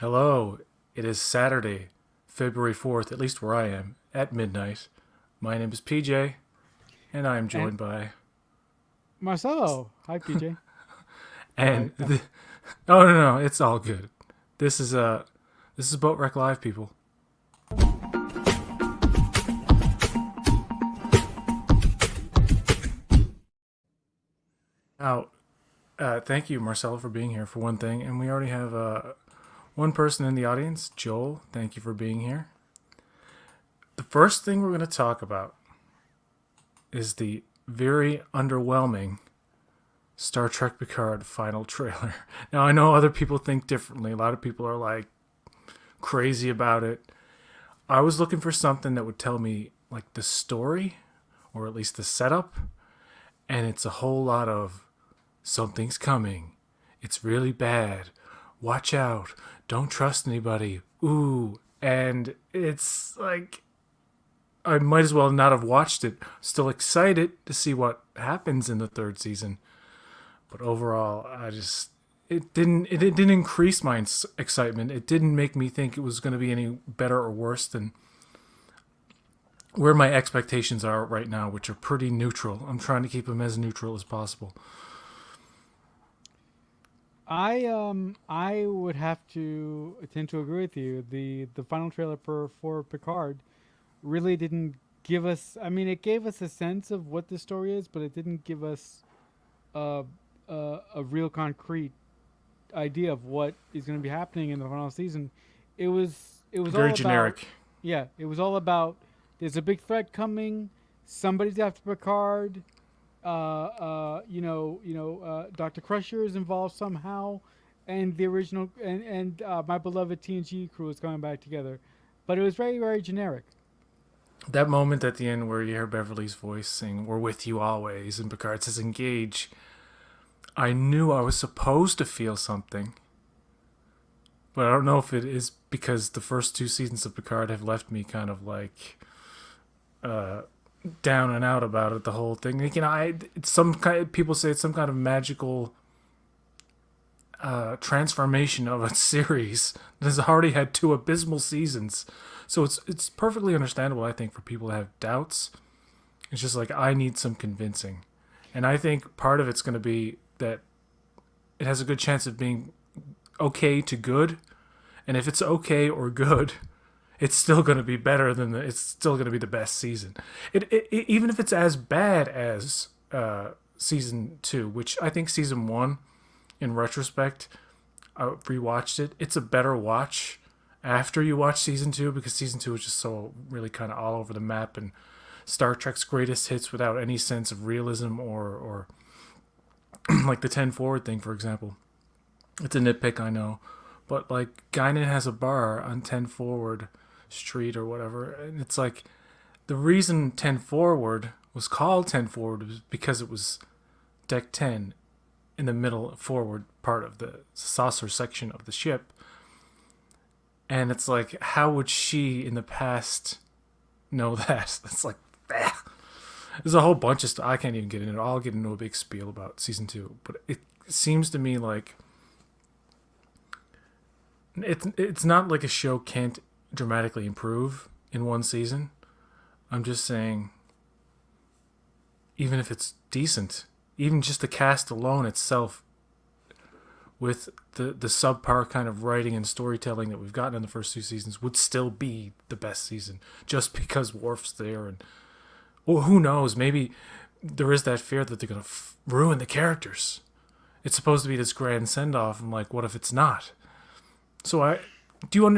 Hello, it is Saturday, February 4th, at least where I am, at midnight. My name is PJ, and I am And joined by. Marcelo, hi PJ. And. Sorry. Oh, no, it's all good. This is, this is Boatrek Live, people. Now, thank you, Marcelo, for being here, for one thing. And we already have one person in the audience, Joel. Thank you for being here. The first thing we're going to talk about is the very underwhelming Star Trek Picard final trailer. Now, I know other people think differently. A lot of people are like crazy about it. I was looking for something that would tell me like the story or at least the setup, and it's a whole lot of something's coming. It's really bad. Watch out. Don't trust anybody. Ooh. And it's like I might as well not have watched it. Still excited to see what happens in the third season. But overall, it didn't increase my excitement. It didn't make me think it was going to be any better or worse than where my expectations are right now, which are pretty neutral. I'm trying to keep them as neutral as possible. I would have to tend to agree with you. The final trailer for Picard really didn't give us. I mean, it gave us a sense of what the story is, but it didn't give us a a real concrete idea of what is going to be happening in the final season. It was Very all about, generic. yeah, it was all about. There's a big threat coming. Somebody's after Picard. Dr. Crusher is involved somehow, and the original and my beloved TNG crew is coming back together, but it was very very generic. That moment at the end where you hear Beverly's voice sing, "We're with you always," and Picard says, "Engage." I knew I was supposed to feel something, but I don't know if it is because the first two seasons of Picard have left me kind of like uh, down and out about it. The whole thing, like, it's some kind. People say it's some kind of magical transformation of a series that has already had two abysmal seasons. So it's perfectly understandable, I think, for people to have doubts. It's just like I need some convincing, and I think part of it's going to be that it has a good chance of being okay to good, and if it's okay or good, it's still going to be better than it's still going to be the best season. Even if it's as bad as season two, which I think season one, in retrospect, I rewatched it. It's a better watch after you watch season two because season two is just so really kind of all over the map and Star Trek's greatest hits without any sense of realism or like the 10 forward thing, for example. It's a nitpick, I know, but like Guinan has a bar on 10 forward street or whatever, and it's like the reason 10 forward was called 10 forward was because it was deck 10 in the middle forward part of the saucer section of the ship. And it's like, how would she in the past know that? It's like, there's a whole bunch of stuff. I can't even get into it. I'll get into a big spiel about season two. But it seems to me like it's not like a show can't dramatically improve in one season. I'm just saying, even if it's decent, even just the cast alone itself, with the subpar kind of writing and storytelling that we've gotten in the first two seasons, would still be the best season just because Worf's there. And well, who knows, maybe there is that fear that they're going to ruin the characters. It's supposed to be this grand send-off, and like, what if it's not? So do you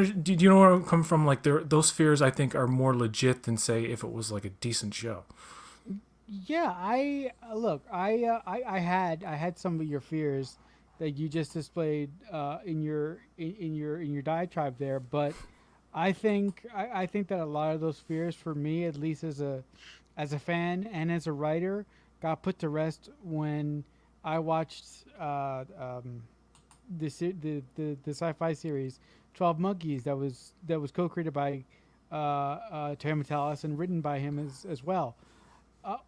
know where I'm coming from? Like, those fears I think are more legit than say if it was like a decent show. Yeah, I look, I had some of your fears that you just displayed in your diatribe there, but I think that a lot of those fears for me, at least as a fan and as a writer, got put to rest when I watched the sci-fi series 12 Monkeys that was co-created by Terry Matalas and written by him as well.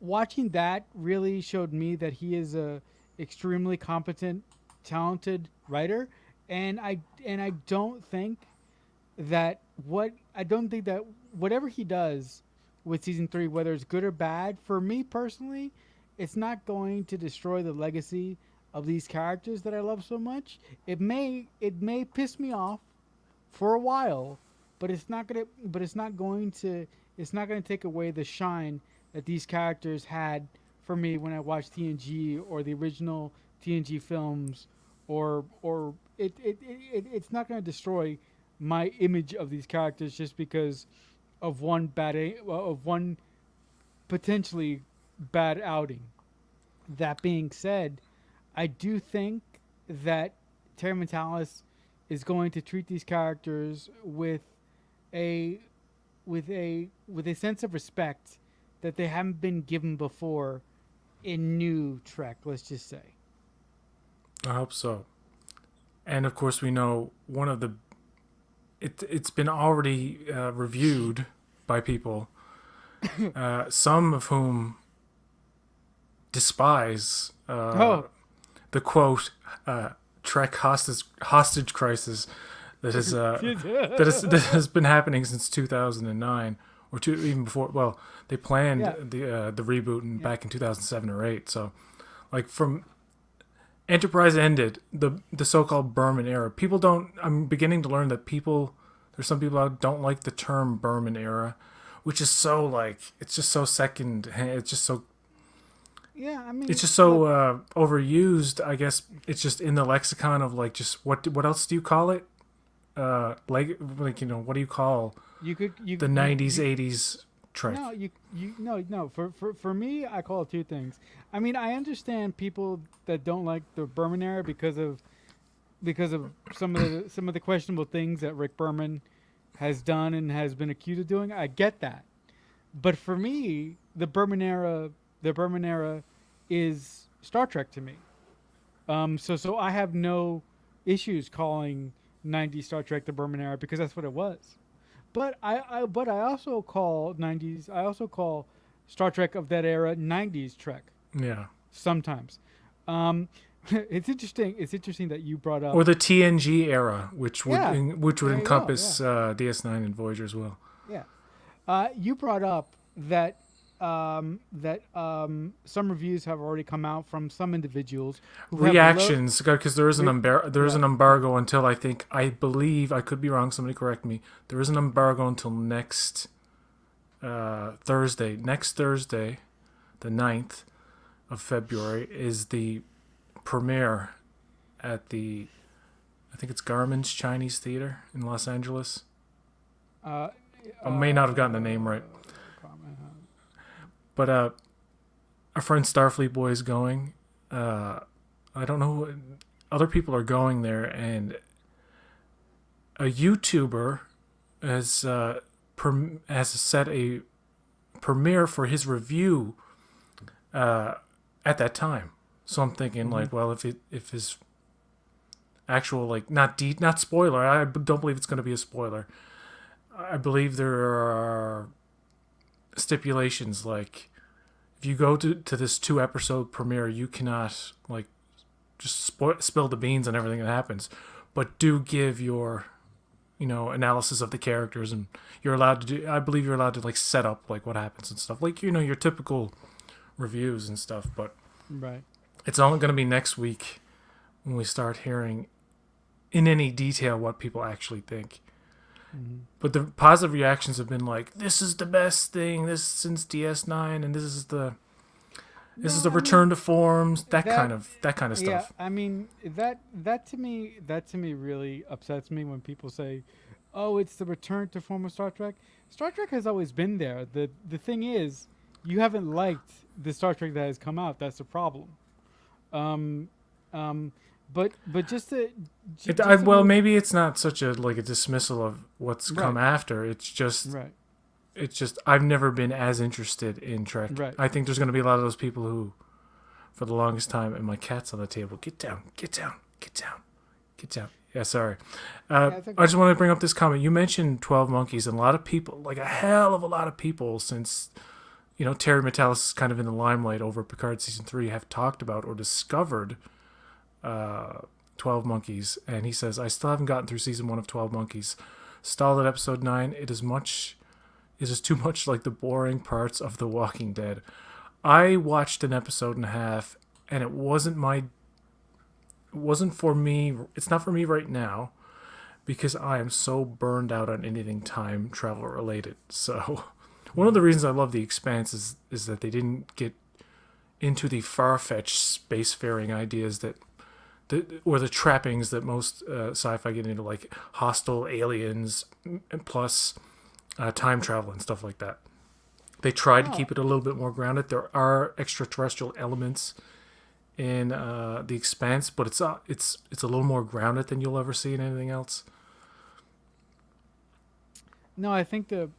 Watching that really showed me that he is a extremely competent, talented writer, I don't think that whatever he does with season 3, whether it's good or bad, for me personally, it's not going to destroy the legacy of these characters that I love so much. It may piss me off for a while, but it's not gonna take away the shine that these characters had for me when I watched TNG or the original TNG films, or it's not gonna destroy my image of these characters just because of one potentially bad outing. That being said, I do think that Terry Metalis is going to treat these characters a with a sense of respect that they haven't been given before in new Trek. Let's just say. I hope so. And of course, we know one of the it's been already reviewed by people, some of whom despise the quote Trek hostage crisis that is that has been happening since 2009 or even before. Well, they planned the reboot back in 2007 or 8. So, like from Enterprise ended, the so-called Berman era. People don't. I'm beginning to learn that there's some people out don't like the term Berman era, which is so like it's just so second. It's just so. Yeah, I mean, it's just so overused. I guess it's just in the lexicon of like just what else do you call it? Like what do you call the 90s 80s Trek? No. For me, I call it two things. I mean, I understand people that don't like the Berman era because of some of the questionable things that Rick Berman has done and has been accused of doing. I get that, but for me, the Berman era is Star Trek to me. So I have no issues calling 90s Star Trek the Berman era because that's what it was. But I also call 90s. I also call Star Trek of that era 90s Trek. Yeah. Sometimes. It's interesting. It's interesting that you brought up or the TNG era, which would encompass yeah. DS9 and Voyager as well. Yeah. You brought up that some reviews have already come out from some individuals who reactions because there is an an embargo until I believe I could be wrong, somebody correct me, there is an embargo until next Thursday, the 9th of February is the premiere at I think it's Garmin's Chinese Theater in Los Angeles. I may not have gotten the name right. But our friend Starfleet Boy is going. I don't know who, other people are going there, and a YouTuber has set a premiere for his review at that time. So I'm thinking well, if his actual not spoiler, I don't believe it's going to be a spoiler. I believe there are stipulations like if you go to this 2-episode premiere, you cannot just spill the beans on everything that happens, but do give your analysis of the characters, and you're allowed to do. I believe you're allowed to set up what happens and stuff, your typical reviews and stuff. But right, it's only going to be next week when we start hearing in any detail what people actually think. Mm-hmm. But the positive reactions have been this is the best thing this since DS9, and this is the return to forms, that kind of stuff. Yeah, I mean that to me really upsets me when people say, "Oh, it's the return to form of Star Trek." Star Trek has always been there. The thing is, you haven't liked the Star Trek that has come out. That's the problem. But just to maybe it's not such a dismissal of what's come after. It's just I've never been as interested in Trek. Right. I think there's going to be a lot of those people who, for the longest time, and my cat's on the table. Get down. Yeah, sorry. I just want to bring up this comment. You mentioned 12 Monkeys, and a lot of people, a hell of a lot of people, since Terry Metalis is kind of in the limelight over Picard season 3, have talked about or discovered 12 Monkeys, and he says, I still haven't gotten through season 1 of 12 Monkeys. Stalled at episode 9. It is too much like the boring parts of The Walking Dead. I watched an episode and a half, and it wasn't for me. It's not for me right now because I am so burned out on anything time travel related. So one of the reasons I love The Expanse is that they didn't get into the far-fetched spacefaring ideas or the trappings that most sci-fi get into, like hostile aliens plus time travel and stuff like that. They tried to keep it a little bit more grounded. There are extraterrestrial elements in The Expanse, but it's a little more grounded than you'll ever see in anything else. No, I think the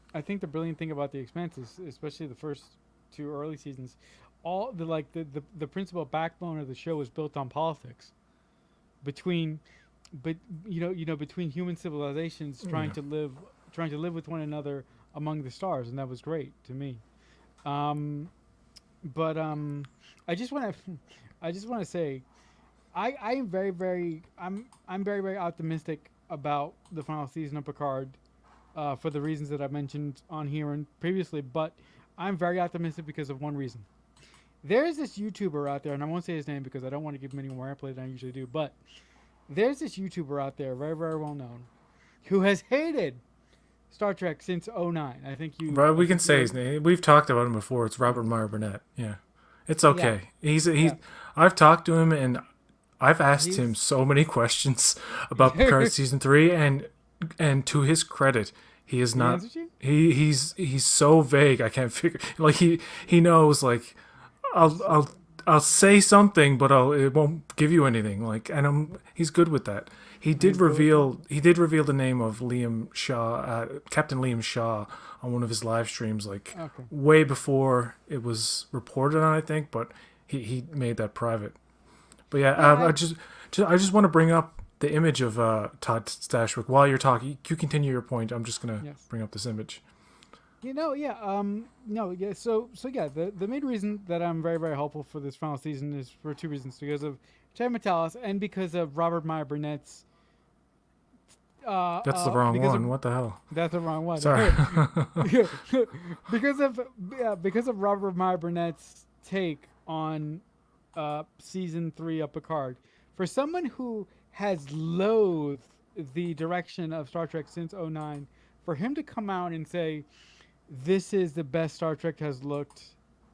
brilliant thing about The Expanse is, especially the first two early seasons, all the principal backbone of the show was built on politics between between human civilizations trying to live with one another among the stars, and that was great to me. But I just want to say, I am I'm very, very optimistic about the final season of Picard, for the reasons that I mentioned on here and previously. But I'm very optimistic because of one reason. There's this YouTuber out there, and I won't say his name because I don't want to give him any more airplay than I usually do. But there's this YouTuber out there, very, very well known, who has hated Star Trek since '09. I think you. Right, we can say his name. We've talked about him before. It's Robert Meyer Burnett. Yeah, it's okay. Yeah. He's. Yeah. I've talked to him and I've asked him so many questions about Picard season 3, and to his credit, he is not. He's so vague. I can't figure. Like he knows. Like I'll say something, but it won't give you anything. Like, and he's good with that. He did reveal the name of Liam Shaw, Captain Liam Shaw, on one of his live streams, way before it was reported on, I think. But he made that private. But yeah, I just want to bring up the image of Todd Stashwick while you're talking. You continue your point. I'm just gonna bring up this image. So the main reason that I'm very, very hopeful for this final season is for two reasons: because of Chad Metalis and because of Robert Meyer Burnett's. That's the wrong one. What the hell? That's the wrong one. Sorry. because of Robert Meyer Burnett's take on season 3 of Picard. For someone who has loathed the direction of Star Trek since '09, for him to come out and say, this is the best Star Trek has looked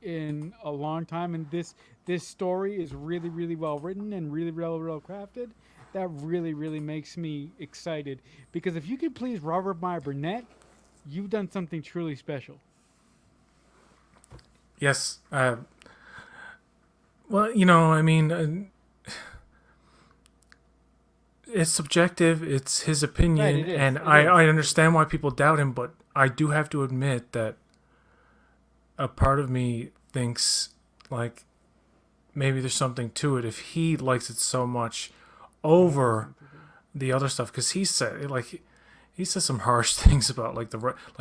in a long time, and this story is really, really well written and really, really well crafted, that really, really makes me excited. Because if you can please Robert Meyer Burnett, you've done something truly special. Yes. Well, I mean, it's subjective. It's his opinion, right, and I understand why people doubt him, but I do have to admit that a part of me thinks like maybe there's something to it if he likes it so much over the other stuff, because he says some harsh things about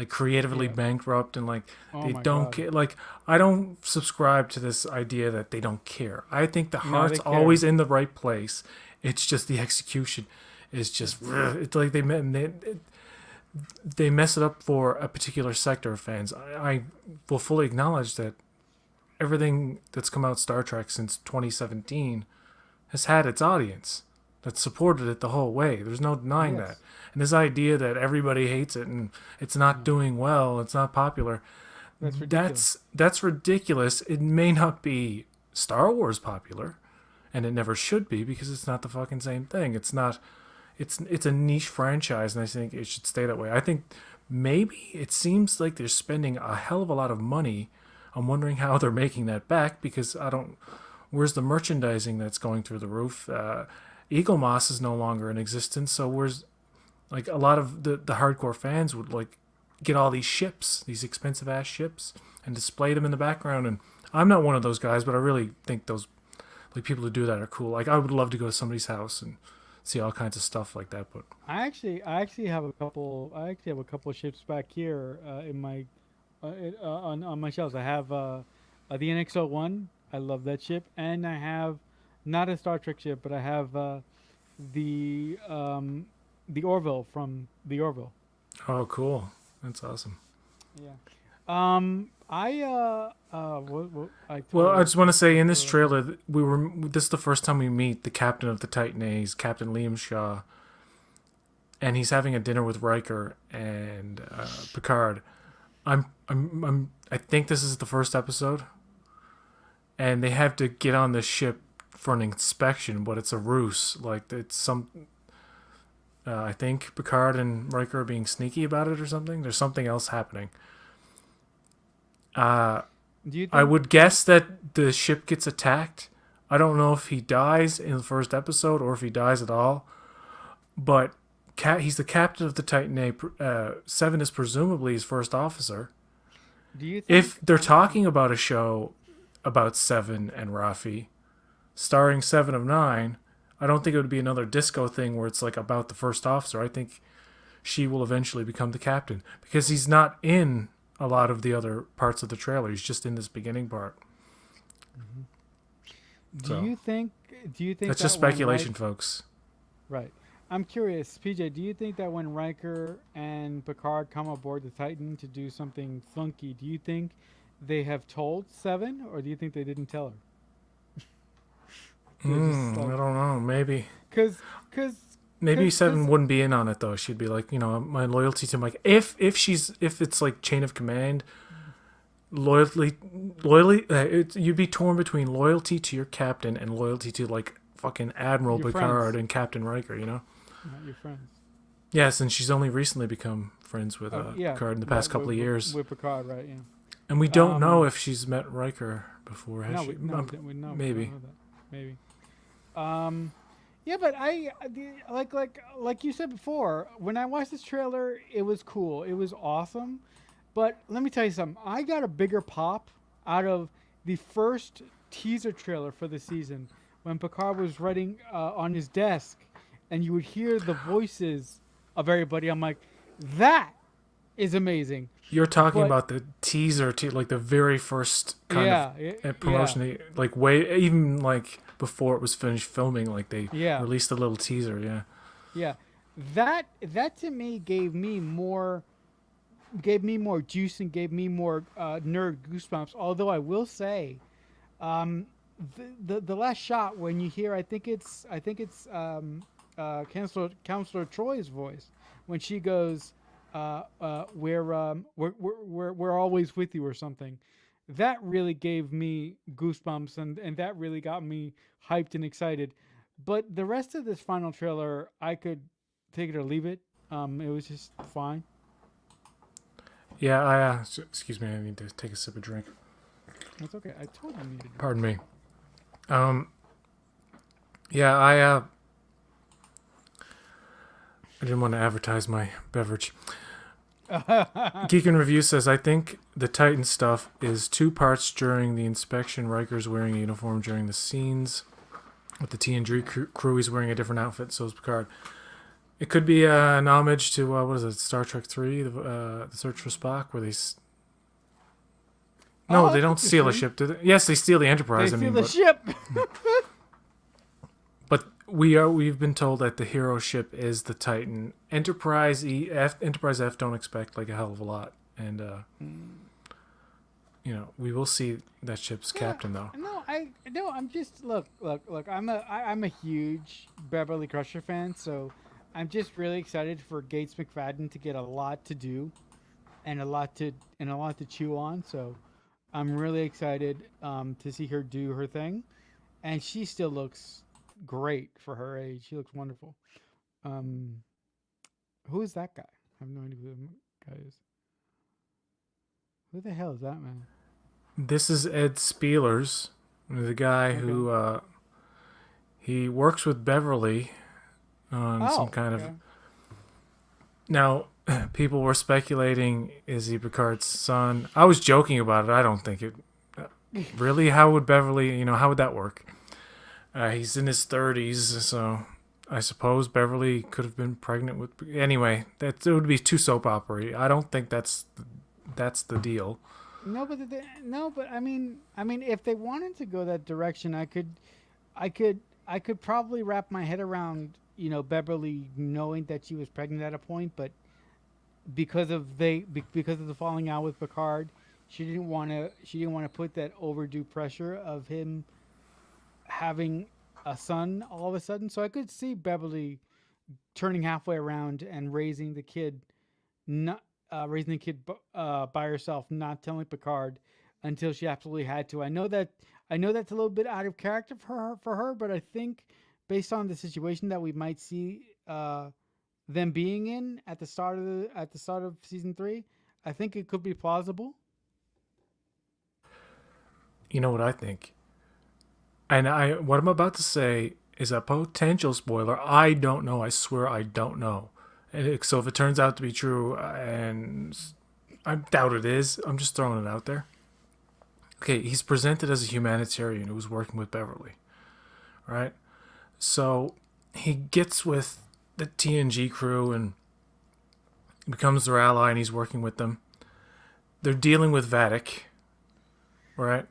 creatively bankrupt and they don't care. Like, I don't subscribe to this idea that they don't care. I think the heart's always in the right place. It's just the execution is just it's like they mess it up for a particular sector of fans. I will fully acknowledge that everything that's come out Star Trek since 2017 has had its audience that supported it the whole way. There's no denying that. And this idea that everybody hates it and it's not doing well, it's not popular, that's ridiculous. That's ridiculous. It may not be Star Wars popular, and it never should be, because it's not the fucking same thing. It's not. It's a niche franchise, and I think it should stay that way. I think maybe it seems like they're spending a hell of a lot of money. I'm wondering how they're making that back, because where's the merchandising that's going through the roof? Eagle Moss is no longer in existence, so where's a lot of the hardcore fans would get all these ships, these expensive ass ships, and display them in the background. And I'm not one of those guys, but I really think those people who do that are cool. I would love to go to somebody's house and see all kinds of stuff like that. But I actually have a couple. I actually have a couple of ships back here in my on my shelves. I have the NX-01. I love that ship, and I have not a Star Trek ship, but I have the Orville from the Orville. Oh, cool. That's awesome. Yeah. I Well, I totally just want to say in this totally forgot. trailer, this is the first time we meet the captain of the Titan A's, Captain Liam Shaw, and he's having a dinner with Riker and Picard. I think this is the first episode, and they have to get on the ship for an inspection, but it's a ruse. Like it's some. I think Picard and Riker are being sneaky about it or something. There's something else happening. Uh, Do you I think? would guess that the ship gets attacked. I don't know if he dies in the first episode or if he dies at all, but he's the captain of the Titan A. Seven is presumably his first officer. Do you If think? they're talking about a show about Seven and Rafi, starring Seven of Nine, I don't think it would be another disco thing where it's like about the first officer. I think she will eventually become the captain because he's not in a lot of the other parts of the trailer. He's just in this beginning part. Do So you think? Do you think that's just that when speculation, folks. Right. I'm curious, PJ. Do you think that when Riker and Picard come aboard the Titan to do something funky, do you think they have told Seven, or do you think they didn't tell her? They're just I like, don't know. cause, cause, Maybe Seven cause. wouldn't be in on it though. She'd be like, my loyalty to my if it's like chain of command, you'd be torn between loyalty to your captain and loyalty to like fucking Admiral Your friends, Picard and Captain Riker. not your friends. Yes, and she's only recently become friends with Oh yeah, Picard in the right. past couple of years, With Picard, right? Yeah. and we don't know if she's met Riker before. Has No, she? we don't Maybe. know that. Maybe. Um, yeah, but like you said before, when I watched this trailer, it was cool. It was awesome. But let me tell you something. I got a bigger pop out of the first teaser trailer for the season when Picard was writing on his desk, and you would hear the voices of everybody. I'm like, that is amazing. You're talking But about the teaser, like the very first kind of yeah, promotion, like way even like before it was finished filming, like they yeah. released a little teaser. Yeah, Yeah, that to me gave me more juice and gave me more nerd goosebumps. Although I will say, um, the last shot when you hear Counselor Troy's voice when she goes, we're always with you" or something. That really gave me goosebumps and that really got me hyped and excited. But the rest of this final trailer, I could take it or leave it. It was just fine. yeah. Excuse me, I need to take a sip of drink. That's okay. I told you needed Pardon me. Um, yeah, I didn't want to advertise my beverage. to. Geek and Review says, I think the Titan stuff is two parts during the inspection. Riker's wearing a uniform during the scenes. With the TNG crew, he's wearing a different outfit, so is Picard. It could be an homage to, what is it, Star Trek 3, the Search for Spock, where No, Oh, they that's don't steal a interesting. ship, do they? Yes, they steal the They Enterprise, steal the but ship. we've been told that the hero ship is the Titan. Enterprise F don't expect like a hell of a lot, and we will see that ship's Yeah. captain though. No. I'm just look. I'm a huge Beverly Crusher fan, so I'm just really excited for Gates McFadden to get a lot to do and a lot to chew on. So I'm really excited to see her do her thing, and she still looks great for her age. She looks wonderful. Um, who is that guy? I have no idea who the guy is. Who the hell is that man? This is Ed Spielers, the guy Okay. who he works with Beverly on some Oh, kind of. okay. Now, people were speculating, is he Picard's son? I was joking about it. I don't think it. Really, how would Beverly? How would that work? He's in his 30s, so I suppose Beverly could have been pregnant with. Anyway, it would be too soap opera. I don't think that's the deal. No, but I mean, if they wanted to go that direction, I could probably wrap my head around Beverly knowing that she was pregnant at a point, but because of the falling out with Picard, she didn't want to put that overdue pressure of him having a son all of a sudden. So I could see Beverly turning halfway around and not raising the kid by herself, not telling Picard until she absolutely had to. I know that's a little bit out of character for her, but I think based on the situation that we might see them being in at the start of season 3, I think it could be plausible. You know what I think? And what I'm about to say is a potential spoiler. I don't know. I swear I don't know. So if it turns out to be true, and I doubt it is, I'm just throwing it out there. Okay, he's presented as a humanitarian who's working with Beverly, right? So he gets with the TNG crew and becomes their ally, and he's working with them. They're dealing with Vatic, right?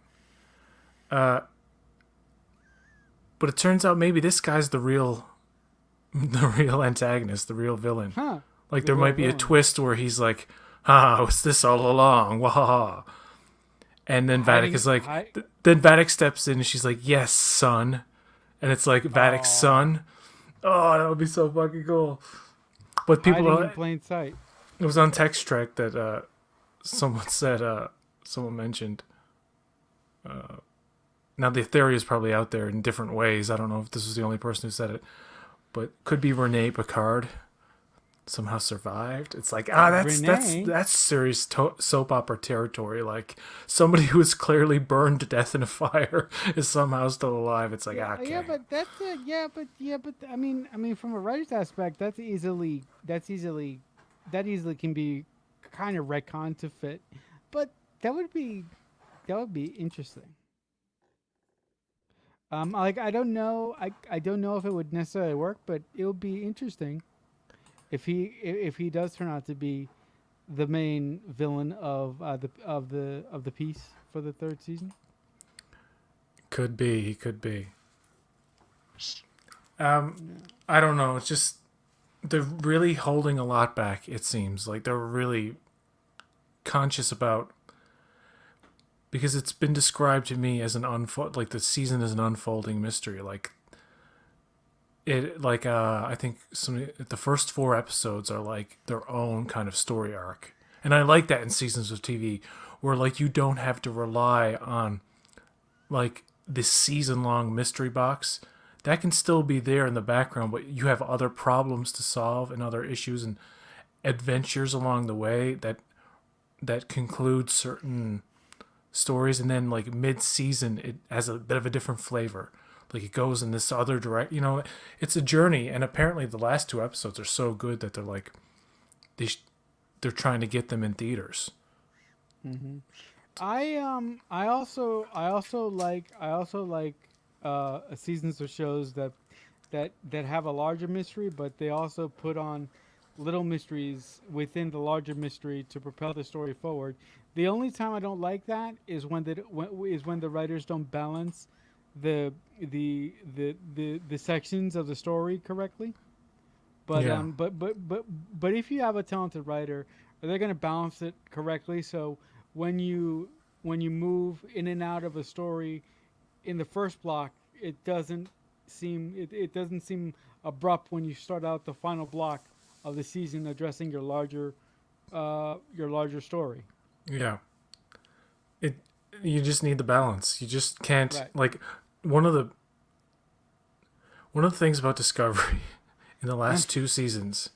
Uh, but it turns out maybe this guy's the real antagonist, the real villain. Huh. Like The there real might be a villain. twist where he's like, "Ah, what's this all along?" Wahaha. And then Vatic Hiding, is like, hi, then Vatic steps in and she's like, "Yes, son," and it's like Vatic's oh, son. Oh, that would be so fucking cool. But hiding in plain sight. it was on Tex-Trek that someone said, someone mentioned. Now the theory is probably out there in different ways. I don't know if this was the only person who said it, but could be Renee Picard somehow survived. It's like Renee. that's serious soap opera territory. Like somebody who was clearly burned to death in a fire is somehow still alive. It's like Yeah, okay, yeah, but that's it. Yeah, but I mean, from a writer's aspect, that easily can be kind of retcon to fit. But that would be that would be interesting. Like I don't know if it would necessarily work, but it would be interesting if he does turn out to be the main villain of the piece for the third season. could be he could be. I don't know. It's just they're really holding a lot back. It seems like they're really conscious about because it's been described to me as an unfold like the season is an unfolding mystery. Like I think the first 4 episodes are like their own kind of story arc, and I like that in seasons of TV where like you don't have to rely on like this season long mystery box that can still be there in the background, but you have other problems to solve and other issues and adventures along the way that conclude certain stories, and then like mid-season it has a bit of a different flavor, like it goes in this other it's a journey, and apparently the last 2 episodes are so good that they're like they're trying to get them in theaters. I also like seasons of shows that have a larger mystery, but they also put on little mysteries within the larger mystery to propel the story forward. The only time I don't like that is when the writers don't balance the the sections of the story correctly. But Yeah, but if you have a talented writer, they're going to balance it correctly. So when you move in and out of a story in the first block, it doesn't seem abrupt when you start out the final block of the season addressing your larger story. yeah. It you just need the balance. You just can't Right. like one of the one of the things about Discovery in the last 2 seasons,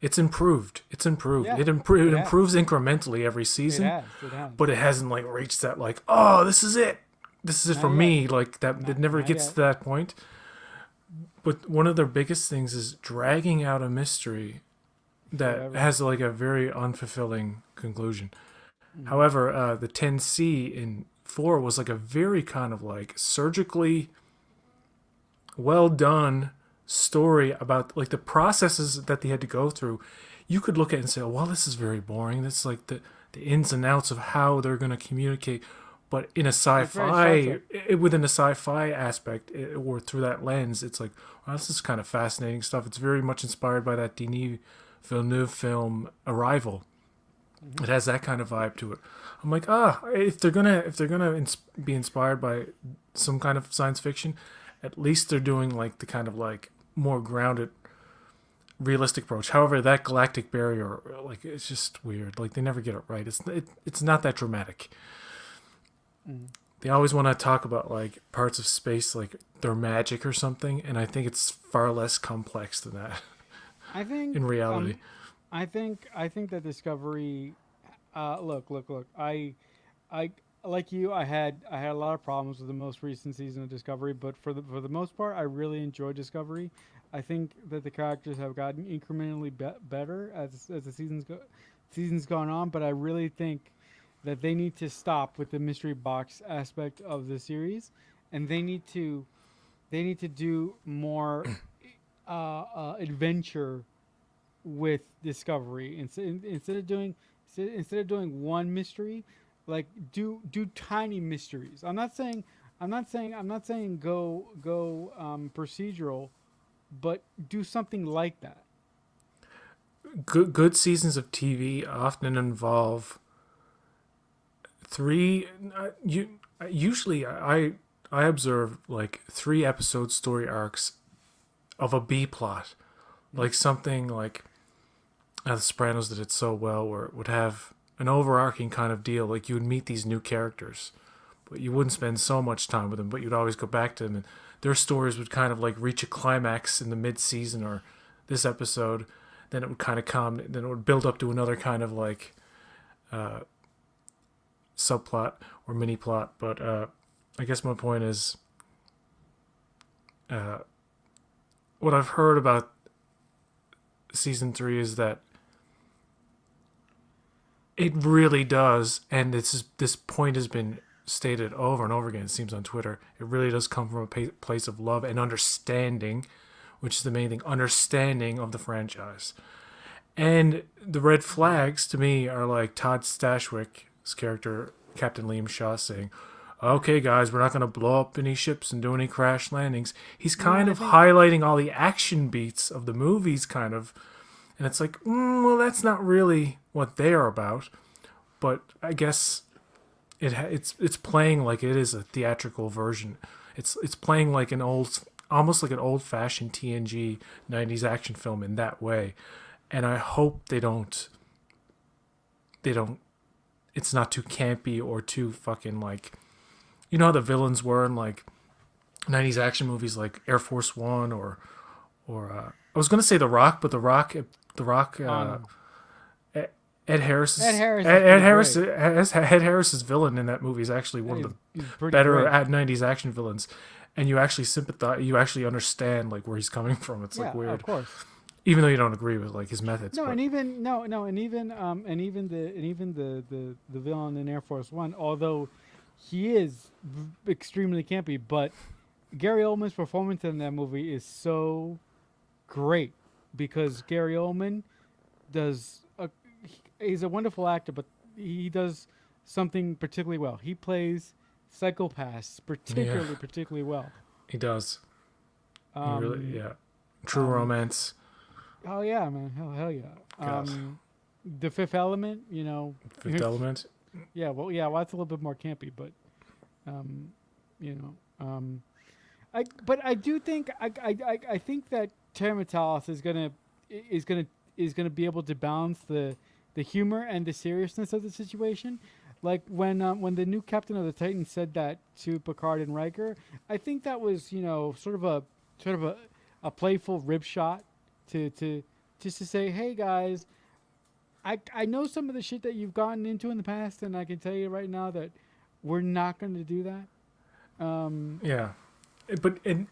it's improved. It's improved. Yeah, It it has. improves incrementally every It season, has. It has. but it hasn't like reached that like, oh, this is it. This is it Not for yet. me. Like that it never Not gets yet. to that point. But one of their biggest things is dragging out a mystery that Forever. has like a very unfulfilling conclusion. Hmm. However, the 10C in 4 was like a very kind of like surgically well done story about like the processes that they had to go through. You could look at it and say, oh, well, this is very boring. That's like the ins and outs of how they're going to communicate. But in a It's very Star sci-fi, Trek. within a sci-fi aspect, or through that lens, it's like, wow, this is kind of fascinating stuff. It's very much inspired by that Denis Villeneuve film Arrival. Hmm. It has that kind of vibe to it. I'm like, if they're gonna be inspired by some kind of science fiction, at least they're doing like the kind of like more grounded, realistic approach. However, that galactic barrier, like, it's just weird. Like, they never get it right. It's not that dramatic. Hmm. They always want to talk about like parts of space like they're magic or something, and I think it's far less complex than that I in think reality. I think that Discovery. Look. I like you. I had a lot of problems with the most recent season of Discovery, but for the most part, I really enjoyed Discovery. I think that the characters have gotten incrementally better as the seasons gone on, but I really think that they need to stop with the mystery box aspect of the series, and they need to do more adventure with Discovery instead of doing one mystery, like do tiny mysteries. I'm not saying go procedural, but do something like that. Good seasons of TV often involve three. You usually I observe like 3 episode story arcs of a B plot, like something like The Sopranos did it so well, where it would have an overarching kind of deal. Like, you would meet these new characters, but you wouldn't spend so much time with them. But you'd always go back to them, and their stories would kind of like reach a climax in the mid-season or this episode. Then it would kind of come. Then it would build up to another kind of like subplot or mini plot. But I guess my point is, uh, what I've heard about season 3 is that it really does, and this point has been stated over and over again. It seems on Twitter. It really does come from a place of love and understanding, which is the main thing. Understanding of the franchise, and the red flags to me are like Todd Stashwick's character, Captain Liam Shaw, saying, "Okay, guys, we're not going to blow up any ships and do any crash landings." He's No, kind I of think highlighting all the action beats of the movies, kind of, and it's like, well, that's not really what they are about. But I guess it's playing like it is a theatrical version. It's playing like almost like an old fashioned TNG '90s action film in that way. And I hope they don't. It's not too campy or too fucking like, how the villains were in like '90s action movies like Air Force One or I was gonna say The Rock, but The Rock oh no, Ed Harris's Ed Harris is Ed pretty Harris great. Ed Harris's villain in that movie is actually one of He's, the he's pretty better great. at '90s action villains, and you actually sympathize, you actually understand like where he's coming from. It's like Yeah, of weird, course. even though you don't agree with like his methods. No, But and even no, no, and even the villain in Air Force One, although he is extremely campy, but Gary Oldman's performance in that movie is so great because Gary Oldman he's a wonderful actor, but he does something particularly well. He plays psychopaths yeah, particularly well. he does. He really, Um, yeah. True um, Romance. oh yeah, man, hell yeah. God, The Fifth Element, Fifth Element. yeah, well, that's a little bit more campy, but um, you know, but I do think I think that Terry Matalas is gonna is gonna be able to balance the humor and the seriousness of the situation. Like when the new captain of the Titans said that to Picard and Riker, I think that was sort of a playful rib shot to just to say, hey guys, I know some of the shit that you've gotten into in the past, and I can tell you right now that we're not going to do that. Yeah, but it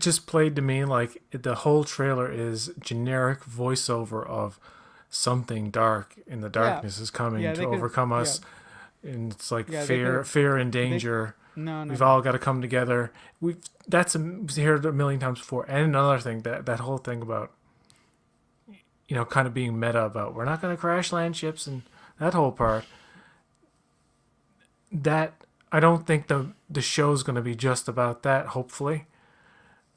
just played to me like the whole trailer is generic voiceover of something dark in the Yeah, darkness is coming yeah, to they could, overcome yeah, us, and it's like yeah, they could have, fear and they, danger. no, no, We've no. all got to come together. We've that's heard a million times before. And another thing, that whole thing about kind of being meta about we're not going to crash land ships and that whole part. that I don't think the show's going to be just about that. Hopefully,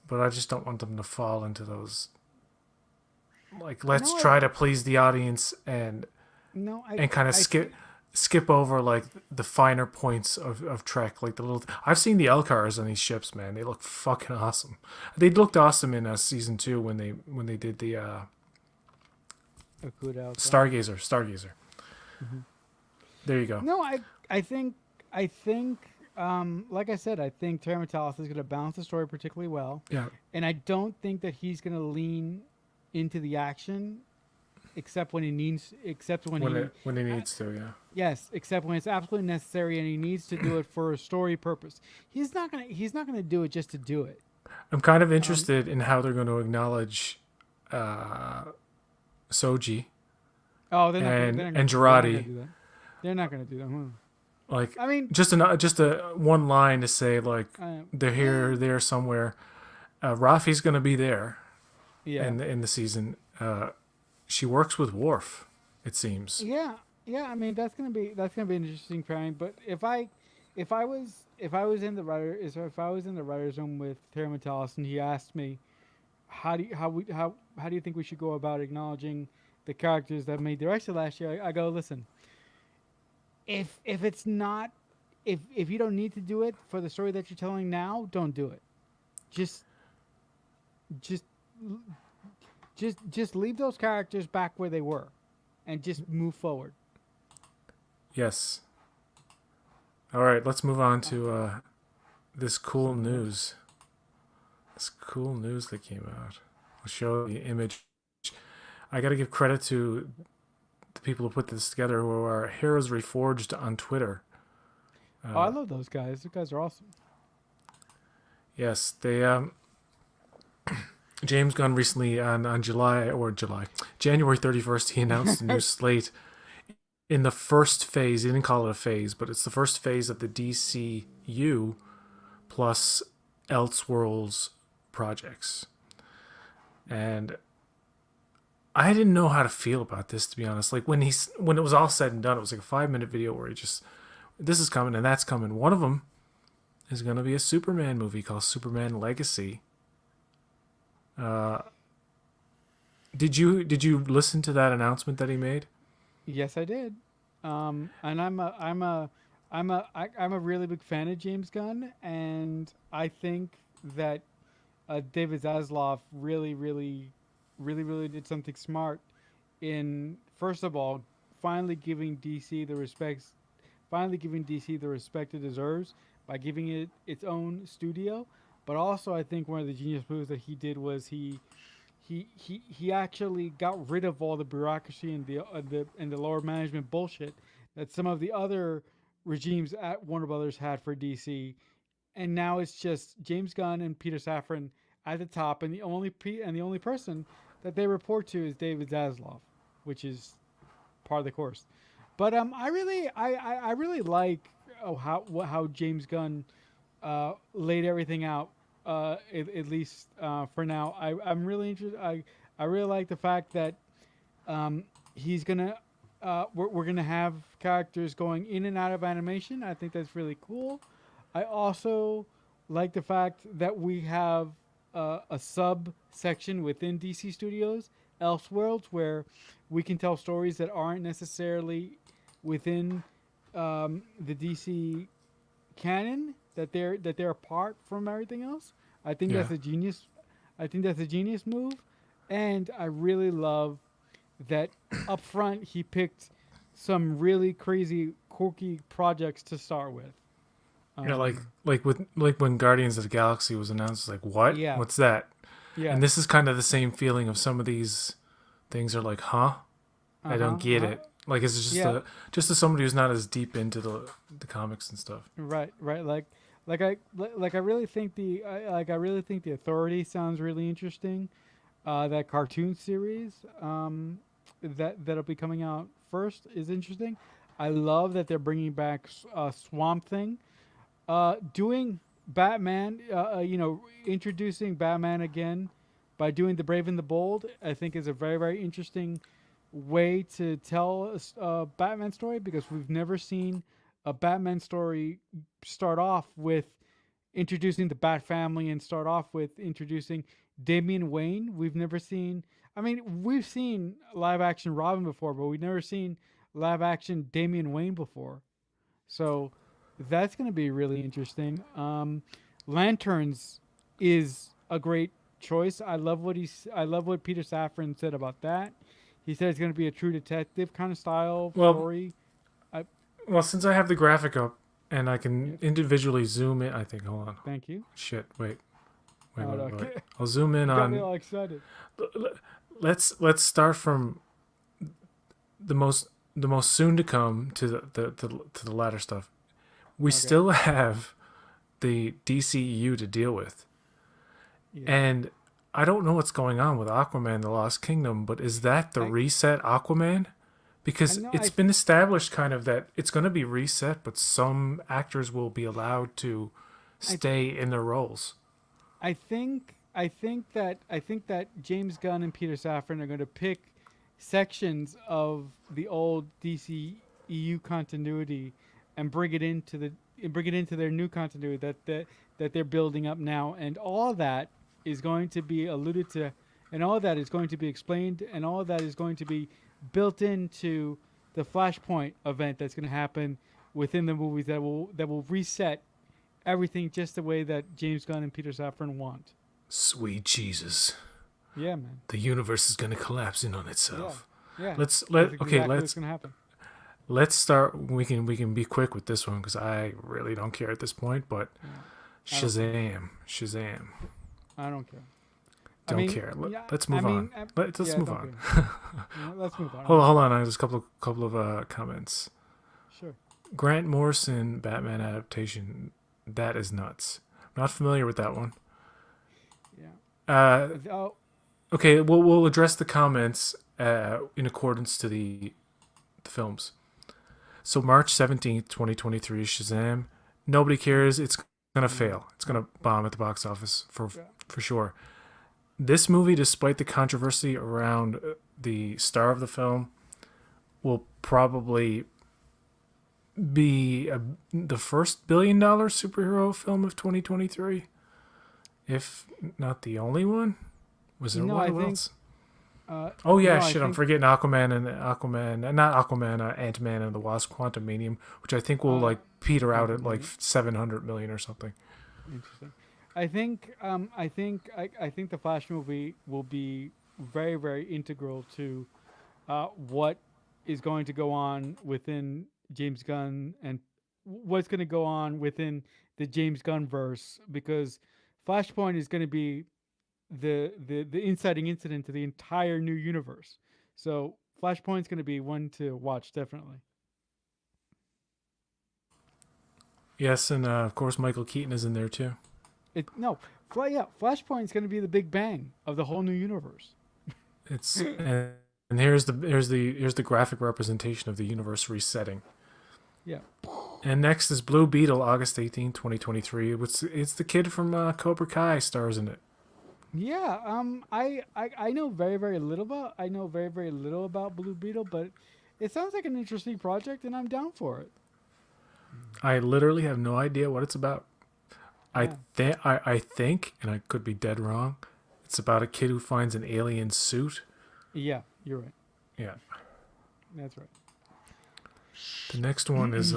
but I just don't want them to fall into those like let's No, I try to please the audience no, and kind of I think skip over like the finer points of Trek, like the little. I've seen the Elcars on these ships, man. They look fucking awesome. They looked awesome in season 2 when they did the a good outcome. Stargazer. There you go. No, I think like I said, I think Terry Matalas is going to balance the story particularly well, Yeah, and I don't think that he's going to lean into the action, except when he needs, except when it needs to. Yeah. yes, except when it's absolutely necessary, and he needs to do it for a story purpose. He's not gonna do it just to do it. I'm kind of Um, interested in how they're going to acknowledge Soji oh, and they're not gonna Girardi. do that. They're not gonna do that. Like I mean, just a one line to say like they're yeah, here, there somewhere. Rafi's going to be there yeah, in the season. She works with Worf, it seems. yeah, yeah. I mean, that's gonna be an interesting pairing. But if I was in the if I was in the writers' room with Terry Matalas and he asked me how do you think we should go about acknowledging the characters that made the exit last year, I go, listen, if it's not, if you don't need to do it for the story that you're telling now, don't do it. Just just just leave those characters back where they were, and just move forward. Yes. All right, let's move on to this cool Something else. news. This cool news that came out. I'll show the image. I got to give credit to the people who put this together, who are Heroes Reforged on Twitter. Oh, I love those guys. Those guys are awesome. Yes, they James Gunn recently on January 31st, he announced a new slate in the first phase. He didn't call it a phase, but it's the first phase of the DCU plus Elseworlds projects. And I didn't know how to feel about this, to be honest. Like when it was all said and done, it was like a 5 minute video where he just, this is coming and that's coming. One of them is going to be a Superman movie called Superman Legacy. Uh, did you listen to that announcement that he made? Yes, I did. And I'm a really big fan of James Gunn, and I think that David Zaslav really did something smart in, first of all, finally giving DC the respects, finally giving DC the respect it deserves by giving it its own studio. But also, I think one of the genius moves that he did was he actually got rid of all the bureaucracy and the lower management bullshit that some of the other regimes at Warner Brothers had for DC, and now it's just James Gunn and Peter Safran at the top, and the only person that they report to is David Zaslav, which is part of the course. But I really like how James Gunn laid everything out. At least for now, I'm really interested. I really like the fact that he's gonna we're gonna have characters going in and out of animation. I think that's really cool. I also like the fact that we have a sub section within DC Studios, Elseworlds, where we can tell stories that aren't necessarily within the DC canon, that they're apart from everything else. I think Yeah. that's a genius. I think that's a genius move, and I really love that up front he picked some really crazy, quirky projects to start with. Yeah, Um, like when Guardians of the Galaxy was announced, like what? yeah, What's that? And yes, this is kind of the same feeling of some of these things are like, huh? I don't get it. Like it's yeah, just as somebody who's not as deep into the comics and stuff. right. Like I really think I really think the Authority sounds really interesting. That cartoon series that'll be coming out first is interesting. I love that they're bringing back Swamp Thing, doing Batman. Introducing Batman again by doing the Brave and the Bold. I think is a very interesting way to tell a Batman story because we've never seen a Batman story start off with introducing the Bat family and start off with introducing Damian Wayne. We've never seen. I mean, we've seen live action Robin before, but we've never seen live action Damian Wayne before. So that's going to be really interesting. Lanterns is a great choice. I love what Peter Safran said about that. He said it's going to be a true detective kind of style Well, story. I well, since I have the graphic up and I can Yes. individually zoom in, I think. Hold on. Thank you. Shit. Wait. Wait. Oh, Wait. Wait. okay. Wait. I'll zoom in You got me on. all excited. Let's start from the most soon to come to the latter stuff. We Okay. still have the DCEU to deal with, Yeah. and I don't know what's going on with Aquaman: The Lost Kingdom, but is that the I- reset Aquaman? Because I know, it's I- been established kind of that it's going to be reset, but some actors will be allowed to stay in their roles. I think that James Gunn and Peter Safran are going to pick sections of the old DC EU continuity and bring it into their new continuity that they're building up now, and all that is going to be alluded to, and all that is going to be explained, and all that is going to be built into the Flashpoint event that's going to happen within the movies that will reset everything just the way that James Gunn and Peter Safran want. Sweet Jesus, Yeah, man. the universe is going to collapse in on itself. Yeah. Let's That's exactly what's let's going to happen. let's start. We can be quick with this one because I really don't care at this point. But Yeah. Shazam, I don't care. don't care. Let's move on. Let's yeah, move don't on. care. Let's move on. Hold on. There's a couple of comments. Sure. Grant Morrison Batman adaptation. That is nuts. Not familiar with that one. Yeah. Oh, Okay, we'll address the comments in accordance to the films. So March 17th, 2023, Shazam. Nobody cares. It's gonna fail. It's gonna bomb at the box office for sure. This movie, despite the controversy around the star of the film, will probably be the first billion-dollar superhero film of 2023, if not the only one. Was there No, one I think- else? Oh yeah, no, I shit! I'm think- forgetting Aquaman, not Aquaman, Ant-Man and the Wasp: Quantumanium, which I think will like peter out at like 700 million or something. Interesting. I think the Flash movie will be very, very integral to what is going to go on within James Gunn and what's going to go on within the James Gunn verse, because Flashpoint is going to be the inciting incident to the entire new universe. So Flashpoint's going to be one to watch, definitely. Yes, and of course Michael Keaton is in there too. Flashpoint's going to be the big bang of the whole new universe. It's and here's the graphic representation of the universe resetting. Yeah. And next is Blue Beetle, August 18th, 2023. It's the kid from Cobra Kai stars in it. Yeah, I know very, very little about Blue Beetle, but it sounds like an interesting project, and I'm down for it. I literally have no idea what it's about. Yeah. I think, and I could be dead wrong, it's about a kid who finds an alien suit. Yeah, you're right. Yeah. That's right. The next one is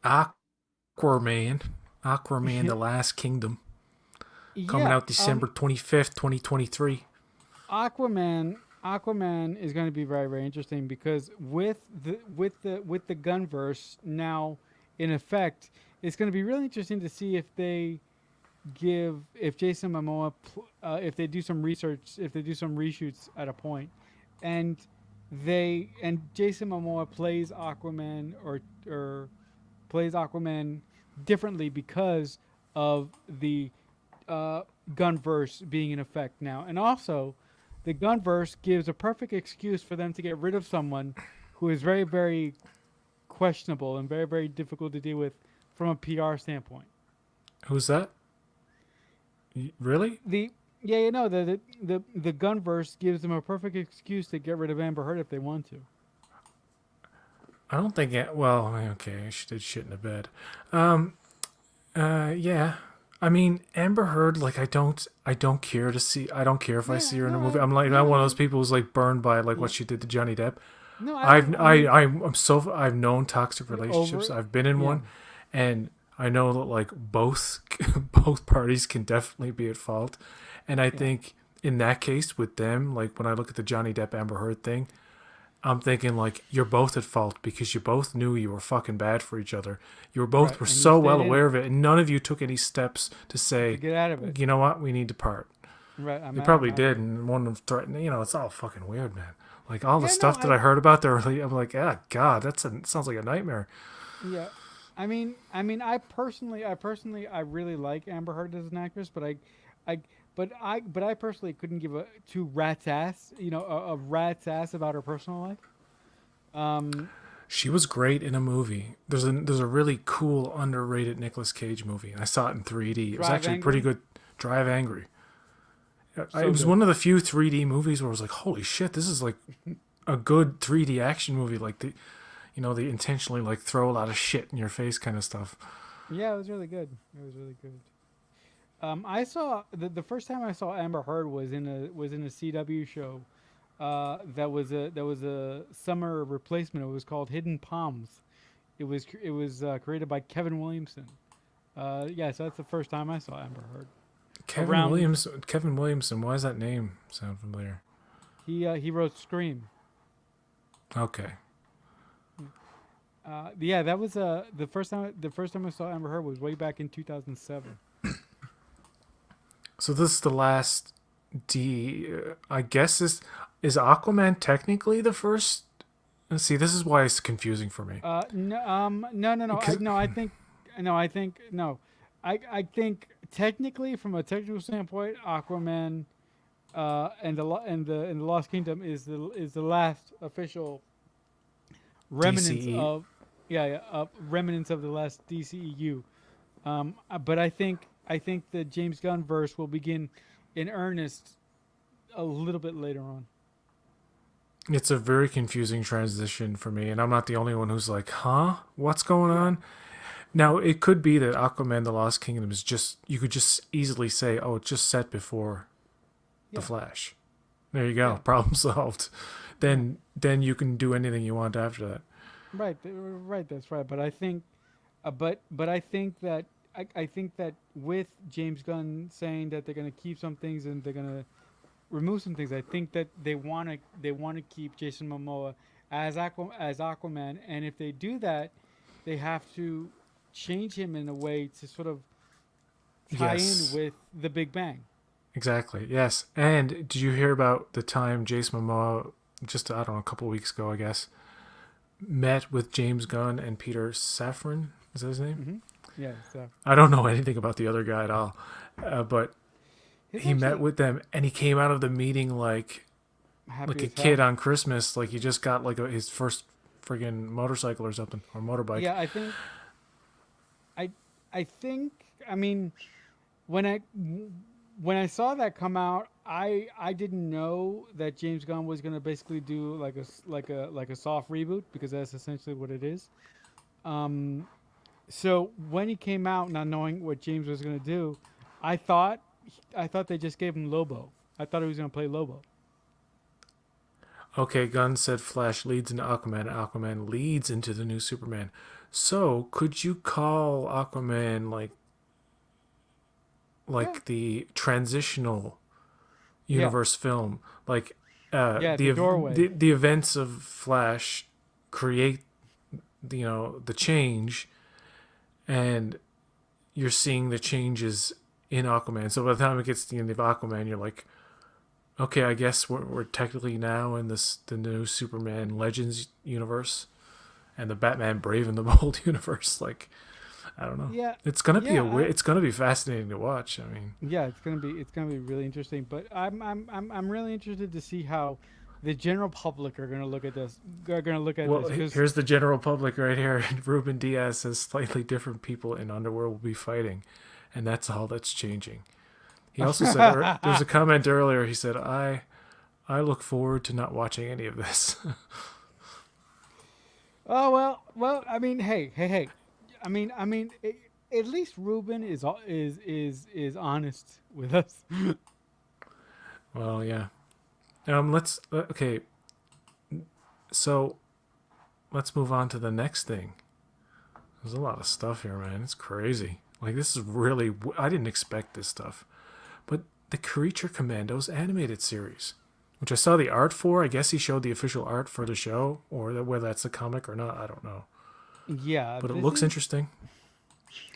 Aquaman, The Last Kingdom, coming out December 25th, 2023. Aquaman is going to be very, very interesting because with the Gunverse now in effect, it's going to be really interesting to see if Jason Momoa if they do some research, if they do some reshoots at a point, and Jason Momoa plays Aquaman or plays Aquaman differently because of the Gunverse being in effect now, and also the Gunverse gives a perfect excuse for them to get rid of someone who is very, very questionable and very, very difficult to deal with from a PR standpoint. Who's that? Really? The Gunverse gives them a perfect excuse to get rid of Amber Heard if they want to. I don't think it. Well, okay, she did shit in the bed. Yeah. I mean, Amber Heard. Like, I don't care to see. I don't care if I Yeah, see her in a no, movie. I'm like not no, one of those people who's like burned by like yeah, what she did to Johnny Depp. no. I don't. I mean, I've known toxic you're relationships. over. I've been in Yeah, one, and I know that like both both parties can definitely be at fault. And I yeah, think in that case with them, like when I look at the Johnny Depp Amber Heard thing, I'm thinking like you're both at fault because you both knew you were fucking bad for each other. You right. were And you so stayed well in aware it of it, and none of you took any steps to to say, get out of it. you know what, we need to part. Right. They I'm probably out of did, it. and one of them threatened. You know, it's all fucking weird, man. Like all the Yeah. No. stuff that I heard about the early, I'm like, ah, God, sounds like a nightmare. Yeah. I really like Amber Heard as an actress, I, but I personally couldn't give a two rat's ass, a rat's ass about her personal life. Um, She was great in a movie. There's a really cool underrated Nicolas Cage movie. I saw it in 3D. It was Drive actually pretty Angry, good. Drive Angry. It so was good. one of the few 3D movies where I was like, holy shit, this is like a good 3D action movie. Like they intentionally like throw a lot of shit in your face kind of stuff. Yeah, it was really good. It was really good. I saw the first time I saw Amber Heard was in a CW show. That was a summer replacement. It was called Hidden Palms. It was created by Kevin Williamson. Yeah, so that's the first time I saw Amber Heard. Around Kevin Williamson. Why does that name sound familiar? he wrote Scream. Okay. Yeah, that was the first time I saw Amber Heard was way back in 2007. So this is the last D. I guess is Aquaman technically the first. See, this is why it's confusing for me. No, no, no, no. Because I think, no, I think, no, I think technically, from a technical standpoint, Aquaman, and the Lost Kingdom is the last official remnants DCE. of, remnants of the last DCEU. But I think the James Gunn verse will begin in earnest a little bit later on. It's a very confusing transition for me, and I'm not the only one who's like, huh? What's going Yeah, on? Now, it could be that Aquaman the Lost Kingdom is just, you could just easily say, oh, it's just set before The yeah, Flash. There you go. yeah, Problem solved. yeah. Then you can do anything you want after that. Right. That's right. But I think, but I think that with James Gunn saying that they're going to keep some things and they're going to remove some things, I think that they want to keep Jason Momoa as Aquaman, and if they do that, they have to change him in a way to sort of tie in Yes, with the Big Bang. exactly. Yes. And did you hear about the time Jason Momoa, just, I don't know, a couple of weeks ago, I guess, met with James Gunn and Peter Safran? Is that his name? Hmm. Yeah, so I don't know anything about the other guy at all. But he's he met actually with them and he came out of the meeting happy a as kid hell. on Christmas, like he just got like his first friggin' motorcycle or something, or motorbike. Yeah, I I think I mean when I when I saw that come out, I didn't know that James Gunn was gonna basically do like like a soft reboot, because that's essentially what it is. Um, so when he came out, not knowing what James was gonna do, I thought I thought they just gave him Lobo. I thought he was gonna play Lobo. Okay, Gunn said Flash leads into Aquaman, and Aquaman leads into the new Superman. So could you call Aquaman Yeah, the transitional yeah, universe film? Like yeah. The doorway. the events of Flash create the change, and you're seeing the changes in Aquaman. So by the time it gets to the end of Aquaman, you're like, okay, I guess we're technically now in the new Superman Legends universe and the Batman Brave and the Bold universe. Like, I don't know. Yeah, It's gonna be yeah. it's gonna be fascinating to watch. I mean, Yeah, it's gonna be really interesting. But I'm really interested to see how the general public are gonna look at this. Are gonna look at well, this because here's the general public right here. Ruben Diaz says slightly different people in underwear will be fighting, and that's all that's changing. He also said there was a comment earlier. He said, I look forward to not watching any of this." Oh well. I mean, hey. At least Ruben is honest with us. Well, yeah. Let's okay. So let's move on to the next thing. There's a lot of stuff here, man. It's crazy. Like this is really. I didn't expect this stuff, but the Creature Commandos animated series, which I saw the art for. I guess he showed the official art for the show, or whether that's the comic or not. I don't know. Yeah, But it this looks is interesting.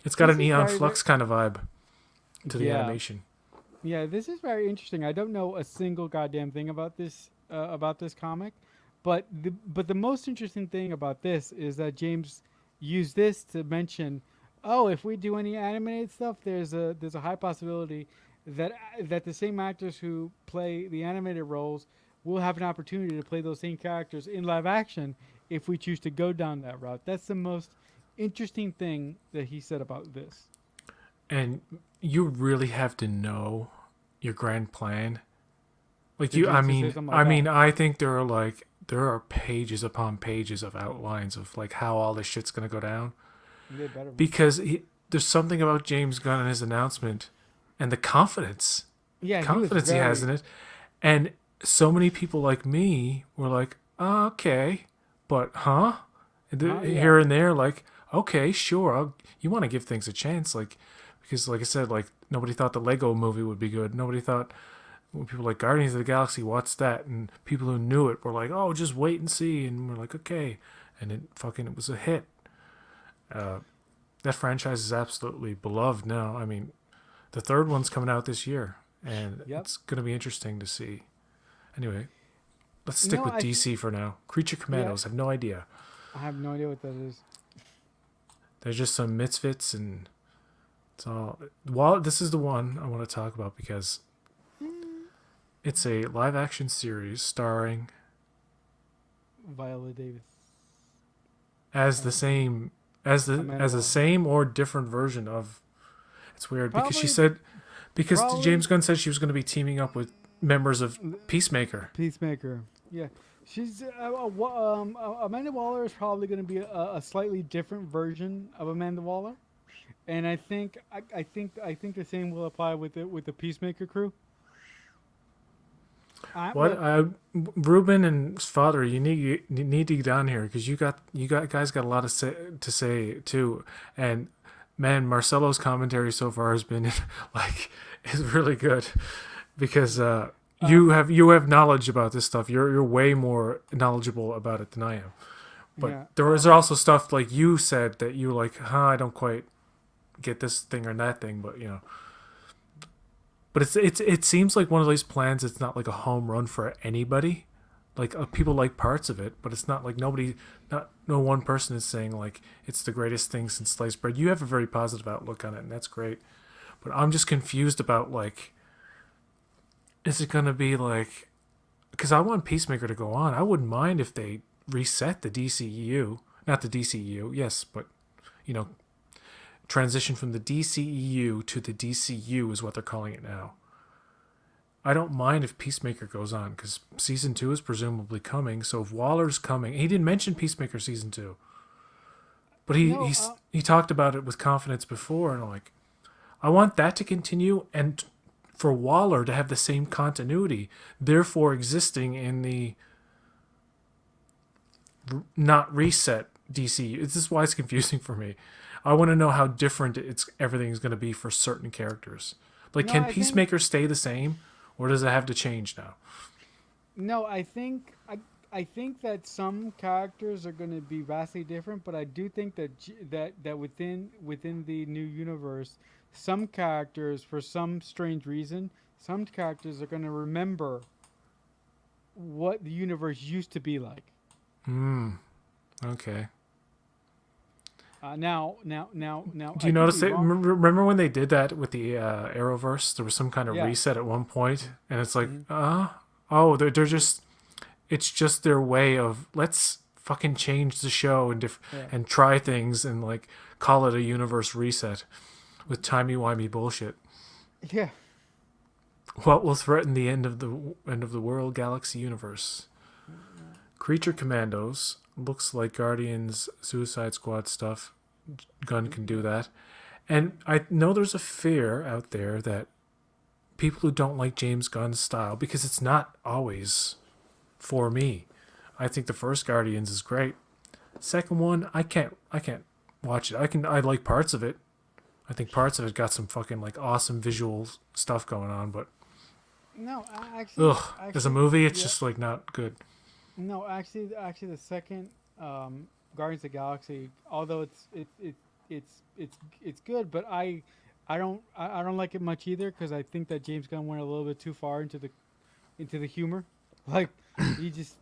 It's got this an is Eon very Flux kind of vibe to the yeah animation. yeah. This is very interesting. I don't know a single goddamn thing about this comic, but the most interesting thing about this is that James used this to mention, oh, if we do any animated stuff, there's a high possibility that the same actors who play the animated roles will have an opportunity to play those same characters in live action if we choose to go down that route. That's the most interesting thing that he said about this. And you really have to know your grand plan. Like For you, James to say something like that. I think there are pages upon pages of outlines of like how all this shit's gonna go down. They better be. Because there's something about James Gunn and his announcement, and the Yeah, he was confidence he has very in it, and so many people like me were like, oh, okay, but huh, and yeah. here and there, like, okay, sure, you want to give things a chance, like, because like I said, like nobody thought the Lego movie would be good. Nobody thought when people like Guardians of the Galaxy, what's that? And people who knew it were like, oh, just wait and see, and we're like, okay, and it was a hit. Uh, that franchise is absolutely beloved now. I mean, the third one's coming out this year, and Yep. it's going to be interesting to see. Anyway, let's stick No, with DC for now. Creature yeah, Commandos, have no idea. I have no idea what that is. There's just some misfits, and it's all. Well, this is the one I want to talk about because it's a live action series starring Viola Davis. as the Uh, same Amanda as the Waller. same or different version of. It's weird because she Probably, said because probably James Gunn said she was going to be teaming up with members of Peacemaker. Peacemaker. Yeah, she's Amanda Waller is probably going to be a slightly different version of Amanda Waller, and I think the same will apply with the Peacemaker crew. What But Ruben and Fatheree, you need to get down here because you got guys got a lot to say too, and man, Marcelo's commentary so far has been like is really good because you have knowledge about this stuff. You're way more knowledgeable about it than I am. But yeah, there is also stuff like you said that you like, huh? I don't quite get this thing or that thing, but you know. But it seems like one of these plans. It's not like a home run for anybody. Like people like parts of it, but it's not like no one person is saying like it's the greatest thing since sliced bread. You have a very positive outlook on it, and that's great. But I'm just confused about like, is it gonna be like? Because I want Peacemaker to go on. I wouldn't mind if they reset the DCEU, not the DCEU, yes, but you know, transition from the DCEU to the DCU is what they're calling it now. I don't mind if Peacemaker goes on because season 2 is presumably coming. So if Waller's coming, he didn't mention Peacemaker season 2, but no, he talked about it with confidence before, and I'm like, I want that to continue and for Waller to have the same continuity, therefore existing in the not reset DC. This is why it's confusing for me. I want to know how different everything is going to be for certain characters. Like, no, can I think Peacemaker stay the same, or does it have to change now? no, I think that some characters are going to be vastly different, but I do think that that within the new universe, some characters, for some strange reason, some characters are going to remember what the universe used to be like. Hmm. Okay. Now, Do I you could notice be it? wrong. Remember when they did that with the Arrowverse? There was some kind of Yeah. reset at one point, and it's like, Mhm. oh, they're just, it's just their way of let's fucking change the show and Yeah. and try things and like call it a universe reset with timey wimey bullshit. Yeah. What will threaten the end of the world, galaxy, universe? Creature Commandos looks like Guardians Suicide Squad stuff. Gunn can do that. And I know there's a fear out there that people who don't like James Gunn's style, because it's not always for me. I think the first Guardians is great. Second one, I can't watch it. I like parts of it. I think parts of it got some fucking like awesome visual stuff going on, but No, actually, as a movie, it's yeah. just like not good. No, actually, the second Guardians of the Galaxy, although it's good, but I don't like it much either because I think that James Gunn went a little bit too far into the humor, like he just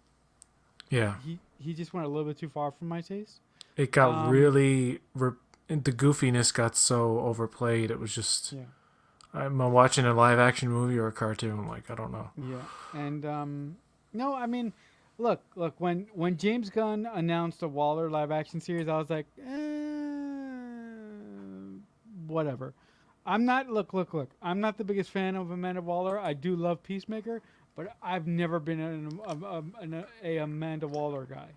Yeah, he just went a little bit too far for my taste. it got the goofiness got so overplayed. It was just Yeah, I'm watching a live action movie or a cartoon. Like I don't know. yeah, and no, I mean, look, when James Gunn announced a Waller live action series, I was like, whatever. I'm not look. I'm not the biggest fan of Amanda Waller. I do love Peacemaker, but I've never been a Amanda Waller guy.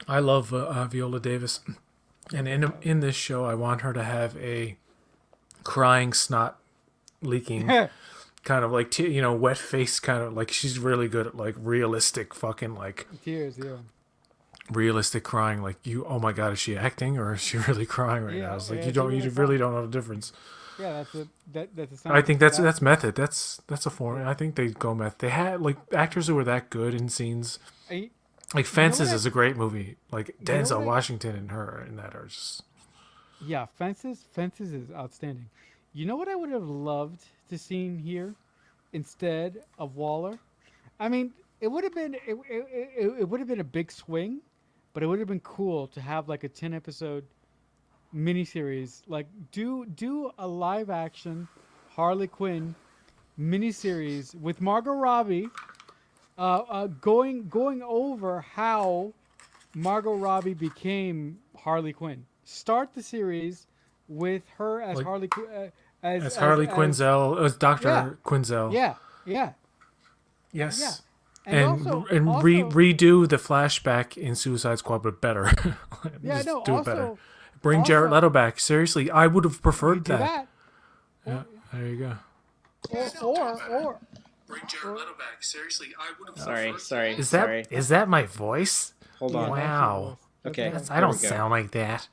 I love Viola Davis, and in this show, I want her to have a crying snot leaking kind of like wet face, kind of like she's really good at like realistic fucking like Tears, yeah. realistic crying. Like oh my god, is she acting or is she really crying right now? It's like you really don't know the difference. Yeah, that's a sound. I think that's method. That's a form. I think they go method. They had like actors who were that good in scenes. Like Fences is a great movie. Like Denzel Washington and her in that are just. Yeah, Fences is outstanding. You know what I would have loved to seen here instead of Waller? I mean, it would have been it would have been a big swing, but it would have been cool to have like a 10 episode miniseries. Like do a live action Harley Quinn miniseries with Margot Robbie. Going over how Margot Robbie became Harley Quinn. Start the series with her as Like, Harley as Harley Quinzel, as Dr. Quinzel. Yeah. Yes. Yeah. And redo the flashback in Suicide Squad, but better. Do it better. Bring Jared Leto back. Seriously, I would have preferred that. Yeah, there you go. Or Bring Jared Leto back. Seriously, I would have. Sorry. Is that my voice? Hold on. Wow. Okay. I don't sound like that.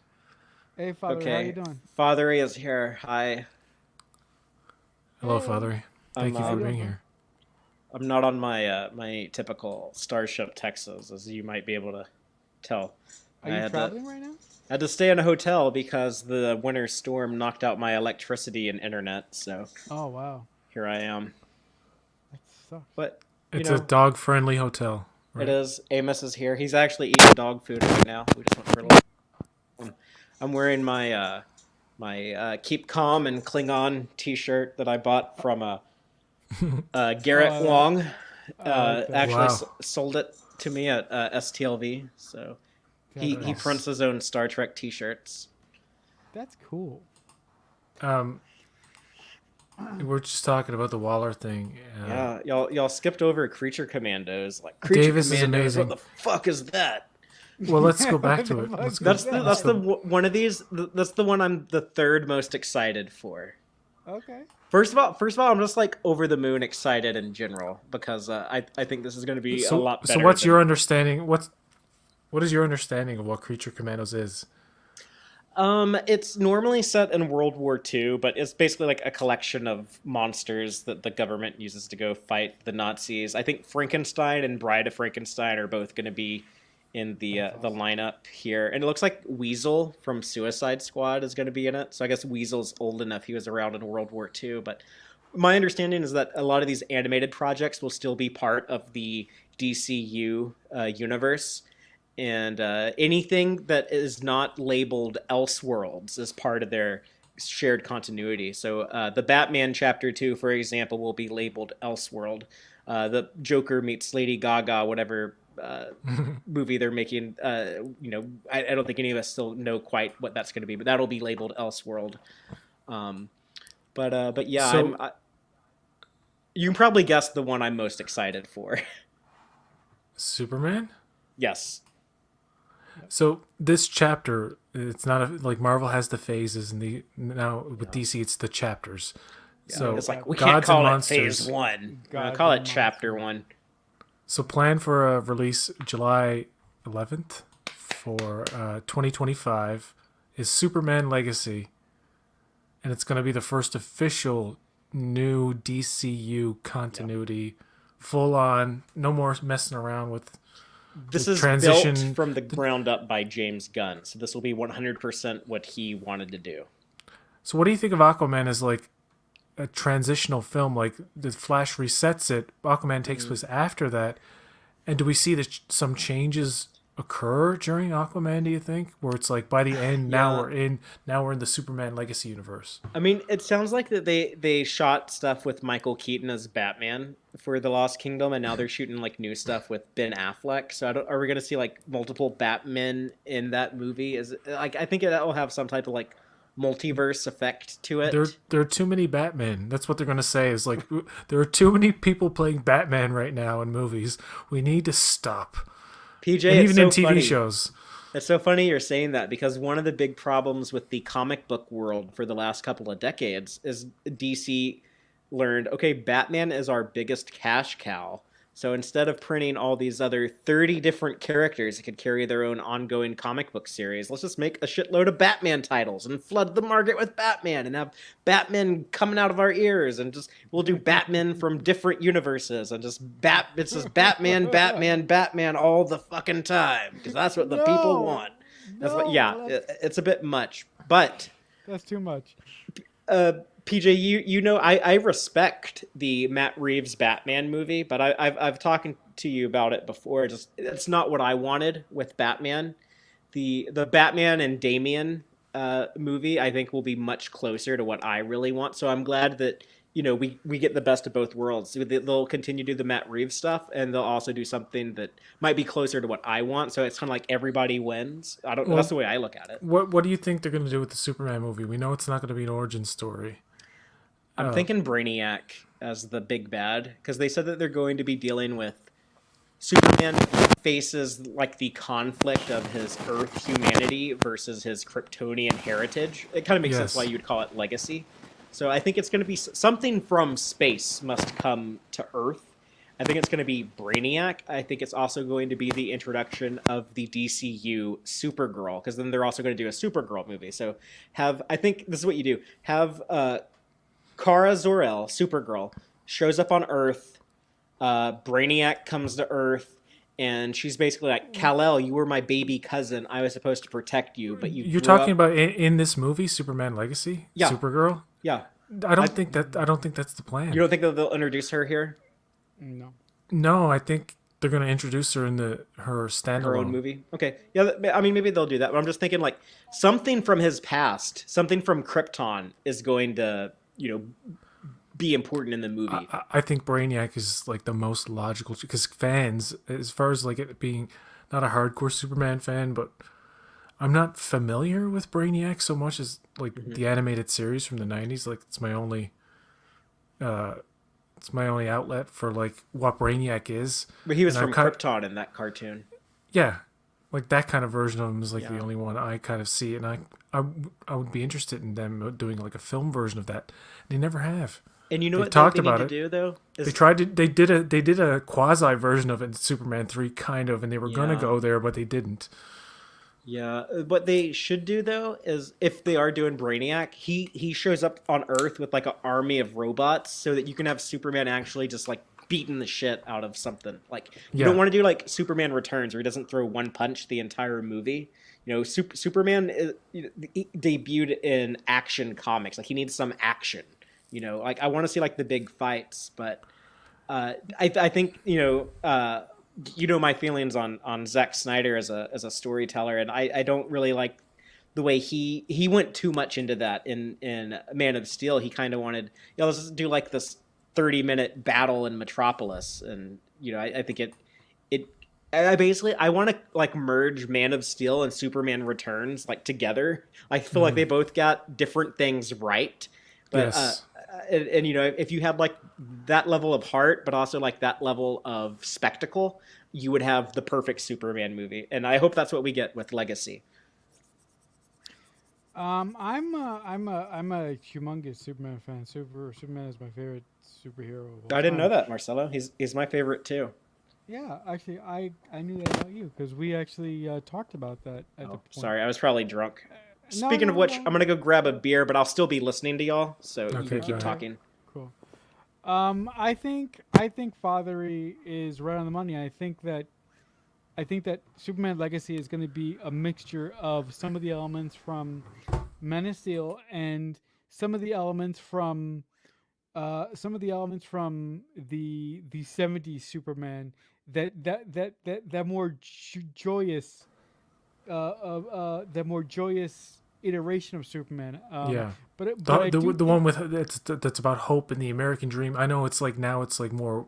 Hey, Fatheree, how you doing? Fatheree is here. Hi. Hello, Fatheree. Thank you for being here. I'm not on my my typical Starship Texas, as you might be able to tell. Are you traveling right now? I had to stay in a hotel because the winter storm knocked out my electricity and internet. So. Oh wow. Here I am. That sucks. But it's a dog-friendly hotel. Right? It is. Amos is here. He's actually eating dog food right now. We just went for a little. I'm wearing my my Keep Calm and Klingon T-shirt that I bought from Garrett Wong. Actually sold it to me at STLV. So he prints his own Star Trek T-shirts. That's cool. We're just talking about the Waller thing. Yeah, y'all skipped over Creature Commandos. Like Creature Davis Commandos, is amazing. what the fuck is that? Well, let's go back to it. That's the one of these. That's the one I'm the third most excited for. Okay. First of all, I'm just like over the moon excited in general because I think this is going to be a lot better. So, what's your understanding? What is your understanding of what Creature Commandos is? It's normally set in World War II, but it's basically like a collection of monsters that the government uses to go fight the Nazis. I think Frankenstein and Bride of Frankenstein are both going to be in the lineup here. And it looks like Weasel from Suicide Squad is going to be in it. So I guess Weasel's old enough. He was around in World War II. But my understanding is that a lot of these animated projects will still be part of the DCU universe. And anything that is not labeled Elseworlds is part of their shared continuity. So the Batman Chapter 2, for example, will be labeled Elseworld. The Joker meets Lady Gaga, whatever movie they're making, I don't think any of us still know quite what that's going to be, but that'll be labeled Elseworld. But yeah, you can probably guess the one I'm most excited for. Superman? Yes. So this chapter, it's not like Marvel has the phases, and now with DC it's the chapters. So It's like we Gods can't call and it Monsters. phase 1. Gods Call and it chapter Monsters. 1. So plan for a release July 11th for 2025 is Superman Legacy, and it's going to be the first official new DCU continuity, full on, no more messing around with. This the is transition built from the ground up by James Gunn, so this will be 100% what he wanted to do. So what do you think of Aquaman as like a transitional film? Like the Flash resets it, Aquaman takes place after that, and do we see some changes occur during Aquaman? Do you think, where it's like by the end now we're in the Superman Legacy universe? I mean, it sounds like that they shot stuff with Michael Keaton as Batman for The Lost Kingdom, and now they're shooting like new stuff with Ben Affleck. So are we gonna see like multiple Batmen in that movie? Is like I think that will have some type of like multiverse effect to it. There are too many Batmen. That's what they're gonna say. Is like there are too many people playing Batman right now in movies. We need to stop. PJ, And it's even so in TV funny. shows. It's so funny you're saying that because one of the big problems with the comic book world for the last couple of decades is DC learned, okay, Batman is our biggest cash cow. So instead of printing all these other 30 different characters that could carry their own ongoing comic book series, let's just make a shitload of Batman titles and flood the market with Batman and have Batman coming out of our ears, and just we'll do Batman from different universes and it's just Batman, Batman, Batman all the fucking time because that's what the people want. That's it's a bit much, but That's too much. PJ, you know I respect the Matt Reeves Batman movie, but I've talked to you about it before. Just it's not what I wanted with Batman. The Batman and Damian movie I think will be much closer to what I really want. So I'm glad that we get the best of both worlds. They'll continue to do the Matt Reeves stuff, and they'll also do something that might be closer to what I want. So it's kind of like everybody wins. I don't. That's the way I look at it. What do you think they're going to do with the Superman movie? We know it's not going to be an origin story. I'm thinking Brainiac as the big bad because they said that they're going to be dealing with Superman faces like the conflict of his Earth humanity versus his Kryptonian heritage. It kind of makes sense why you would call it legacy. So I think it's going to be something from space must come to Earth. I think it's going to be Brainiac. I think it's also going to be the introduction of the DCU Supergirl, because then they're also going to do a Supergirl movie. So I think this is what you do. Have Kara Zor-El, Supergirl, shows up on Earth. Brainiac comes to Earth, and she's basically like, Kal-El, you were my baby cousin. I was supposed to protect you, but You're talking about in this movie, Superman Legacy? Yeah. Supergirl? Yeah. I don't think that's the plan. You don't think that they'll introduce her here? No. No, I think they're going to introduce her in her standalone Her own movie? Okay. Yeah, I mean, maybe they'll do that, but I'm just thinking like something from his past, something from Krypton is going to, be important in the movie. I think Brainiac is like the most logical, because fans, as far as like it being not a hardcore Superman fan, but I'm not familiar with Brainiac so much as like the animated series from the 90s. Like it's my only outlet for like what Brainiac is. But he was from Krypton in that cartoon. Yeah, like that kind of version of him is like the only one I kind of see, and I would be interested in them doing like a film version of that. They never have. And you know what talked they about need to do though? They did a quasi version of it in Superman 3 kind of, and they were gonna go there, but they didn't. Yeah, what they should do though is if they are doing Brainiac, he shows up on Earth with like an army of robots, so that you can have Superman actually just like beating the shit out of something. Like you don't want to do like Superman Returns where he doesn't throw one punch the entire movie. Superman debuted in Action Comics. Like he needs some action. Like I want to see like the big fights, but I think my feelings on Zack Snyder as a storyteller, and I don't really like the way he went too much into that in Man of Steel. He kind of wanted, let's just do like this 30-minute battle in Metropolis, and I think I want to like merge Man of Steel and Superman Returns like together. I feel like they both got different things right, but and if you had like that level of heart, but also like that level of spectacle, you would have the perfect Superman movie. And I hope that's what we get with Legacy. I'm a humongous Superman fan. Superman is my favorite superhero of all I didn't know time. that, Marcelo. He's my favorite too. Yeah, actually, I knew that about you because we actually talked about that at the Oh, point. sorry, I was probably drunk. No, Speaking of no, which, I'm no. gonna go grab a beer, but I'll still be listening to y'all. So you Okay, can go keep ahead. talking. Cool. I think Fatheree is right on the money. I think that Superman Legacy is going to be a mixture of some of the elements from Men of Steel and some of the elements from the '70s Superman that more joyous that more joyous iteration of Superman. Yeah. But The, I the do the think one with that's about hope and the American dream. I know it's like now it's like more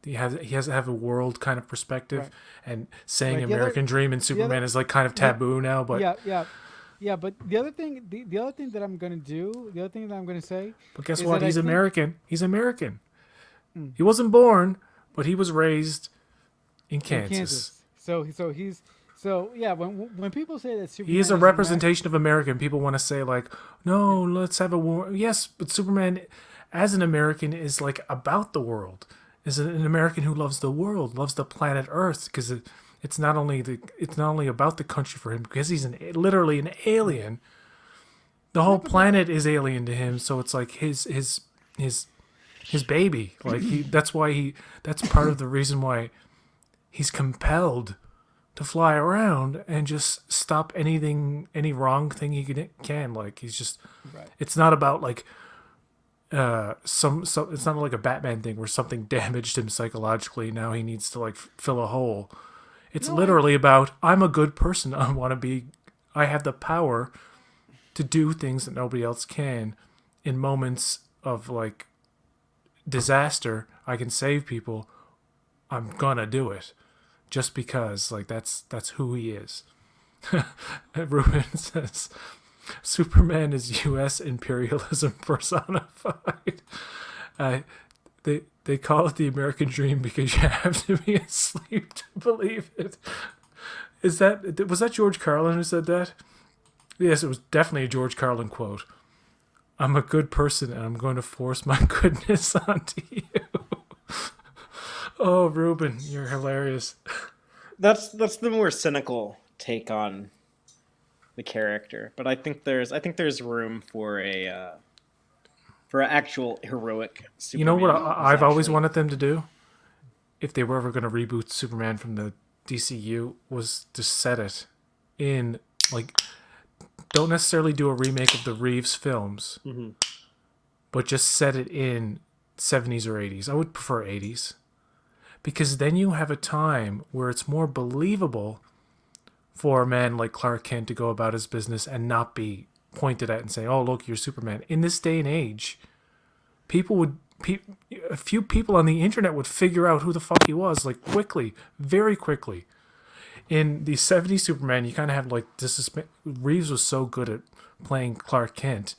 he has to have a world kind of perspective, right and saying right American dream and the other Superman is like kind of the taboo now. But yeah yeah yeah. But the other thing that I'm gonna do, the other thing that I'm gonna say guess is what? that I He's think American. He's American. mm, He wasn't born, but he was raised in in Kansas. Kansas. So he's so yeah. When people say that He is Superman a is American. representation of American. People want to say like, no, let's have a war. Yes, but Superman, as an American, is like about the world. Is an American who loves the world, loves the planet Earth, because it's not only about the country for him, because he's literally an alien. The No, whole but planet is alien to him, so it's like his baby. Like that's part of the reason why he's compelled to fly around and just stop any wrong thing he can. Like he's just, right. it's not about like some it's not like a Batman thing where something damaged him psychologically. Now he needs to like fill a hole. It's No, I literally about I'm a good person. I have the power to do things that nobody else can. In moments of like disaster, I can save people. I'm gonna do it just because like that's who he is. Ruben says Superman is U.S. imperialism personified. Uh, they call it the American dream because you have to be asleep to believe it. Was that George Carlin who said that? Yes, it was definitely a George Carlin quote. I'm a good person and I'm going to force my goodness onto you. Oh, Ruben, you're hilarious. That's the more cynical take on the character, but I think there's room for an actual heroic You know what Superman. Who's I've always actually wanted them to do? If they were ever going to reboot Superman from the DCU, was to set it in, like, don't necessarily do a remake of the Reeves films, but just set it in 70s or 80s. I would prefer 80s. Because then you have a time where it's more believable for a man like Clark Kent to go about his business and not be pointed at and say, "Oh, look, you're Superman." In this day and age, a few people on the internet would figure out who the fuck he was, like quickly, very quickly. In the 70s Superman, you kind of have like this. Reeves was so good at playing Clark Kent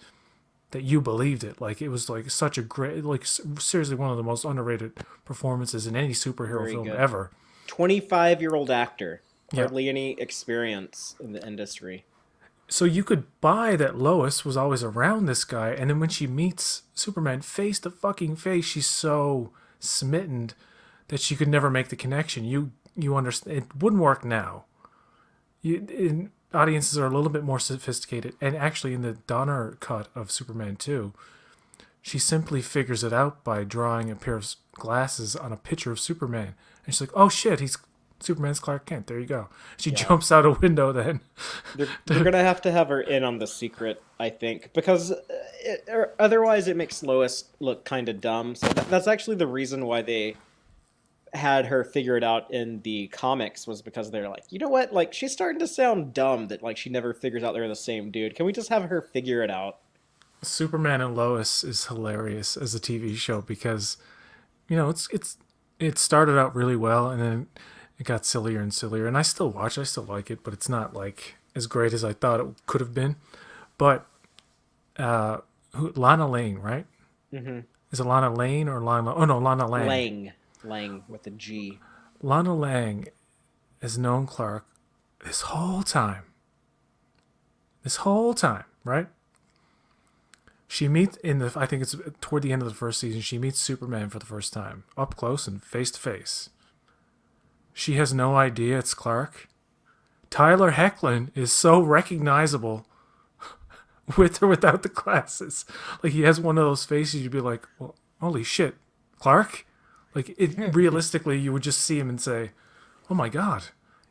that you believed it. Like it was like such a great, like seriously one of the most underrated performances in any superhero very film good. ever. 25-year-old actor, Yeah. hardly any experience in the industry. So you could buy that Lois was always around this guy, and then when she meets Superman face to fucking face, she's so smitten that she could never make the connection. You understand? It wouldn't work now. Audiences are a little bit more sophisticated, and actually in the Donner cut of Superman 2, she simply figures it out by drawing a pair of glasses on a picture of Superman, and she's like, "Oh shit, he's Superman's Clark Kent." There you go. She jumps out a window then. They're gonna have to have her in on the secret, I think, because or otherwise it makes Lois look kind of dumb. So that's actually the reason why they had her figure it out in the comics, was because they're like, you know what, like she's starting to sound dumb that like she never figures out they're the same dude. Can we just have her figure it out? Superman and Lois is hilarious as a TV show because, it started out really well and then it got sillier and sillier. And I still watch, I still like it, but it's not like as great as I thought it could have been. But Lana Lane, right? Mm-hmm. Is it Lana Lane or Lana? Oh no, Lana Lang. Lang with a G. Lana Lang has known Clark this whole time. This whole time, right? She meets I think it's toward the end of the first season, she meets Superman for the first time, up close and face to face. She has no idea it's Clark. Tyler Hoechlin is so recognizable with or without the glasses. Like, he has one of those faces you'd be like, well, holy shit, Clark? Like, realistically, you would just see him and say, oh my god.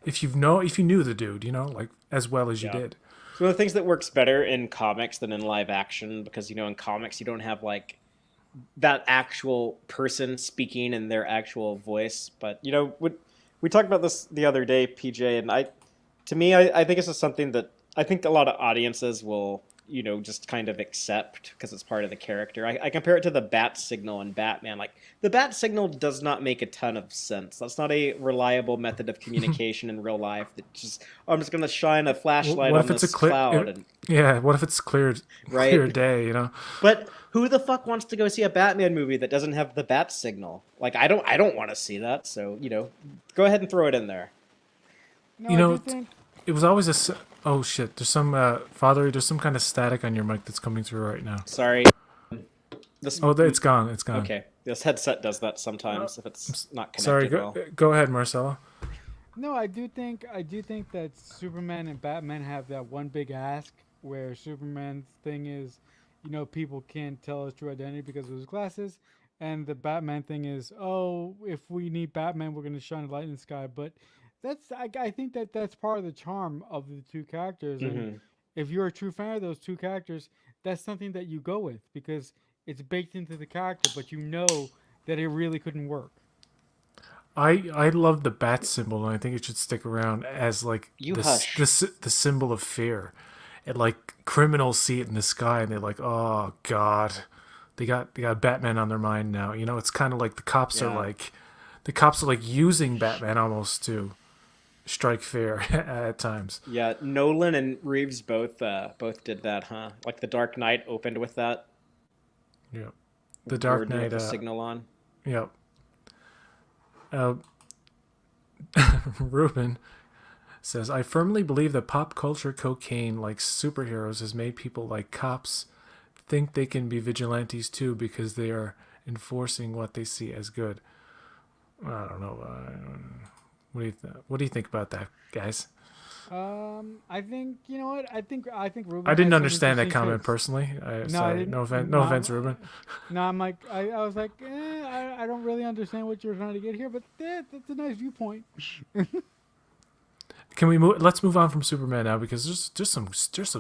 If you knew the dude, like, as well as you Yeah. did. It's one of the things that works better in comics than in live action because in comics you don't have like that actual person speaking in their actual voice. But we talked about this the other day, PJ, and to me, I think this is something that I think a lot of audiences will just kind of accept because it's part of the character. I compare it to the bat signal in Batman. Like, the bat signal does not make a ton of sense. That's not a reliable method of communication in real life. That just, oh, I'm just going to shine a flashlight What on if it's a this cloud and yeah, what if it's clear right. day, But who the fuck wants to go see a Batman movie that doesn't have the bat signal? Like, I don't want to see that. So go ahead and throw it in there. No, You I do know, think. it was always oh shit, there's some Fatheree, there's some kind of static on your mic that's coming through right now. Sorry. This Oh, it's gone. It's gone. Okay. This headset does that sometimes if it's not connected Sorry, well. go ahead, Marcelo. No, I do think that Superman and Batman have that one big ask where Superman's thing is, people can't tell his true identity because of his glasses, and the Batman thing is, oh, if we need Batman, we're gonna shine a light in the sky. But I think that's part of the charm of the two characters, and Hmm. if you're a true fan of those two characters, that's something that you go with because it's baked into the character, but you know that it really couldn't work. I love the bat symbol, and I think it should stick around as like You this hush. the symbol of fear. And like, criminals see it in the sky, and they're like, oh god, they got Batman on their mind now. It's kind of like Yeah. the cops are like using Batman almost to strike fear at times. Yeah, Nolan and Reeves both did that, huh? Like The Dark Knight opened with that, Yeah, the with Dark Gordon with Knight. the signal on. Yeah. Uh, Ruben says, I firmly believe that pop culture cocaine like superheroes has made people like cops think they can be vigilantes too because they are enforcing what they see as good. I don't know. What do you think about that, guys? I think you know what I think Ruben I didn't has some understand that interesting comment takes. personally. No, I Sorry, didn't. no offense, Ruben. No, I'm like, I was like, I don't really understand what you're trying to get here, but that's a nice viewpoint. Can we move? Let's move on from Superman now because there's some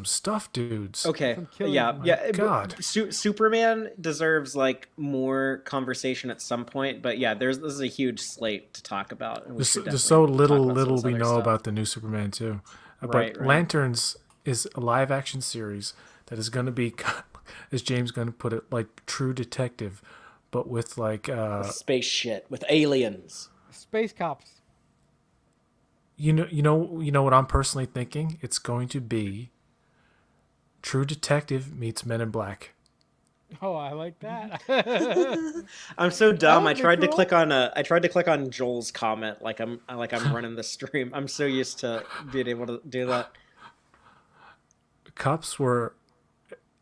stuff, dudes. Okay. Some killers, Yeah, man. yeah. God. Superman deserves like more conversation at some point, but yeah, this is a huge slate to talk about, and we should There's so definitely talk about some little of this we other know stuff. about the new Superman too. Right, But right. Lanterns is a live action series that is going to be, as James going to put it, like True Detective, but with like With space shit with aliens. Space cops. you know what I'm personally thinking? It's going to be True Detective meets Men in Black. Oh, I like that. I'm so That dumb. would be cool. I tried to click on Joel's comment like I'm running the stream. I'm so used to being able to do that. Cops were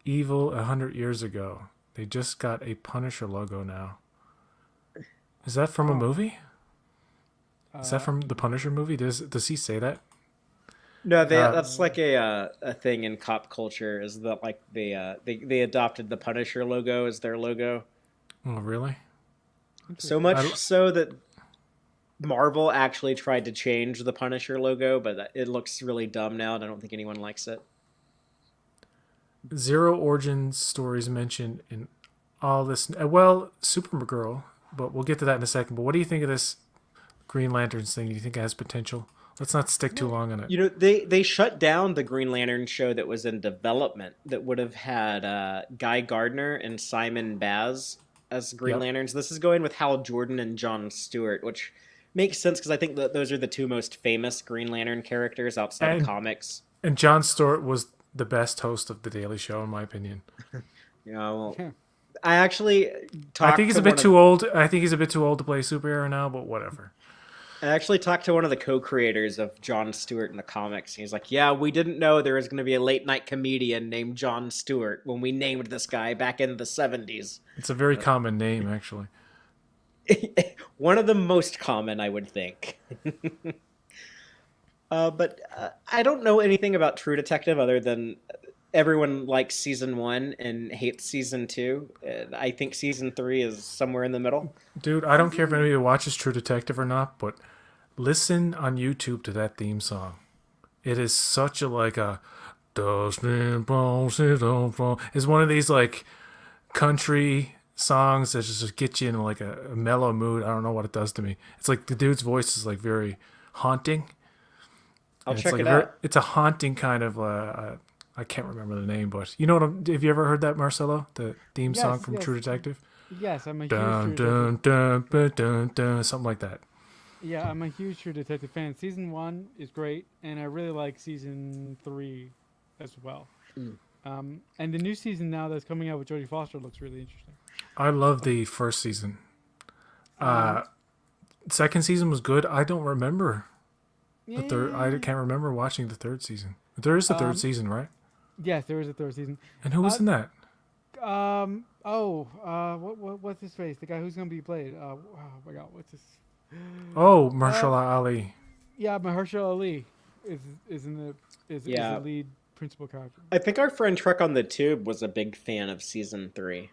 evil 100 years ago. They just got a Punisher logo now. Is that from a Oh, movie? Is that uh, from the Punisher movie? Does he say that? No, Uh, that's like a thing in cop culture is that like they adopted the Punisher logo as their logo. oh, really? So interesting. I, much so that Marvel actually tried to change the Punisher logo, but it looks really dumb now, and I don't think anyone likes it. Zero origin stories mentioned in all this. Well, Supergirl, but we'll get to that in a second. But what do you think of this Green Lanterns thing? Do you think it has potential? Let's not stick too No, long on it. They shut down the Green Lantern show that was in development that would have had Guy Gardner and Simon Baz as Green Yep. Lanterns. This is going with Hal Jordan and John Stewart, which makes sense because I think that those are the two most famous Green Lantern characters outside of And comics. Jon Stewart was the best host of the Daily Show, in my opinion. Yeah, well, I actually I talked think he's to a bit one of too old. I think he's a bit too old to play superhero now, but whatever. I actually talked to one of the co-creators of Jon Stewart in the comics. He's like, "Yeah, we didn't know there was going to be a late night comedian named Jon Stewart when we named this guy back in the '70s." It's a very common name, actually. One of the most common, I would think. But I don't know anything about True Detective other than everyone likes season 1 and hates season 2. I think season 3 is somewhere in the middle. Dude, I don't care if anybody watches True Detective or not, but listen on YouTube to that theme song. It is such a like a Dustin Bones is one of these like country songs that just get you in like a mellow mood. I don't know what it does to me. It's like the dude's voice is like very haunting. I'll And check it's like it a very, out. it's a haunting kind of I can't remember the name, but you know what have you ever heard that, Marcelo? The theme song Yes, from yes, True Detective? yes. I'm a huge Dun True Detective. dun dun dun dun, dun something like that. Yeah, I'm a huge True Detective fan. Season 1 is great, and I really like season 3 as well. Mm. And the new season now that's coming out with Jodie Foster looks really interesting. I love the first season. Um, Second season was good. I don't remember the third. I yeah. can't remember watching the third season. There is a third Um, season, right? yes, there is a third season. And who was Uh, in that? what's his face? The guy who's gonna be played. Oh my God, what's his? Oh, Uh, Marshall Ali. yeah, Mahershala Ali is in the is the Yeah. lead principal character. I think our friend Trek on the Tube was a big fan of season 3.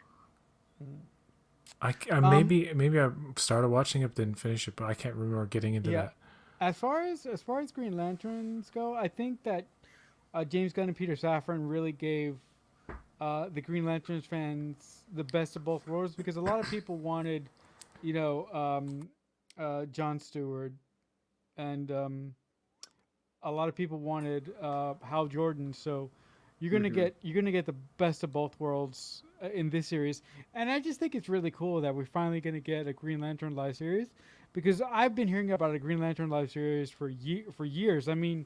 I Um, maybe I started watching it, didn't finish it, but I can't remember getting into yeah. that. As far as Green Lanterns go, I think that James Gunn and Peter Safran really gave the Green Lanterns fans the best of both worlds because a lot of people wanted, Jon Stewart, and a lot of people wanted Hal Jordan. So Hmm. you're gonna get the best of both worlds in this series, and I just think it's really cool that we're finally gonna get a Green Lantern live series because I've been hearing about a Green Lantern live series for years. I mean,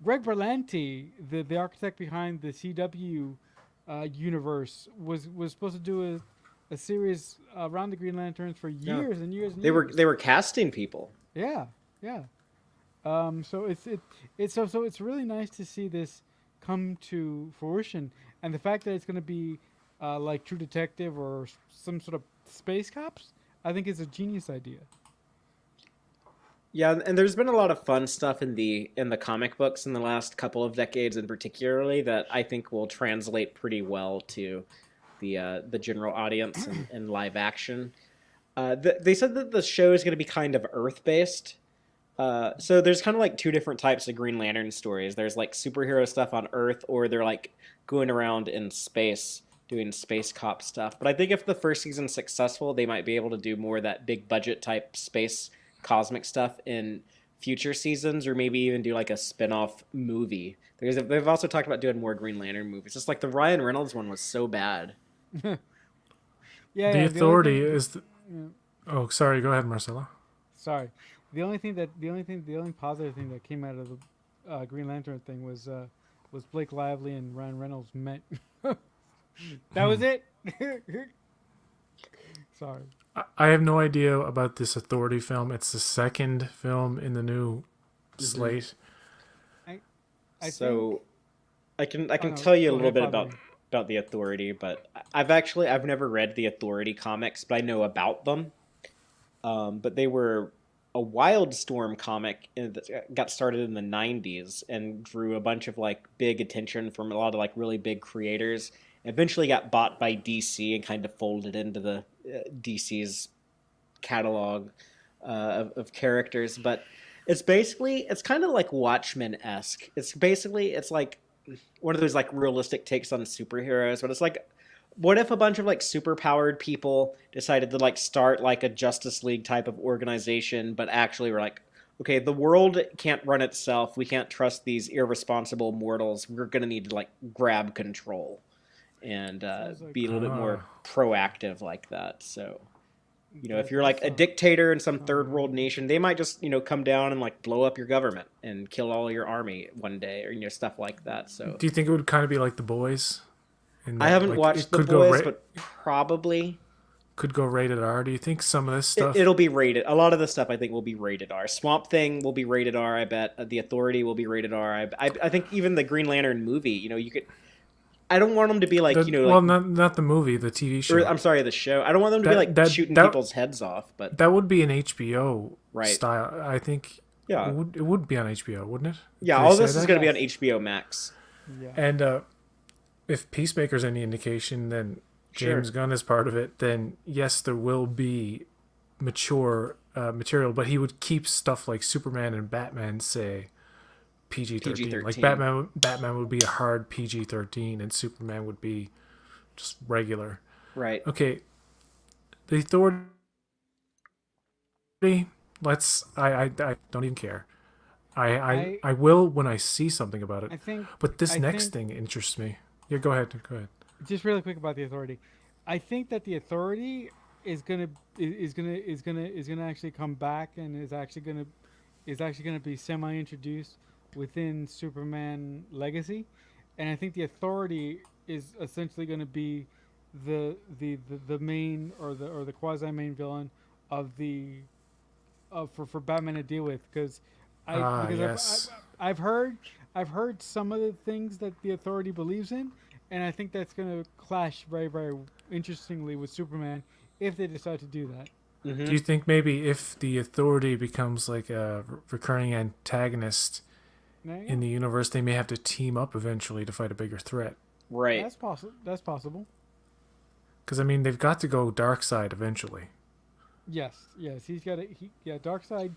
Greg Berlanti, the architect behind the CW universe, was supposed to do a series around the Green Lanterns for Yeah. years and years and They years. were casting people. Yeah, yeah. So so it's really nice to see this come to fruition, and the fact that it's going to be like True Detective or some sort of space cops, I think is a genius idea. Yeah, and there's been a lot of fun stuff in the comic books in the last couple of decades, in particularly that I think will translate pretty well to the general audience and live action. They said that the show is going to be kind of Earth based. So there's kind of like two different types of Green Lantern stories. There's like superhero stuff on Earth, or they're like going around in space doing space cop stuff. But I think if the first season's successful, they might be able to do more of that big budget type space cosmic stuff in future seasons, or maybe even do like a spin-off movie. They've also talked about doing more Green Lantern movies. Just like the Ryan Reynolds one was so bad. Yeah, The yeah. The only Authority thing, is. Oh, sorry. Go ahead, Marcelo. sorry, the only positive thing that came out of the Green Lantern thing was Blake Lively and Ryan Reynolds met. That was it. Sorry. I have no idea about this Authority film. It's the second film in the new Hmm. slate. I I think. So I Oh can no, tell you a go little ahead, bit Fatheree. about the Authority, but I've never read the Authority comics, but I know about them. But they were a Wildstorm comic that got started in the '90s and drew a bunch of like big attention from a lot of like really big creators. Eventually got bought by DC and kind of folded into the DC's catalog of characters. But it's kind of like Watchmen esque. It's like one of those like realistic takes on superheroes, but it's like what if a bunch of like super powered people decided to like start like a Justice League type of organization, but actually were like, okay, the world can't run itself. We can't trust these irresponsible mortals. We're gonna need to like grab control and Sounds like be a little bit more Ah, proactive like that. So if that you're does like a dictator in some sound third really world good. nation, they might just come down and like blow up your government and kill all your army one day, or stuff like that. So do you think it would kind of be like The Boys In I that, haven't like, it watched The could go Boys, but probably rated R. Do you think some of this stuff? it'll be rated. A lot of the stuff I think will be rated R. Swamp Thing will be rated R. I bet The Authority will be rated R. I think even the Green Lantern movie. You could. I don't want them to be like Well, not the movie, the TV or show. I'm sorry, the show. I don't want them to be That like that shooting that people's heads off. But that would be an HBO right, style. I think yeah, it would be on HBO, wouldn't it? yeah. Did they All say this is that? going to be on HBO Max. Yeah. And if Peacemaker's any indication, then Sure. James Gunn is part of it. Then yes, there will be mature material, but he would keep stuff like Superman and Batman, say PG-13. Like Batman would be a hard PG-13, and Superman would be just regular. Right. Okay, the Authority. I don't even care. I will when I see something about it. I think. But this I next think- thing interests me. Yeah, go ahead. Go ahead. Just really quick about the Authority. I think that the Authority is gonna actually come back and is actually gonna be semi-introduced within Superman Legacy, and I think the Authority is essentially going to be the main or the quasi main villain of the for Batman to deal with because yes. I've heard some of the things that the Authority believes in, and I think that's going to clash very, very interestingly with Superman if they decide to do that. Mm-hmm. Do you think maybe if the Authority becomes like a recurring antagonist in the universe, they may have to team up eventually to fight a bigger threat? Right. That's possible. That's possible. Because I mean, they've got to go dark side eventually. Yes. He's got to. Darkseid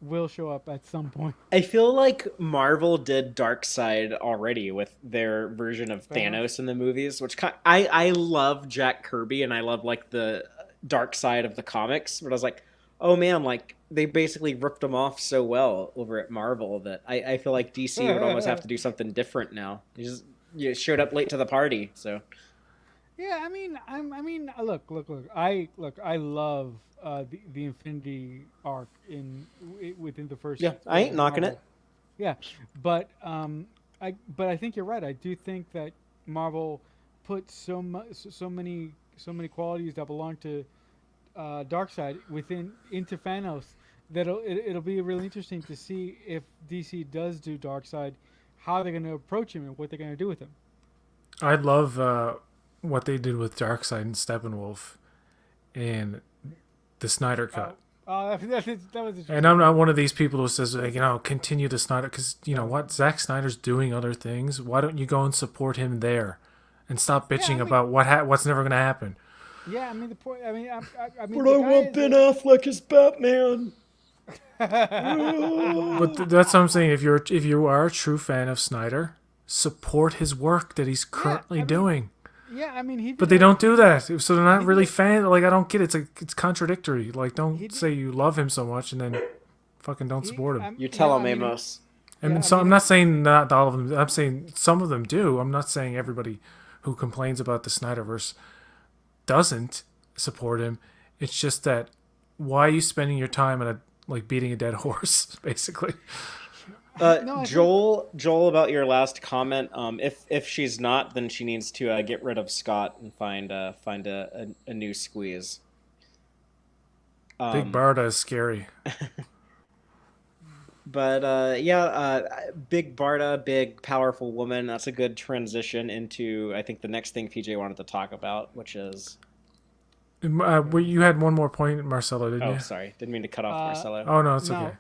will show up at some point. I feel like Marvel did Darkseid already with their version of Thanos in the movies, which I love Jack Kirby and I love like the dark side of the comics, but I was like, oh man, like they basically ripped him off so well over at Marvel that I feel like DC would almost have to do something different now. You showed up late to the party, so. Yeah, I mean, look. I love the Infinity arc within the first. Yeah, I ain't knocking Marvel. it. Yeah, but I think you're right. I do think that Marvel put so many qualities that belong to Darkseid into Thanos that it'll be really interesting to see if DC does do Darkseid, how they're going to approach him and what they're going to do with him. I love what they did with Darkseid and Steppenwolf and the Snyder Cut. That was. And I'm not one of these people who says, like, continue the Snyder, because you know what, Zack Snyder's doing other things. Why don't you go and support him there, and stop bitching about what's never going to happen? Yeah, I mean the point. I mean, But I want Ben Affleck as Batman. But that's what I'm saying. If you are a true fan of Snyder, support his work that he's currently doing. Yeah, I mean But they don't do that, so they're not really fan. Like I don't get it. It's contradictory. Like don't say you love him so much and then fucking don't support him. You tell him, Amos. I'm not saying not all of them. I'm saying some of them do. I'm not saying everybody who complains about the Snyderverse doesn't support him. It's just that why are you spending your time on beating a dead horse, basically? Joel, about your last comment. If she's not, then she needs to get rid of Scott and find a new squeeze. Big Barda is scary. But Big Barda, big powerful woman. That's a good transition into I think the next thing PJ wanted to talk about, which is. You had one more point, Marcelo, didn't you? Oh, sorry, didn't mean to cut off Marcelo. Oh no, it's okay.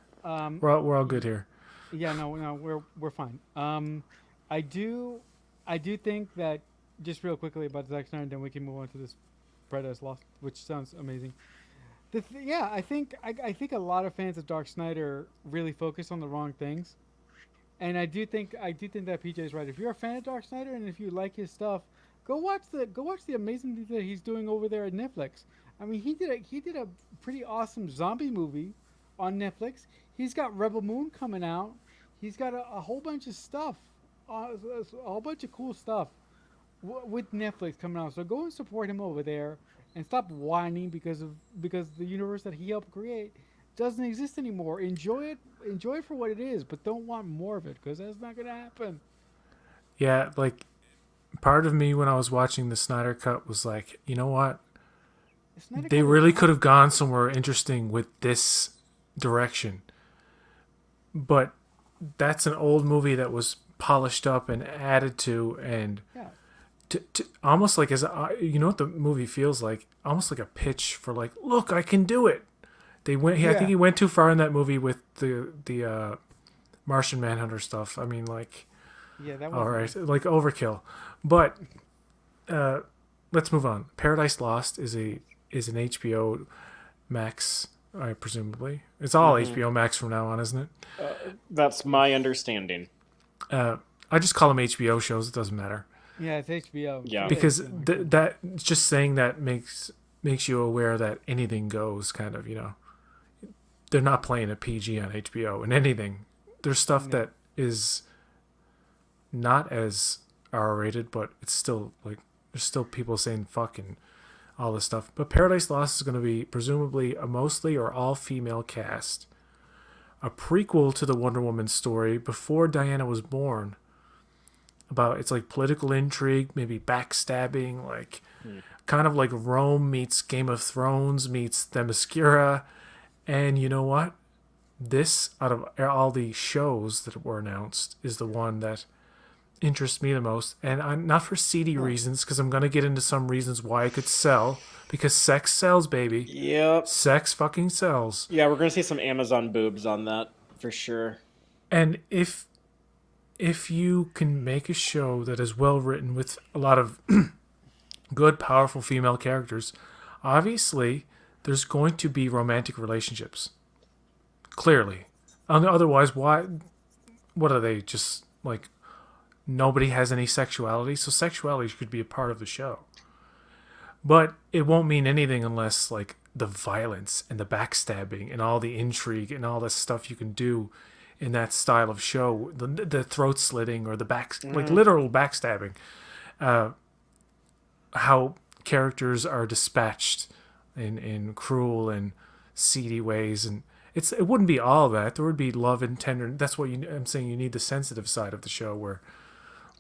We're all good here. Yeah, no, we're fine. I do think that just real quickly about Zack Snyder, then we can move on to this Paradise Lost, which sounds amazing. I think a lot of fans of Dark Snyder really focus on the wrong things, and I do think that PJ is right. If you're a fan of Dark Snyder and if you like his stuff, go watch the amazing things that he's doing over there at Netflix. I mean, he did a pretty awesome zombie movie on Netflix. He's got Rebel Moon coming out. He's got a whole bunch of stuff, a whole bunch of cool stuff with Netflix coming out. So go and support him over there, and stop whining because the universe that he helped create doesn't exist anymore. Enjoy it for what it is, but don't want more of it because that's not gonna happen. Yeah, like part of me when I was watching the Snyder Cut was like, you know what? It's not a They kind of really could have gone somewhere interesting with this direction. But that's an old movie that was polished up and added to, and yeah. to almost like you know what the movie feels like, almost like a pitch for like, look, I can do it. They went. I think he went too far in that movie with the Martian Manhunter stuff. I mean, like, Yeah, that was all right, like overkill. But let's move on. Paradise Lost is an HBO Max, presumably. It's all HBO Max from now on, isn't it? That's my understanding. I just call them HBO shows. It doesn't matter. Yeah, it's HBO. Yeah. Because that just saying that makes you aware that anything goes, kind of, they're not playing a PG on HBO and anything. There's stuff that is not as R-rated, but it's still like there's still people saying fucking all this stuff. But Paradise Lost is going to be presumably a mostly or all female cast, a prequel to the Wonder Woman story before Diana was born. It's like political intrigue, maybe backstabbing, like kind of like Rome meets Game of Thrones meets Themyscira. And you know what? This, out of all the shows that were announced, is the one that interests me the most. And I'm not for seedy reasons, because I'm going to get into some reasons why it could sell. Because sex sells, baby. Yep. Sex fucking sells. Yeah, we're going to see some Amazon boobs on that, for sure. And if you can make a show that is well written with a lot of good, powerful female characters, obviously there's going to be romantic relationships. Clearly. Otherwise, why? What are they? Just like nobody has any sexuality? So sexuality could be a part of the show. But it won't mean anything unless like the violence and the backstabbing and all the intrigue and all the stuff you can do in that style of show, the throat slitting or the like literal backstabbing, how characters are dispatched in cruel and seedy ways, and it wouldn't be all that. There would be love and tender. That's what I'm saying. You need the sensitive side of the show where,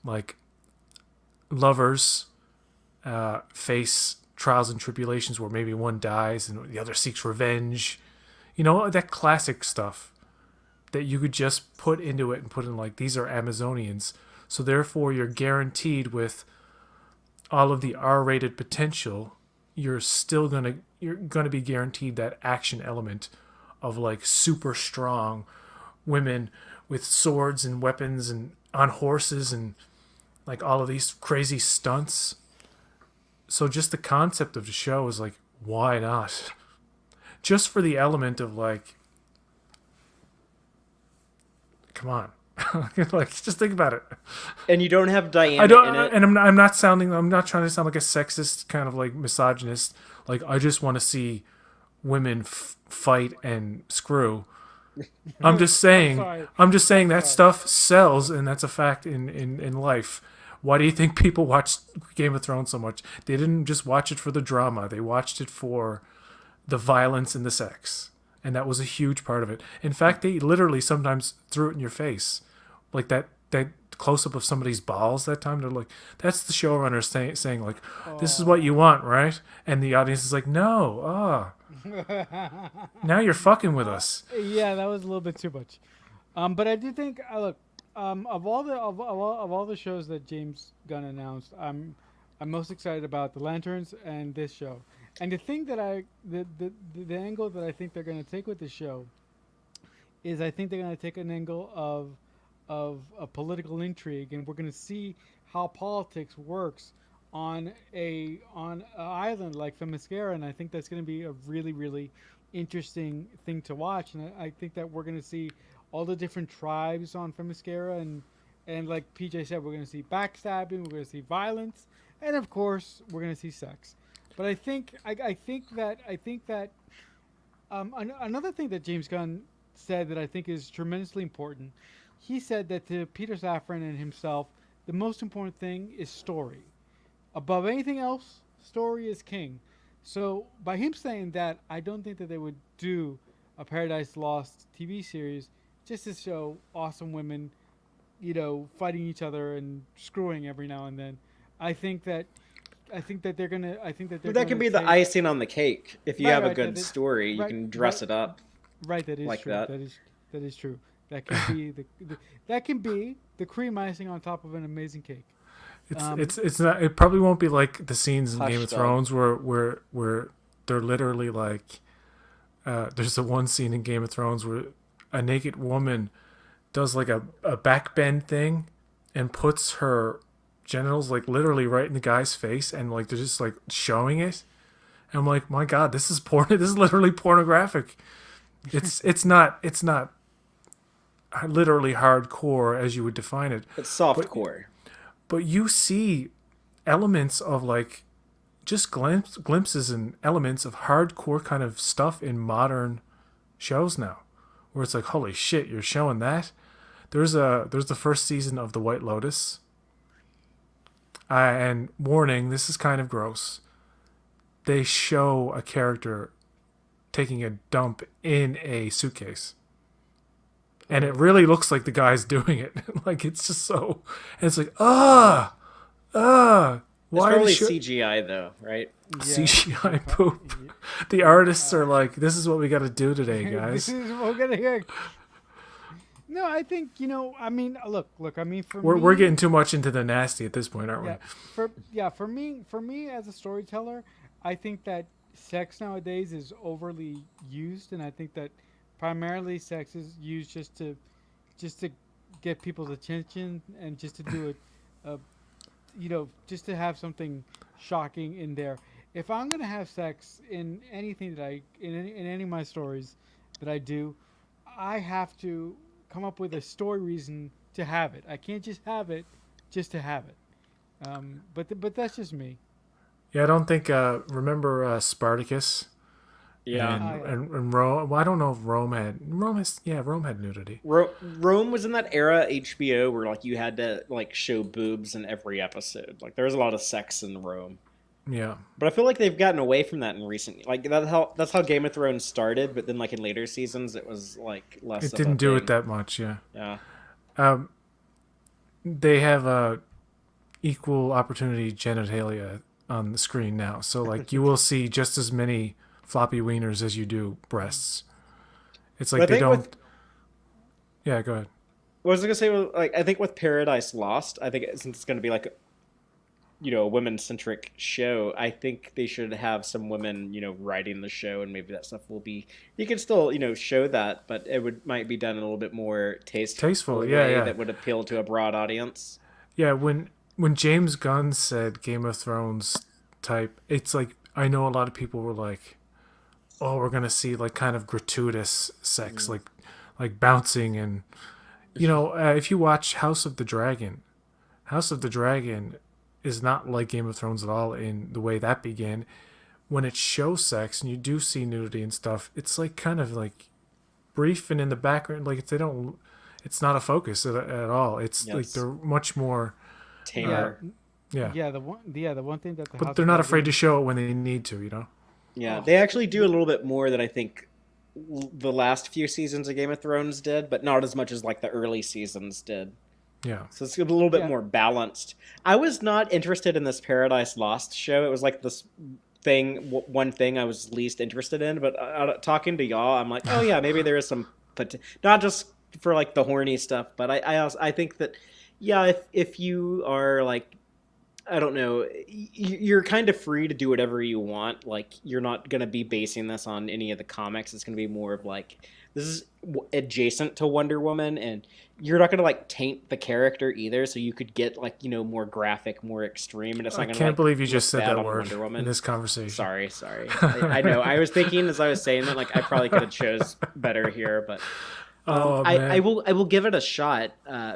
like, lovers face trials and tribulations where maybe one dies and the other seeks revenge. That classic stuff that you could just put into it and put in like, these are Amazonians, so therefore you're guaranteed with all of the R-rated potential. You're gonna be guaranteed that action element of like super strong women with swords and weapons and on horses and like all of these crazy stunts. So just the concept of the show is like, why not? Just for the element of like, come on. Like, just think about it. And you don't have Diana in it. And I'm not trying to sound like a sexist kind of like misogynist. Like, I just want to see women fight and screw. I'm just saying that stuff sells, and that's a fact in life. Why do you think people watch Game of Thrones so much? They didn't just watch it for the drama. They watched it for the violence and the sex. And that was a huge part of it. In fact, they literally sometimes threw it in your face. Like that close-up of somebody's balls that time. They're like, that's the showrunner saying like, this is what you want, right? And the audience is like, no, now you're fucking with us. Yeah, that was a little bit too much. But I do think, look, of all the shows that James Gunn announced, I'm most excited about the Lanterns and this show. And the thing that the angle that I think they're going to take with this show is, I think they're going to take an angle of a political intrigue, and we're going to see how politics works on an island like Themyscira, and I think that's going to be a really, really interesting thing to watch. And I think that we're going to see all the different tribes on Themyscira, and like PJ said, we're going to see backstabbing, we're going to see violence, and of course, we're going to see sex. But I think that another thing that James Gunn said that I think is tremendously important. He said that to Peter Safran and himself, the most important thing is story. Above anything else, story is king. So by him saying that, I don't think that they would do a Paradise Lost TV series just to show awesome women, fighting each other and screwing every now and then. I think that they're gonna. I think that they're But that going can to be the take. icing on the cake. If you Right, have a right. good story, you Right, can right, dress it up right. That is like true. that. That is true. That can be that can be the cream icing on top of an amazing cake. It's not. It probably won't be like the scenes in Game Hush of dog. Thrones where they're literally like. There's the one scene in Game of Thrones where a naked woman does like a back bend thing and puts her genitals like literally right in the guy's face and like they're just like showing it. And I'm like, my God, this is porn. This is literally pornographic. It's not literally hardcore as you would define it, It's soft but core. but you see elements of like just glimpses and elements of hardcore kind of stuff in modern shows now, where it's like, holy shit, you're showing that. There's the first season of The White Lotus, and warning, this is kind of gross. They show a character taking a dump in a suitcase. And it really looks like the guy's doing it. Like it's just so, and it's like, It's why probably did CGI though, right? CGI poop? The artists are like, this is what we got to do today, This guys. is what we're gonna hear. No, I think I mean, look. I mean, for We're me, getting too much into the nasty at this point, aren't yeah, for me as a storyteller, I think that sex nowadays is overly used, and I think that primarily sex is used just to get people's attention and just to do it, just to have something shocking in there. If I'm gonna have sex in anything that in any of my stories that I do, I have to come up with a story reason to have it. I can't just have it just to have it. But that's just me. we? Yeah, I don't think. Remember Spartacus Yeah. and, Oh, yeah. and Rome? Well, I don't know if Rome had nudity. Rome was in that era HBO where like you had to like show boobs in every episode. Like there was a lot of sex in Rome. Yeah, But I feel like they've gotten away from that in recent. Like that's how Game of Thrones started. But then like in later seasons, it was like less. it of didn't a do it thing. that much. Yeah, Yeah. they have equal opportunity genitalia on the screen now, so like you will see just as many floppy wieners as you do breasts. It's But like I they think don't. with Yeah, go ahead. what was I gonna say? Like I think with Paradise Lost, I think since it's gonna be like a women centric show, I think they should have some women writing the show, and maybe that stuff will be. You can still show that, but it might be done in a little bit more tasteful Tasteful, yeah, way yeah. that would appeal to a broad audience. Yeah, when James Gunn said Game of Thrones type, it's like I know a lot of people were like, "Oh, we're gonna see like kind of gratuitous sex, like bouncing and if you watch House of the Dragon is not like Game of Thrones at all in the way that began. When it shows sex and you do see nudity and stuff, it's like kind of like brief and in the background, like they don't. It's not a focus at all. It's like Yes. they're much more. Tamer. Yeah. Yeah, the one thing that the But House they're of not afraid to Dragon- show it when they need to, Yeah, Oh. they actually do a little bit more than I think the last few seasons of Game of Thrones did, but not as much as like the early seasons did. Yeah. So it's a little bit Yeah. more balanced. I was not interested in this Paradise Lost show. It was like this one thing I was least interested in. But talking to y'all, I'm like, oh yeah, maybe there is some, not just for like the horny stuff, but I think that yeah, if you are like, I don't know, you're kind of free to do whatever you want. Like you're not gonna be basing this on any of the comics. It's gonna be more of like this is adjacent to Wonder Woman, and you're not gonna like taint the character either. So you could get like more graphic, more extreme, and it's not I gonna. can't Like, believe you look just said bad that on word Wonder Woman. in this conversation. Sorry. I know. I was thinking as I was saying that, like I probably could have chose better here, but Man. I will give it a shot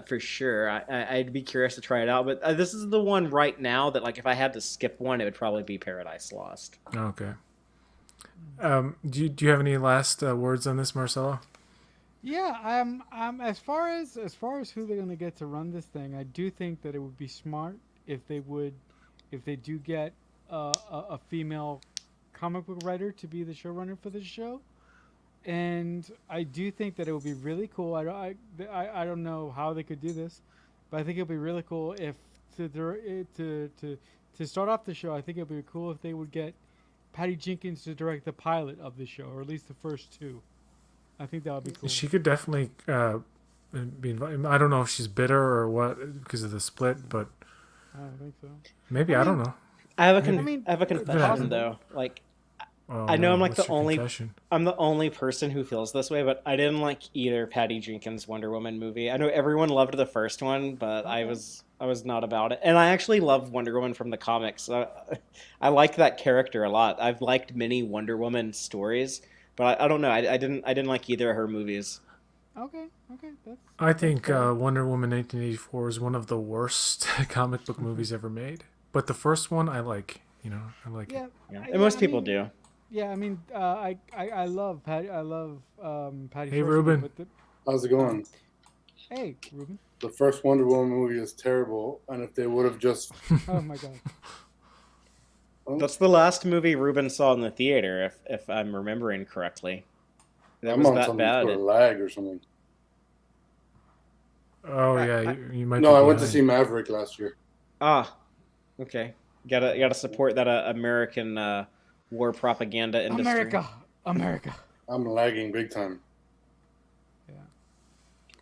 for sure. I'd be curious to try it out, but this is the one right now that like if I had to skip one, it would probably be Paradise Lost. Okay. Do you have any last words on this, Marcelo? Yeah, as far as who they're gonna get to run this thing, I do think that it would be smart if they do get a female comic book writer to be the showrunner for the show, and I do think that it would be really cool. I don't know how they could do this, but I think it would be really cool if to start off the show, I think it'd be cool if they would get Patty Jenkins to direct the pilot of the show, or at least the first two. I think that would be cool. She could definitely be invited. I don't know if she's bitter or what because of the split, but I don't think so. maybe I don't know. I have a Maybe. confession though. Like, Oh, I know I'm no, like what's the your only confession? I'm the only person who feels this way, but I didn't like either Patty Jenkins Wonder Woman movie. I know everyone loved the first one, but I was not about it. And I actually love Wonder Woman from the comics. I like that character a lot. I've liked many Wonder Woman stories, but I don't know. I didn't like either of her movies. Okay. That's I think fair. Wonder Woman 1984 is one of the worst comic book movies ever made. But the first one I like. I like Yeah. it. Yeah. I- And most I people mean, do. Yeah, I mean, I love Patty. I love Patty's Hey, first Ruben. movie, but How's it going? hey, Ruben. The first Wonder Woman movie is terrible, and if they would have just Oh my god. That's the last movie Ruben saw in the theater, if I'm remembering correctly. That I'm was on that some bad. sort of lag or something. Oh I- yeah, you might. No, be I went to behind. see Maverick last year. Okay. Gotta support that American war propaganda industry. America. I'm lagging big time.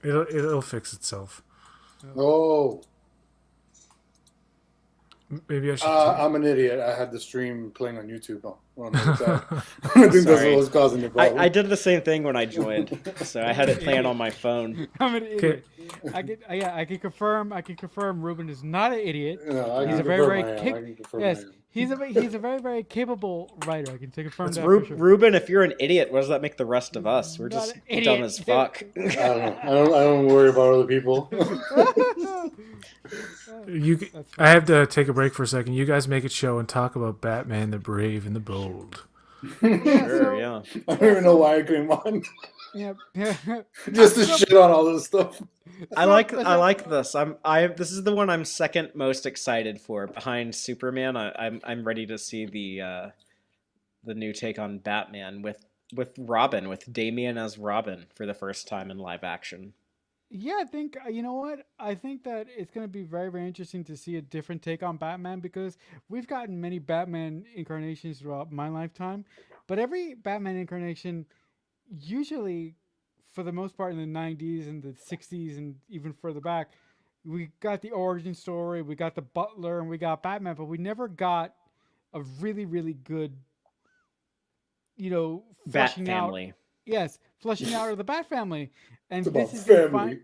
It'll fix itself. Oh, Maybe I should. I'm an idiot. I had the stream playing on YouTube. Oh, well, no, it's that. I think that's Sorry. what was causing the problem. I did the same thing when I joined, so I had it playing on my phone. I'm an idiot. I can confirm. Ruben is not an idiot. No, I He's can a very, confirm I am. very I can confirm yes. I am. He's a very, very capable writer. I can confirm It's that for sure. Ruben, if you're an idiot, what does that make the rest of us? We're Not just an idiot. dumb as fuck. I don't know. I don't worry about other people. I have to take a break for a second. You guys make it show and talk about Batman, the Brave and the Bold. Sure, yeah. I don't even know why I came on. Yeah. Just to shit on all this stuff. I like this. This is the one I'm second most excited for behind Superman. I'm ready to see the new take on Batman with Robin, with Damian as Robin for the first time in live action. Yeah, I think you know what? I think that it's going to be very, very interesting to see a different take on Batman because we've gotten many Batman incarnations throughout my lifetime, but every Batman incarnation, usually, for the most part, in the '90s and the '60s and even further back, we got the origin story, we got the Butler, and we got Batman, but we never got a really, really good, Bat fleshing family. out. Yes, fleshing out of the Bat family, and It's this about is the family.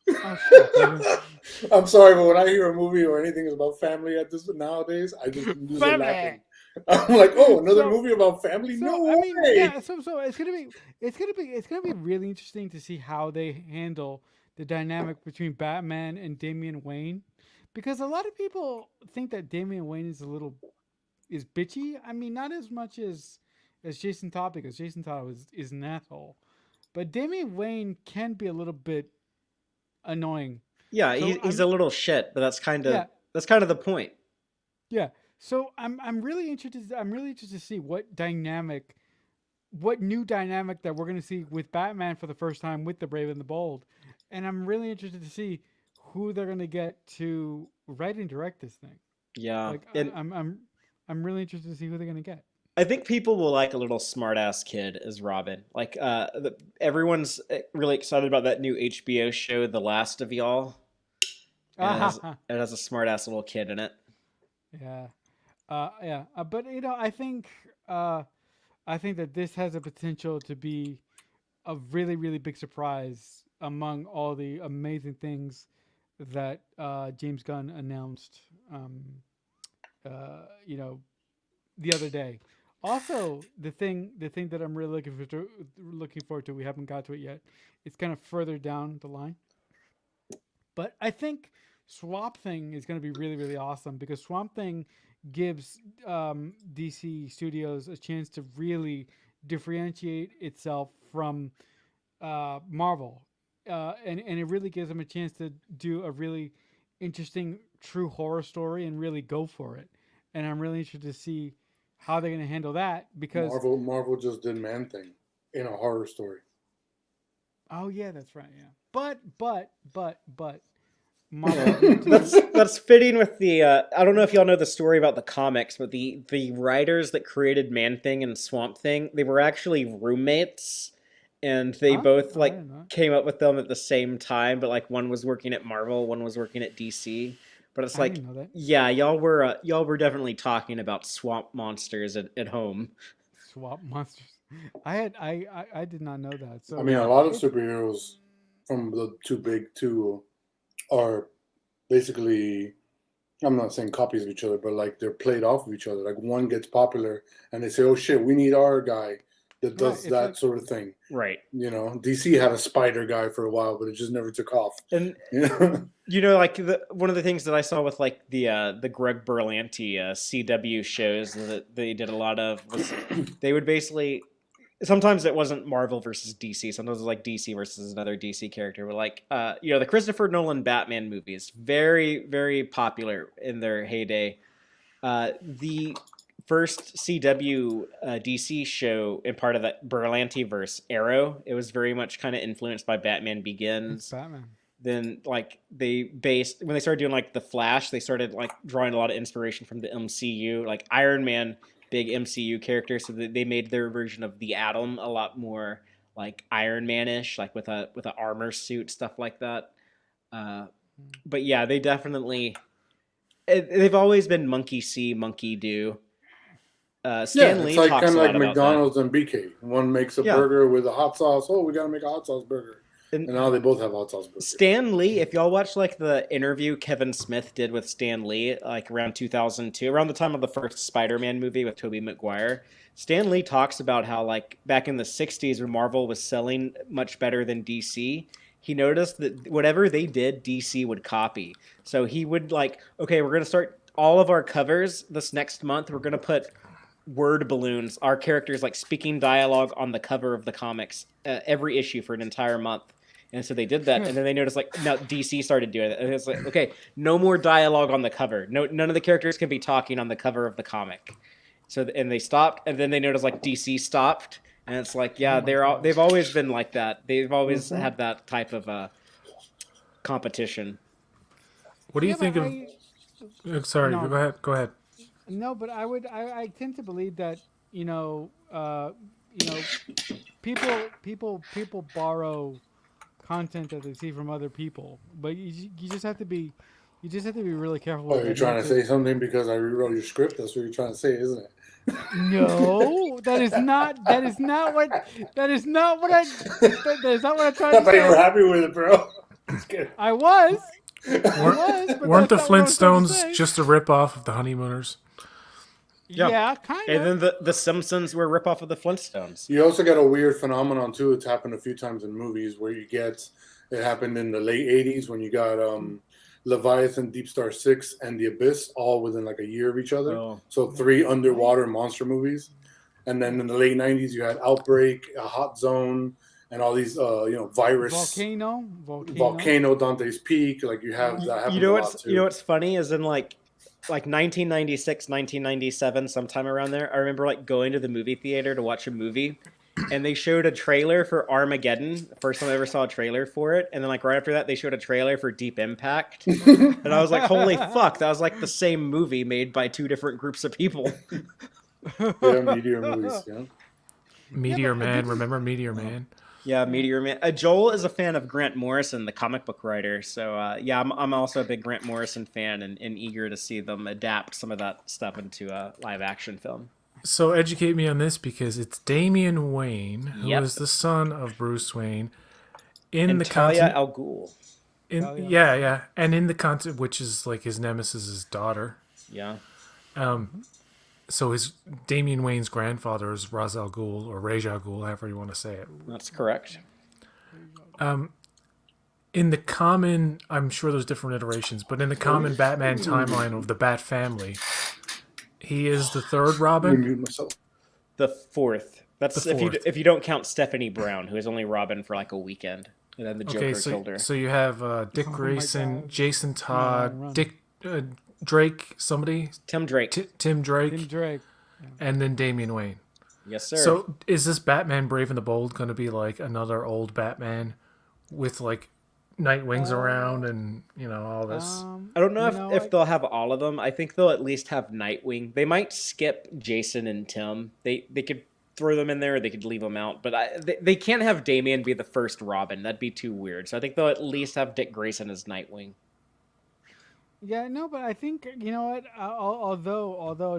Oh, shit. I'm sorry, but when I hear a movie or anything is about family nowadays, I just lose it laughing. I'm like, oh, another movie about family? No way. Yeah. So it's gonna be really interesting to see how they handle the dynamic between Batman and Damian Wayne, because a lot of people think that Damian Wayne is bitchy. I mean, not as much as Jason Todd, because Jason Todd is an asshole, but Damian Wayne can be a little bit annoying. Yeah, So he's a little shit, but that's kind Yeah. of the point. Yeah. So I'm really interested. I'm really interested to see what new dynamic that we're going to see with Batman for the first time with the Brave and the Bold, and I'm really interested to see who they're going to get to write and direct this thing. Yeah, Like and I'm really interested to see who they're going to get. I think people will like a little smartass kid as Robin. Like, everyone's really excited about that new HBO show, The Last of Y'all. And it has a smartass little kid in it. Yeah. But I think that this has a potential to be a really, really big surprise among all the amazing things that James Gunn announced, the other day. Also, the thing that I'm really looking forward to, we haven't got to it yet. It's kind of further down the line, but I think Swamp Thing is going to be really, really awesome because Swamp Thing gives DC Studios a chance to really differentiate itself from Marvel, and it really gives them a chance to do a really interesting, true horror story and really go for it. And I'm really interested to see how they're going to handle that because Marvel just did Man Thing in a horror story. Oh yeah, that's right. Yeah, but That's fitting with the. I don't know if y'all know the story about the comics, but the writers that created Man Thing and Swamp Thing, they were actually roommates, and they Huh? both Oh, I like didn't know. came up with them at the same time. But like one was working at Marvel, one was working at DC. But it's I like, didn't know that. yeah, y'all were definitely talking about swamp monsters at home. Swap monsters. I did not know that. I So mean, a lot of it superheroes from the two big two are basically, I'm not saying copies of each other, but like they're played off of each other. Like one gets popular and they say, oh shit, we need our guy that right. does It's that like sort of thing. Right. You know, DC had a spider guy for a while, but it just never took off. And You know? you know, like one of the things that I saw with like the Greg Berlanti CW shows that they did a lot of was they would basically sometimes it wasn't Marvel versus DC, sometimes it was like DC versus another DC character. But like you know, the Christopher Nolan Batman movies, very popular in their heyday. The first CW DC show in part of that Berlanti verse, Arrow, it was very much kind of influenced by Batman it's Begins. Batman. Then like they based when they started doing like the Flash, they started like drawing a lot of inspiration from the MCU, like Iron Man, big MCU character, so they made their version of the Atom a lot more like Iron Man-ish, like with a armor suit, stuff like that. Uh, but yeah, they definitely they've always been monkey see, monkey do. Yeah, Stan it's Lee like talks kind a of like lot about that. McDonald's and BK. One makes a Yeah. burger with a hot sauce. Oh, we got to make a hot sauce burger. And And now they both have hot sauce burgers. Stan Lee, if y'all watch like the interview Kevin Smith did with Stan Lee, like around 2002, around the time of the first Spider-Man movie with Tobey Maguire, Stan Lee talks about how like back in the 60s when Marvel was selling much better than DC, he noticed that whatever they did, DC would copy. So he would like, okay, we're going to start all of our covers this next month. We're going to put word balloons, our characters like speaking dialogue on the cover of the comics every issue for an entire month. And so they did that, and then they noticed like now DC started doing it. And it's like, okay, no more dialogue on the cover. No, none of the characters can be talking on the cover of the comic. So and they stopped, and then they noticed like DC stopped, and it's like, yeah, they've always been like that. They've always had that type of competition. What do you Yeah, think but of? Sorry, No. go ahead. Go ahead. No, but I tend to believe that you know people borrow content that they see from other people, but you just have to be really careful. Oh, with you're that, trying not to say something because I rewrote your script? That's what you're trying to say, isn't it? No, that is not what I that is not what I'm I trying to thought you were say. happy with it, bro. Just kidding. I was, but Weren't the that's not what I was trying to Flintstones say. just a rip off of the Honeymooners? Yeah, kind And of. then the Simpsons were a ripoff of the Flintstones. You also got a weird phenomenon too. It's happened a few times in movies where you get it happened in the late '80s when you got Leviathan, Deep Star Six, and The Abyss all within like a year of each other. Oh. So 3 underwater monster movies. And then in the late '90s, you had Outbreak, A Hot Zone, and all these virus volcano, Dante's Peak. Like you have that happens You know a lot what's too. you know what's funny is in like 1996, 1997, sometime around there. I remember like going to the movie theater to watch a movie, and they showed a trailer for Armageddon. The first time I ever saw a trailer for it, and then like right after that, they showed a trailer for Deep Impact, and I was like, "Holy fuck!" That was like the same movie made by 2 different groups of people. Yeah, meteor movies. Yeah. Meteor Man, remember Meteor Man? Yeah, Meteor Man. Joel is a fan of Grant Morrison, the comic book writer. So yeah, I'm also a big Grant Morrison fan and eager to see them adapt some of that stuff into a live action film. So educate me on this because it's Damian Wayne, who Yep. is the son of Bruce Wayne, in And the Talia content. al Ghul. Yeah, and in the content, which is like his nemesis' daughter. Yeah. So his Damian Wayne's grandfather is Ra's al Ghul or Ra's al Ghul, however you want to say it. That's correct. In the common, I'm sure there's different iterations, but in the common Batman timeline of the Bat family, he is the third Robin. Mute myself. The fourth. That's The fourth. if you don't count Stephanie Brown, who is only Robin for like a weekend, and then the Joker Okay, killed her. so you have Dick Oh my Grayson, God. Jason Todd, run. Dick Drake, somebody, Tim Drake. Tim Drake, Tim Drake. and then Damian Wayne. Yes, sir. So is this Batman Brave and the Bold going to be like another old Batman with like Nightwing's around and all this. I don't know you if, know, if they'll have all of them. I think they'll at least have Nightwing. They might skip Jason and Tim. They could throw them in there, or they could leave them out. But they can't have Damian be the first Robin. That'd be too weird. So I think they'll at least have Dick Grayson as Nightwing. Yeah, no, but I think you know what. Although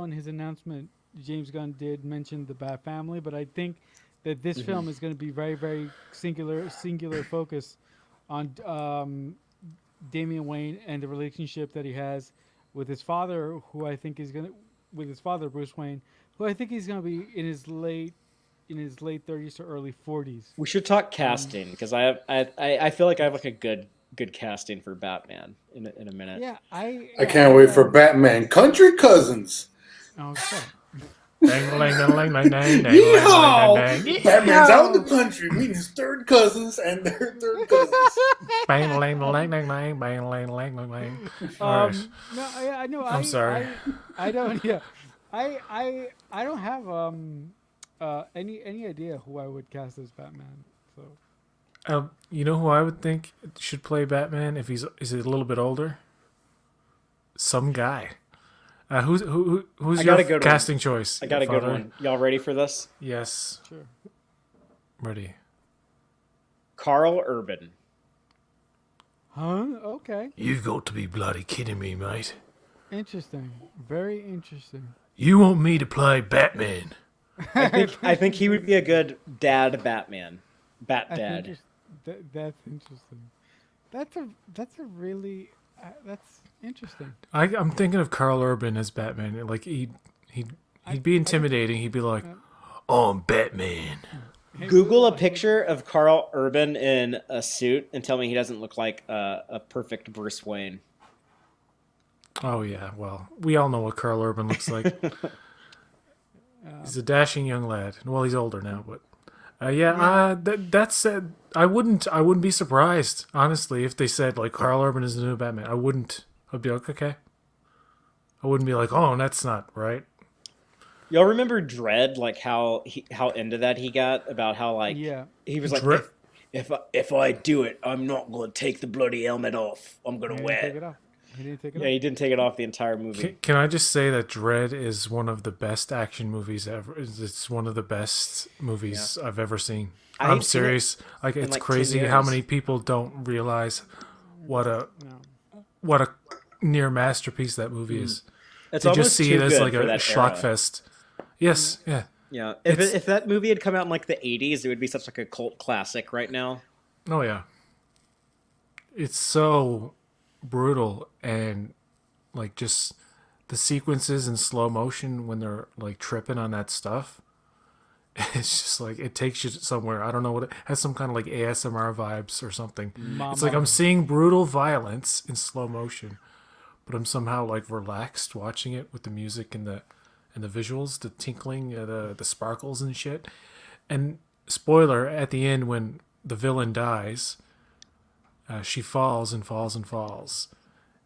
in his announcement, James Gunn did mention the Bat Family, but I think that this film is going to be very, very singular focus on Damian Wayne and the relationship that he has with his father, with his father Bruce Wayne, who I think he's going to be in his late 30s to early 40s. We should talk casting because I feel like I have like a good casting for Batman in a minute. Yeah, I can't wait for Batman Country Cousins. Okay. Yeehaw! Batman's out in the country meeting his third cousins and their third cousins. No, I know. I'm sorry. I don't. Yeah, I don't have any idea who I would cast as Batman. So You know who I would think should play Batman if is he a little bit older? Some guy. Who's your casting choice? I got a good one. Y'all ready for this? Yes. sure. Ready. Carl Urban. Huh? Okay. You've got to be bloody kidding me, mate. Interesting. Very interesting. You want me to play Batman? I think he would be a good dad Batman. Bat I dad. think that's interesting. That's a really that's interesting. I'm thinking of Carl Urban as Batman. Like he'd be intimidating. He'd be like, "Oh, I'm Batman." Hey, Google a Ruben, picture of Carl Urban in a suit and tell me he doesn't look like a perfect Bruce Wayne. Oh yeah, well, we all know what Carl Urban looks like. He's a dashing young lad. Well, he's older now, but that said, I wouldn't be surprised, honestly, if they said like Carl Urban is the new Batman. I wouldn't. I'd be like, okay. I wouldn't be like, oh, that's not right. Y'all remember Dredd? Like how into that he got about how like he was like Dredd. if I do it, I'm not gonna take the bloody helmet off. I'm gonna he wear didn't take it. it off. He didn't take it Yeah, he didn't take it off the entire movie. Can I just say that Dredd is one of the best action movies ever? It's one of the best movies I've ever seen. I I'm ain't seen it serious. Like it's like 10 crazy how years. many people don't realize what a No. near masterpiece that movie is. It's They almost just see too it as good like for a that schlock era. fest. Yes, yeah. Yeah, if that movie had come out in like the 80s, it would be such like a cult classic right now. Oh yeah. It's so brutal and like just the sequences in slow motion when they're like tripping on that stuff. It's just like it takes you somewhere. I don't know what it has some kind of like ASMR vibes or something. It's like I'm seeing brutal violence in slow motion, but I'm somehow like relaxed watching it with the music and the visuals, the tinkling, the sparkles and shit. And spoiler, at the end when the villain dies, she falls and falls and falls,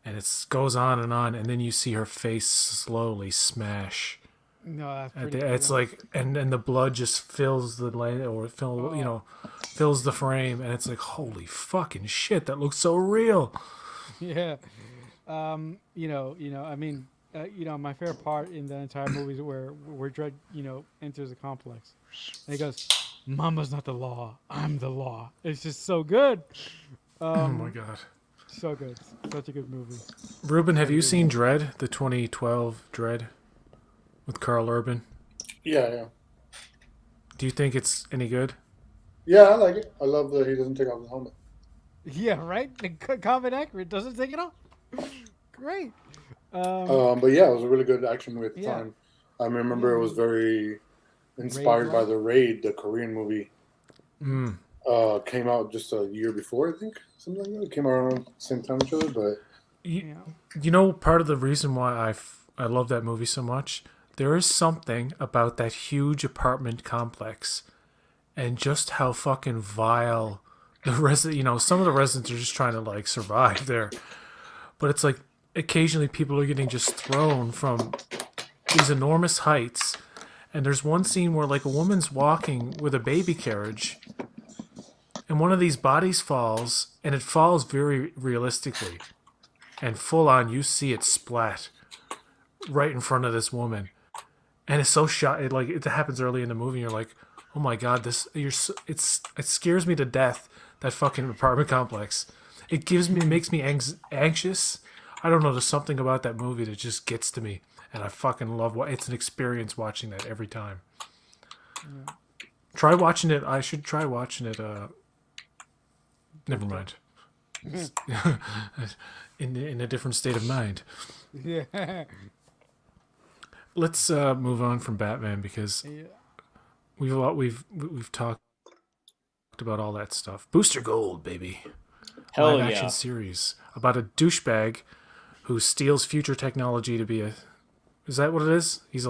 and it goes on, and then you see her face slowly smash. No, that's At pretty the, it's like, and the blood just fills the lane, or fills the frame, and it's like, holy fucking shit, that looks so real. Yeah. I mean, my favorite part in the entire movie is where Dredd, enters a complex. And he goes, "Mama's not the law. I'm the law." It's just so good. Oh my god. So good. Such a good movie. Ruben, have you seen Dredd, the 2012 Dredd with Carl Urban? Yeah. Do you think it's any good? Yeah, I like it. I love that he doesn't take off his helmet. Yeah, right? Common accurate. Doesn't take it off. Great. But yeah, it was a really good action movie at the Yeah. time. I remember it was very inspired by The Raid, the Korean movie. Came out just a year before, I think. Something like that. It came out around the same time as each other, but You know, part of the reason why I love that movie so much, there is something about that huge apartment complex and just how fucking vile the resident, some of the residents are just trying to like survive there. But it's like occasionally people are getting just thrown from these enormous heights. And there's one scene where like a woman's walking with a baby carriage and one of these bodies falls, and it falls very realistically, and full on. You see it splat right in front of this woman, and it's so shot. It happens early in the movie. And you're like, oh my god, it scares me to death. That fucking apartment complex. It makes me anxious. I don't know. There's something about that movie that just gets to me, and I fucking love. It's an experience watching that every time. Yeah. Try watching it. I should try watching it. Never mind. in a different state of mind. Yeah. Let's move on from Batman because we've talked about all that stuff. Booster Gold, baby. Hell Live action yeah. series about a douchebag who steals future technology to be a. Is that what it is? He's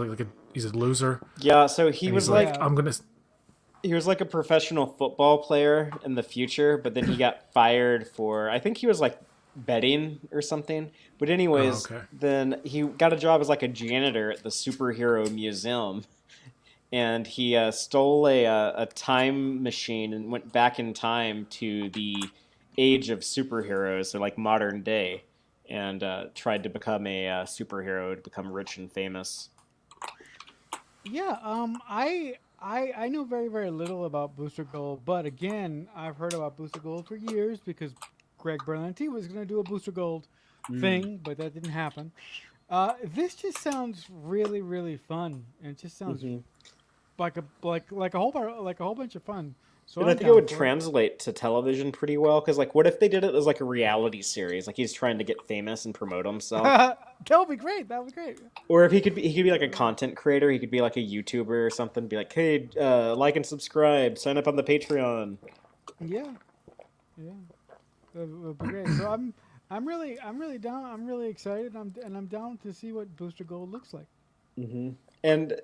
he's a loser. Yeah, so he was like I'm gonna. He was like a professional football player in the future, but then he got fired for, I think he was like betting or something. But anyways, then he got a job as like a janitor at the superhero museum, and he stole a time machine and went back in time to the age of superheroes, so like modern day, and tried to become a superhero, to become rich and famous. Yeah, I know very, very little about Booster Gold, but again, I've heard about Booster Gold for years because Greg Berlanti was going to do a Booster Gold thing, but that didn't happen. This just sounds really, really fun, and it just sounds like a whole bunch of fun. So and I think it would translate to television pretty well, because like, what if they did it as like a reality series? Like he's trying to get famous and promote himself. That would be great. That would be great. Or if he could be like a content creator. He could be like a YouTuber or something. Be like, hey, like and subscribe. Sign up on the Patreon. Yeah, that would be great. So I'm really down. I'm really excited. I'm down to see what Booster Gold looks like. Mm-hmm. And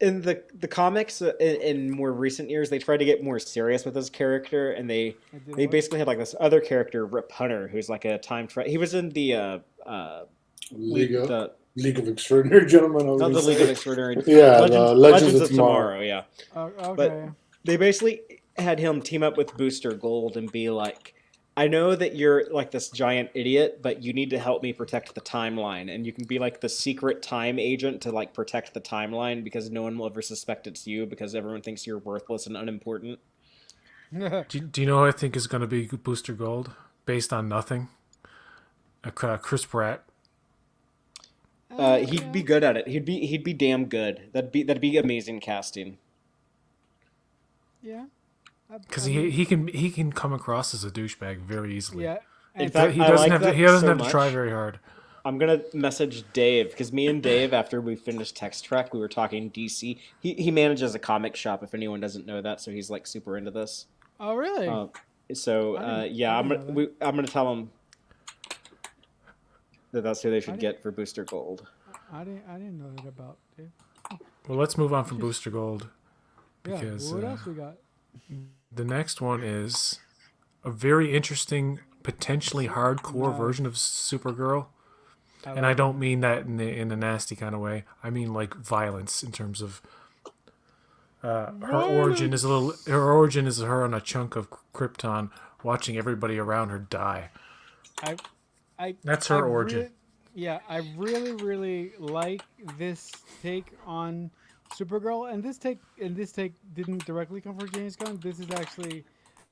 in the comics, in more recent years, they tried to get more serious with his character, and they basically had like this other character, Rip Hunter, who's like a time travel. He was in the League of Extraordinary Gentlemen. Not the League of Extraordinary. Yeah, Legends of Tomorrow. Yeah. Okay. But they basically had him team up with Booster Gold and be like, I know that you're like this giant idiot, but you need to help me protect the timeline. And you can be like the secret time agent to like protect the timeline, because no one will ever suspect it's you, because everyone thinks you're worthless and unimportant. Do you know who I think is going to be Booster Gold based on nothing? Chris Pratt. He'd be good at it. He'd be damn good. That'd be amazing casting. Yeah. Because he can come across as a douchebag very easily. Yeah. In fact, he doesn't have to try very hard. I'm gonna message Dave, because me and Dave, after we finished Tex-Trek, we were talking DC. He manages a comic shop, if anyone doesn't know that, so he's like super into this. Oh really? I'm gonna tell him that's who they should get for Booster Gold. I didn't know that about Dave. Well, let's move on from Booster Gold, because what else we got? The next one is a very interesting, potentially hardcore version of Supergirl. And I don't mean that in a nasty kind of way. I mean like violence in terms of her origin is her on a chunk of Krypton watching everybody around her die. That's her origin. I really, really like this take on Supergirl, and this take didn't directly come from James Gunn. This is actually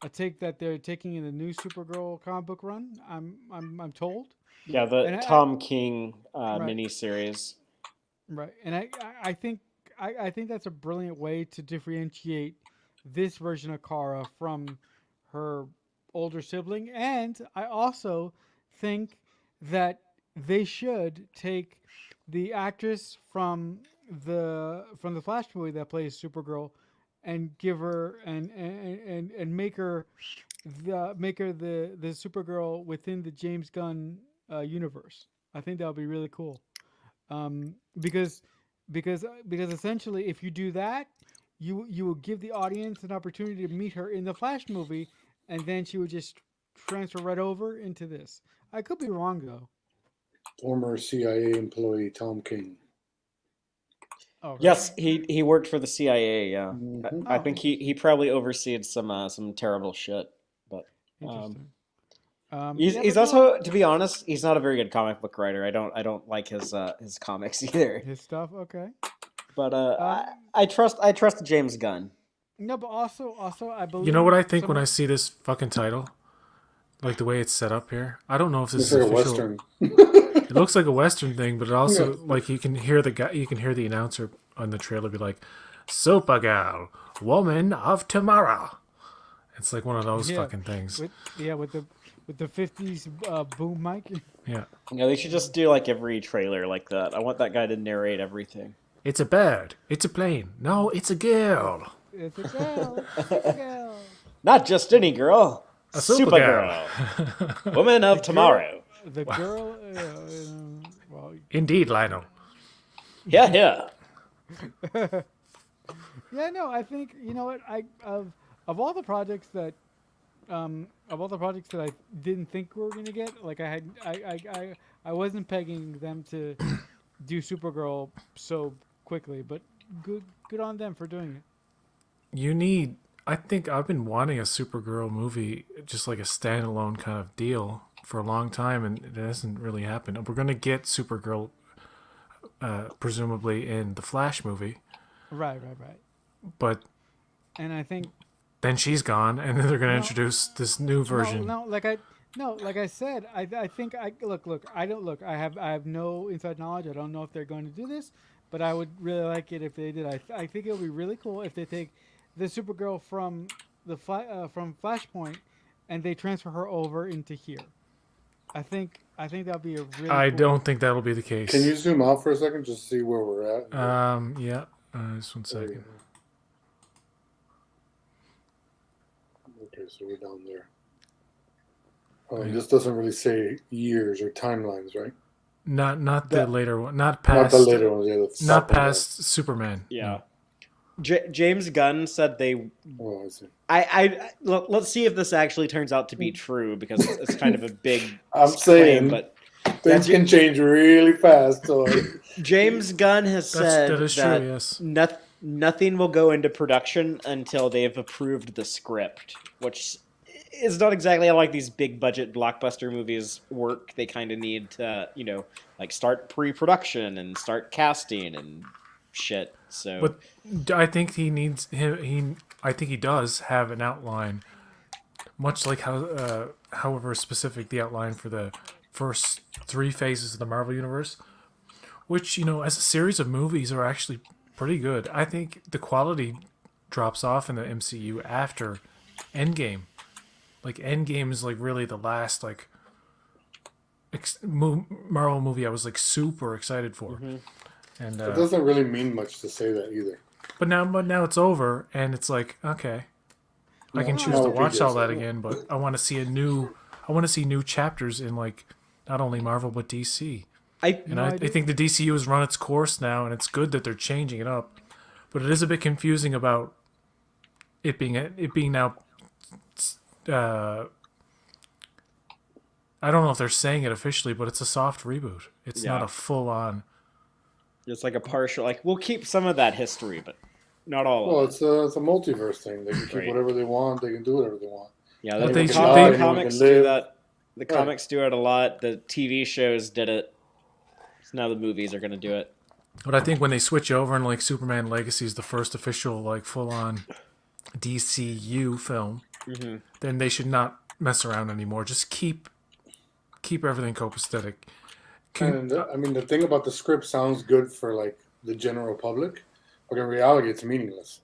a take that they're taking in the new Supergirl comic book run. I'm told. Yeah, the Tom King miniseries. Right, and I think that's a brilliant way to differentiate this version of Kara from her older sibling, and I also think that they should take the actress from the Flash movie that plays Supergirl and give her and make her the Supergirl within the James Gunn universe. I think that would be really cool. Because essentially, if you do that, you will give the audience an opportunity to meet her in the Flash movie, and then she would just transfer right over into this. I could be wrong though. Former CIA employee Tom King. Oh, Yes, he worked for the CIA. Yeah, Mhm. I think he probably overseed some terrible shit. But interesting. he's Yeah, he's but no, also, to be honest, he's not a very good comic book writer. I don't like his comics either. his stuff. Okay. But Um, I trust James Gunn. no, but also I You know what believe I think some when of I see this fucking title? Like the way it's set up here. I don't know if this It's is like a official. western. It looks like a western thing, but it also Yeah. like you can hear the announcer on the trailer be like, "Supergirl, woman of tomorrow." It's like one of those yeah fucking things. with the 50s boom mic. Yeah. They should just do like every trailer like that. I want that guy to narrate everything. It's a bird. It's a plane. No, it's a girl. It's a girl, Supergirl. Not just any girl. A Supergirl. Supergirl. Woman of tomorrow. The girl. Well, Indeed, Lionel. Yeah. yeah, no, I think you know what of all the projects that I didn't think we were gonna get, like I wasn't pegging them to do Supergirl so quickly, but good on them for doing it. I think I've been wanting a Supergirl movie, just like a standalone kind of deal for a long time, and it hasn't really happened. We're going to get Supergirl, presumably in the Flash movie, Right. but And I think then she's gone, and then they're going to No. introduce this new version. No, like I said, I think I have no inside knowledge. I don't know if they're going to do this, but I would really like it if they did. I think it would be really cool if they take the Supergirl from from Flashpoint and they transfer her over into here. I think that'd be a really. I cool, don't think that'll be the case. Can you zoom out for a second just to see where we're at? Yeah. Just 1 second. Okay, so we're down there. This doesn't really say years or timelines, right? Not the later one. Not Not past. the later ones. Yeah, the Not second past Superman. Yeah. No. James Gunn said they. one. Oh, I see. Let's see if this actually turns out to be true, because it's kind of a big I'm claim. saying But things can change really fast. So James Gunn has said That is that true. Yes. nothing will go into production until they've approved the script, which is not exactly how like these big budget blockbuster movies work. They kind of need to, like start pre-production and start casting and shit. So, But I think he needs him. I think he does have an outline, much like how, however specific the outline for the first 3 phases of the Marvel universe, which as a series of movies are actually pretty good. I think the quality drops off in the MCU after Endgame. Like Endgame is like really the last like Marvel movie I was like super excited for. Mhm. And it doesn't really mean much to say that either. but now it's over, and it's like, okay, I can No, choose no to big watch deal. all that again, but I want to see new chapters in like not only Marvel but DC. And No, I I do. think the DCU has run its course now, and it's good that they're changing it up. But it is a bit confusing about it being now. I don't know if they're saying it officially, but it's a soft reboot. It's not Yeah. a full on. it's like a partial. Like, we'll keep some of that history, but not all Well, of it. it's a multiverse thing. They can keep Right. whatever they want. They can do whatever they want. Yeah, But the they com- should- the they- comics Anyone can do live. that. The comics do it a lot. The TV shows did it. So now the movies are going to do it. But I think when they switch over and like Superman Legacy is the first official like full on DCU film, Mm-hmm. then they should not mess around anymore. Just keep everything copacetic. And the thing about the script sounds good for like the general public, but in reality, it's meaningless.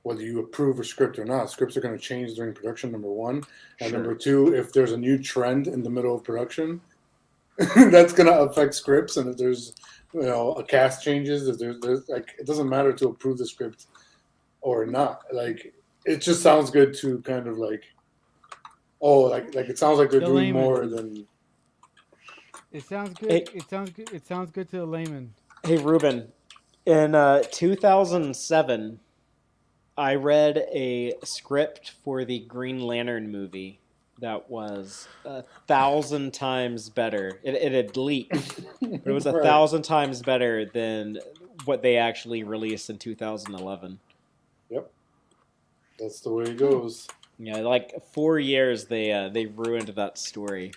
Whether you approve a script or not, scripts are going to change during production. Number one, and Sure. number two, if there's a new trend in the middle of production, that's going to affect scripts. And if there's a cast changes, if there's like it doesn't matter to approve the script or not. Like it just sounds good to kind of like like it sounds like they're The doing layman. more than. It sounds good. Hey. It sounds good. It sounds good to the layman. Hey, Ruben. In 2007, I read a script for the Green Lantern movie that was 1,000 times better. It had leaked, but it was Right. 1,000 times better than what they actually released in 2011. Yep. That's the way it goes. Yeah, like 4 years they ruined that story.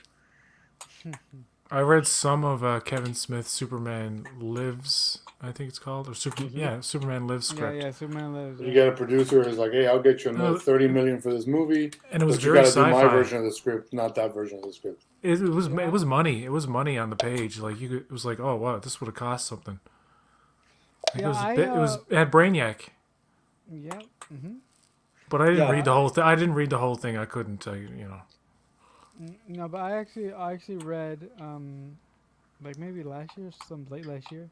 I read some of Kevin Smith's Superman Lives, I think it's called, or Superman Lives script. Yeah, Superman Lives. You get a producer who's like, "Hey, I'll get you another $30 million for this movie," and it was but you very got to do my sci-fi. version of the script, not that version of the script. It was money. It was money on the page. Like it was like, oh wow, this would have cost something. Like it had Brainiac. Yeah. Mm-hmm. But I didn't read the whole thing. I didn't read the whole thing. I couldn't tell you. No, but I actually read like maybe last year, late last year.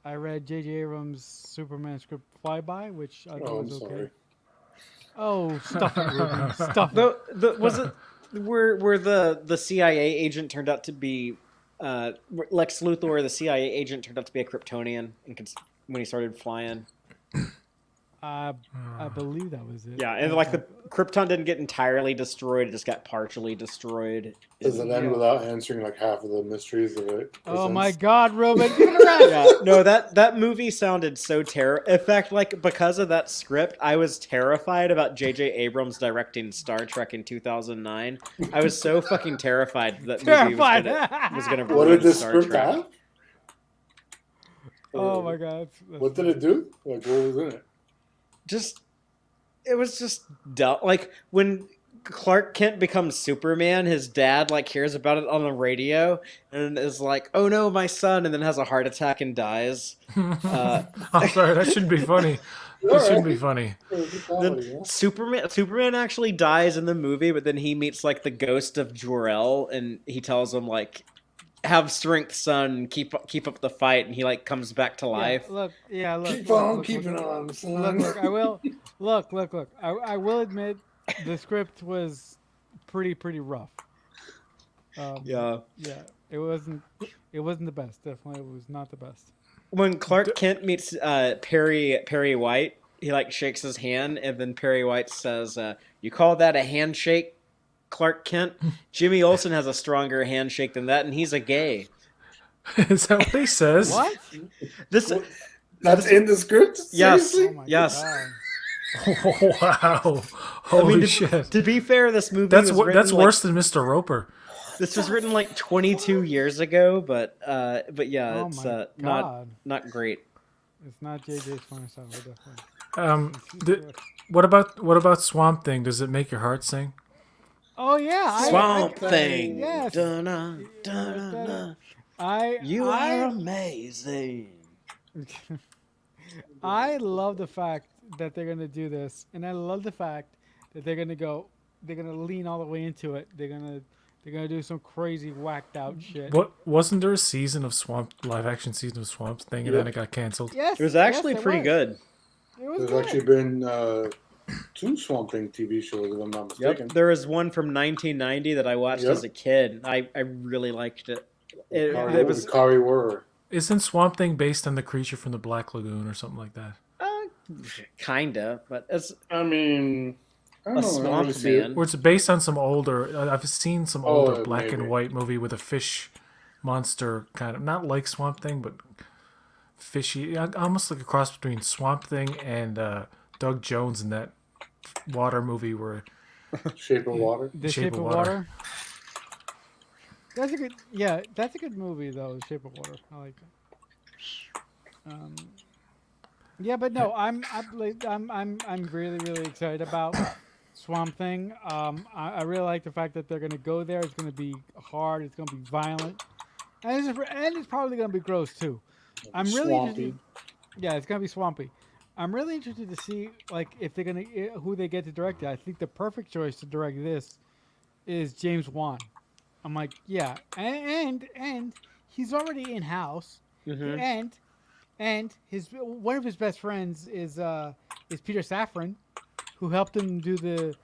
I read J.J. Abrams' Superman script Flyby, which I thought was okay. Sorry. Oh, stuff it, Ruben. Stuff it. Was it where the CIA agent turned out to be Lex Luthor? The CIA agent turned out to be a Kryptonian when he started flying. I believe that was it. Yeah, and like the Krypton didn't get entirely destroyed; it just got partially destroyed. Does it end without answering like half of the mysteries of it? Oh my God, Ruben! Yeah, no, that movie sounded so terrible. In fact, like because of that script, I was terrified about J.J. Abrams directing Star Trek in 2009. I was so fucking terrified that movie was gonna ruin What did this Star script Trek. have? Oh my God! What did it do? Like, what was in it? It was just dumb. Like when Clark Kent becomes Superman, his dad like hears about it on the radio and is like, "Oh no, my son!" and then has a heart attack and dies. I'm sorry, that shouldn't be funny. That shouldn't be funny. Superman actually dies in the movie, but then he meets like the ghost of Jor-El, and he tells him like, "Have strength, son. Keep up the fight." And he like comes back to life. Keep on keeping on, son. Look. I will. Look. I will admit, the script was pretty rough. Yeah. It wasn't the best. Definitely, it was not the best. When Clark Kent meets Perry White, he like shakes his hand, and then Perry White says, "You call that a handshake, Clark Kent? Jimmy Olsen has a stronger handshake than that, and he's a gay." Is that what he says? What? That's in the script? Yes. Seriously? Oh Yes. God. Oh, wow! Holy shit! To be fair, this movie That's was written that's worse than Mr. Roper. This was written like 22 years ago, but yeah, Oh it's my not great. It's not JJ's funniest ever, definitely. What about Swamp Thing? Does it make your heart sing? Oh yeah, Swamp Thing. Yes. Dun-na, dun-na. You are amazing. I love the fact that they're gonna do this, and I love the fact that they're gonna lean all the way into it. They're gonna do some crazy whacked out shit. What wasn't there a live action season of Swamp Thing, and then it got canceled? Yes, It was actually yes, pretty good. It was There's good. actually been 2 Swamp Thing TV shows, if I'm not mistaken. Yep. There was one from 1990 that I watched as a kid. I really liked it. It was Kari Wurr. Isn't Swamp Thing based on the creature from the Black Lagoon or something like that? kinda, but it's I mean, I don't a know. I don't swamp really see it. man. Or it's based on some older. I've seen some older black maybe. and white movie with a fish monster kind of, not like Swamp Thing, but fishy, almost like a cross between Swamp Thing and Doug Jones in that water movie where Shape of Water. The Shape of Water. That's a good. Yeah, that's a good movie though. The Shape of Water. I like that. Yeah, but no, I'm really excited about Swamp Thing. I really like the fact that they're gonna go there. It's gonna be hard. It's gonna be violent, and it's probably gonna be gross too. I'm really interested. Yeah, it's gonna be swampy. I'm really interested to see like if they're gonna who they get to direct it. I think the perfect choice to direct this is James Wan. I'm like, yeah, and he's already in house, and his one of his best friends is Peter Safran, who helped him do the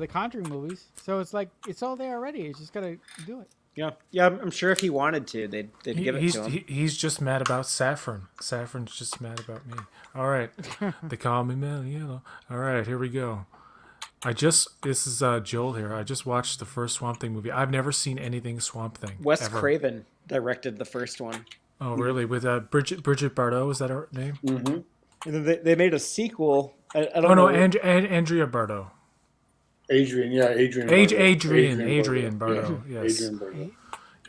Conjuring movies. So it's like it's all there already. He's just gotta do it. Yeah. I'm sure if he wanted to, they'd give it to him. He's just mad about Saffron. Saffron's just mad about me. All right, they call me Mel Yellow. All right, here we go. This is Joel here. I just watched the first Swamp Thing movie. I've never seen anything Swamp Thing. Wes ever. Craven directed the first one. Oh, really? With Bridget Bardot, is that her name? Mm-hmm. And then they made a sequel. I Oh don't no, know. Andrea Bardot. Adrian Bardot. Adrian Bardot. Yeah, Yes, Adrian Bardot.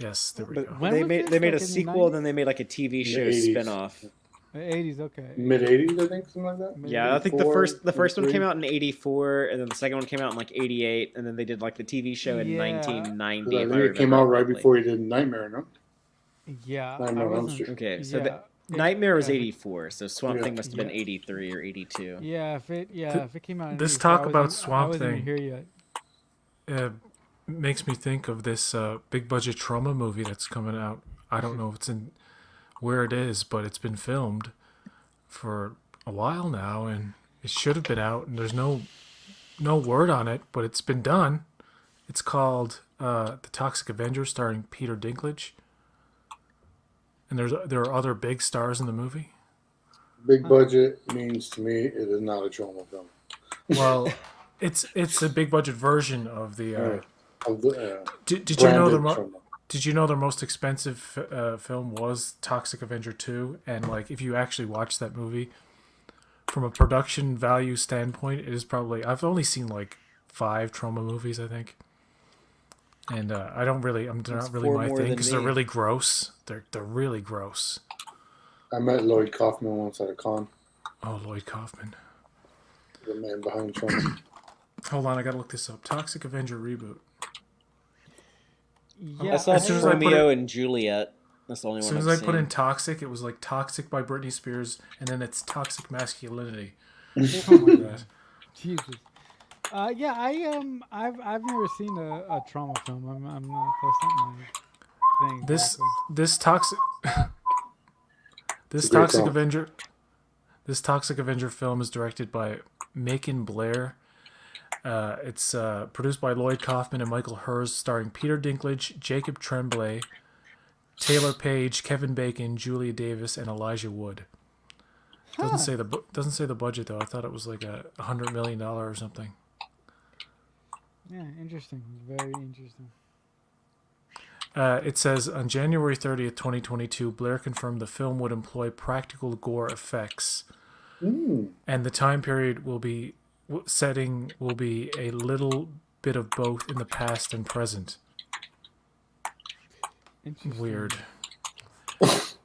yes. There we But go. When they was made this? they made a Like in the sequel, 90s? then they made like a TV The show 80s. spinoff. The 80s, okay. Mid 80s, I think, something like that. Yeah, I think the 84, first one 83. came out in '84, and then the second one came out in like '88, and then they did like the TV show in Yeah. 1990. I If think I it came remember out right correctly. before he did Nightmare, no? Yeah, Nightmare I on Elm wasn't. Street. Okay, so Yeah, Nightmare was yeah, '84, so Swamp Yeah. Thing must have been Yeah. '83 or '82. Yeah, if it came out. In This 84, talk I about wasn't- I Swamp wasn't even Thing. here yet. Makes me think of this big budget trauma movie that's coming out. I don't know if it's in where it is, but it's been filmed for a while now, and it should have been out. And there's no word on it, but it's been done. It's called The Toxic Avenger, starring Peter Dinklage. And there are other big stars in the movie. Big budget means to me it is not a trauma film. Well, it's a big budget version of the. Right. Of the, Did you know branded the trauma. Did you know their most expensive film was Toxic Avenger 2? And like, if you actually watch that movie, from a production value standpoint, it is probably, I've only seen like 5 trauma movies, I think. And they're not really 4 my more thing than because they're me. really gross. They're really gross. I met Lloyd Kaufman once at a con, Oh, Lloyd Kaufman. the man behind trauma. Hold on, I gotta look this up. Toxic Avenger reboot. Yeah, I saw as soon as I put Romeo and Juliet. That's the only As one soon I've as I put seen. in Toxic, it was like Toxic by Britney Spears, and then it's Toxic Masculinity. Oh my god. Jesus. Yeah, I've never seen a trauma film. I'm not. That's not my thing. This toxic It's a great Toxic song. Avenger Toxic Avenger film is directed by Macon Blair. It's produced by Lloyd Kaufman and Michael Hers, starring Peter Dinklage, Jacob Tremblay, Taylor Page, Kevin Bacon, Julia Davis, and Elijah Wood. Doesn't say the budget though. I thought it was like $100 million or something. Yeah, interesting. Very interesting. It says on January 30th, 2022, Blair confirmed the film would employ practical gore effects, and the time period setting will be a little bit of both in the past and present. Interesting. Weird. Don't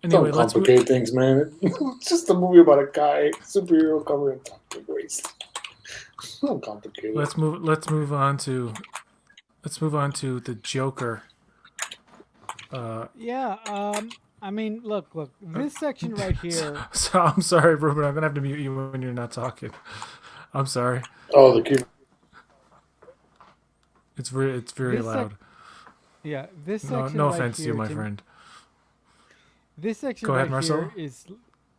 Anyway, let's move. complicate things, man. It's just a movie about a guy, superhero covering toxic waste. Don't complicate it. Let's move on to the Joker. Yeah. I mean, look. This section right here. So I'm sorry, Ruben. I'm gonna have to mute you when you're not talking. I'm sorry. Oh, the kid. It's very This loud. Yeah, this No, section. no right offense to you, here, my Tim, friend. This section Go ahead, right Marcelo. here is.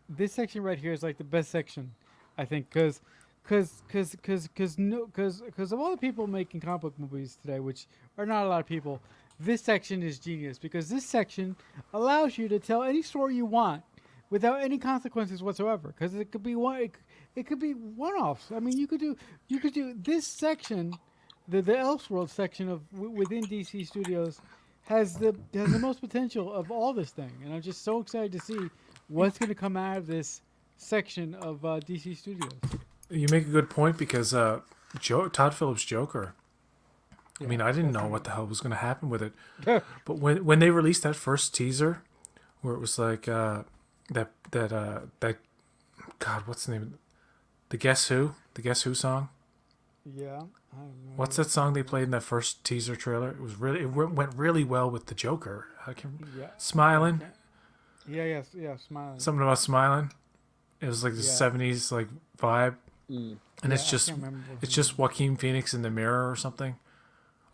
This section right here is like the best section, I think, because of all the people making comic book movies today, which are not a lot of people. This section is genius because this section allows you to tell any story you want without any consequences whatsoever. Because it could be it could be one-offs. I mean, you could do this section, the Elseworld section of within DC Studios, has the most potential of all this thing, and I'm just so excited to see what's going to come out of this section of DC Studios. You make a good point because Todd Phillips' Joker. I mean, I didn't know what the hell was going to happen with it, but when they released that first teaser, where it was like that God, what's the name of it? The Guess Who song? Yeah, I don't know. What's that song they played in that first teaser trailer? It went really well with the Joker. Yeah. Smiling, Yeah, smiling. something about smiling. It was like the Yeah. '70s like vibe, and it's I just can't remember what it's the just Joaquin Phoenix in the mirror or something,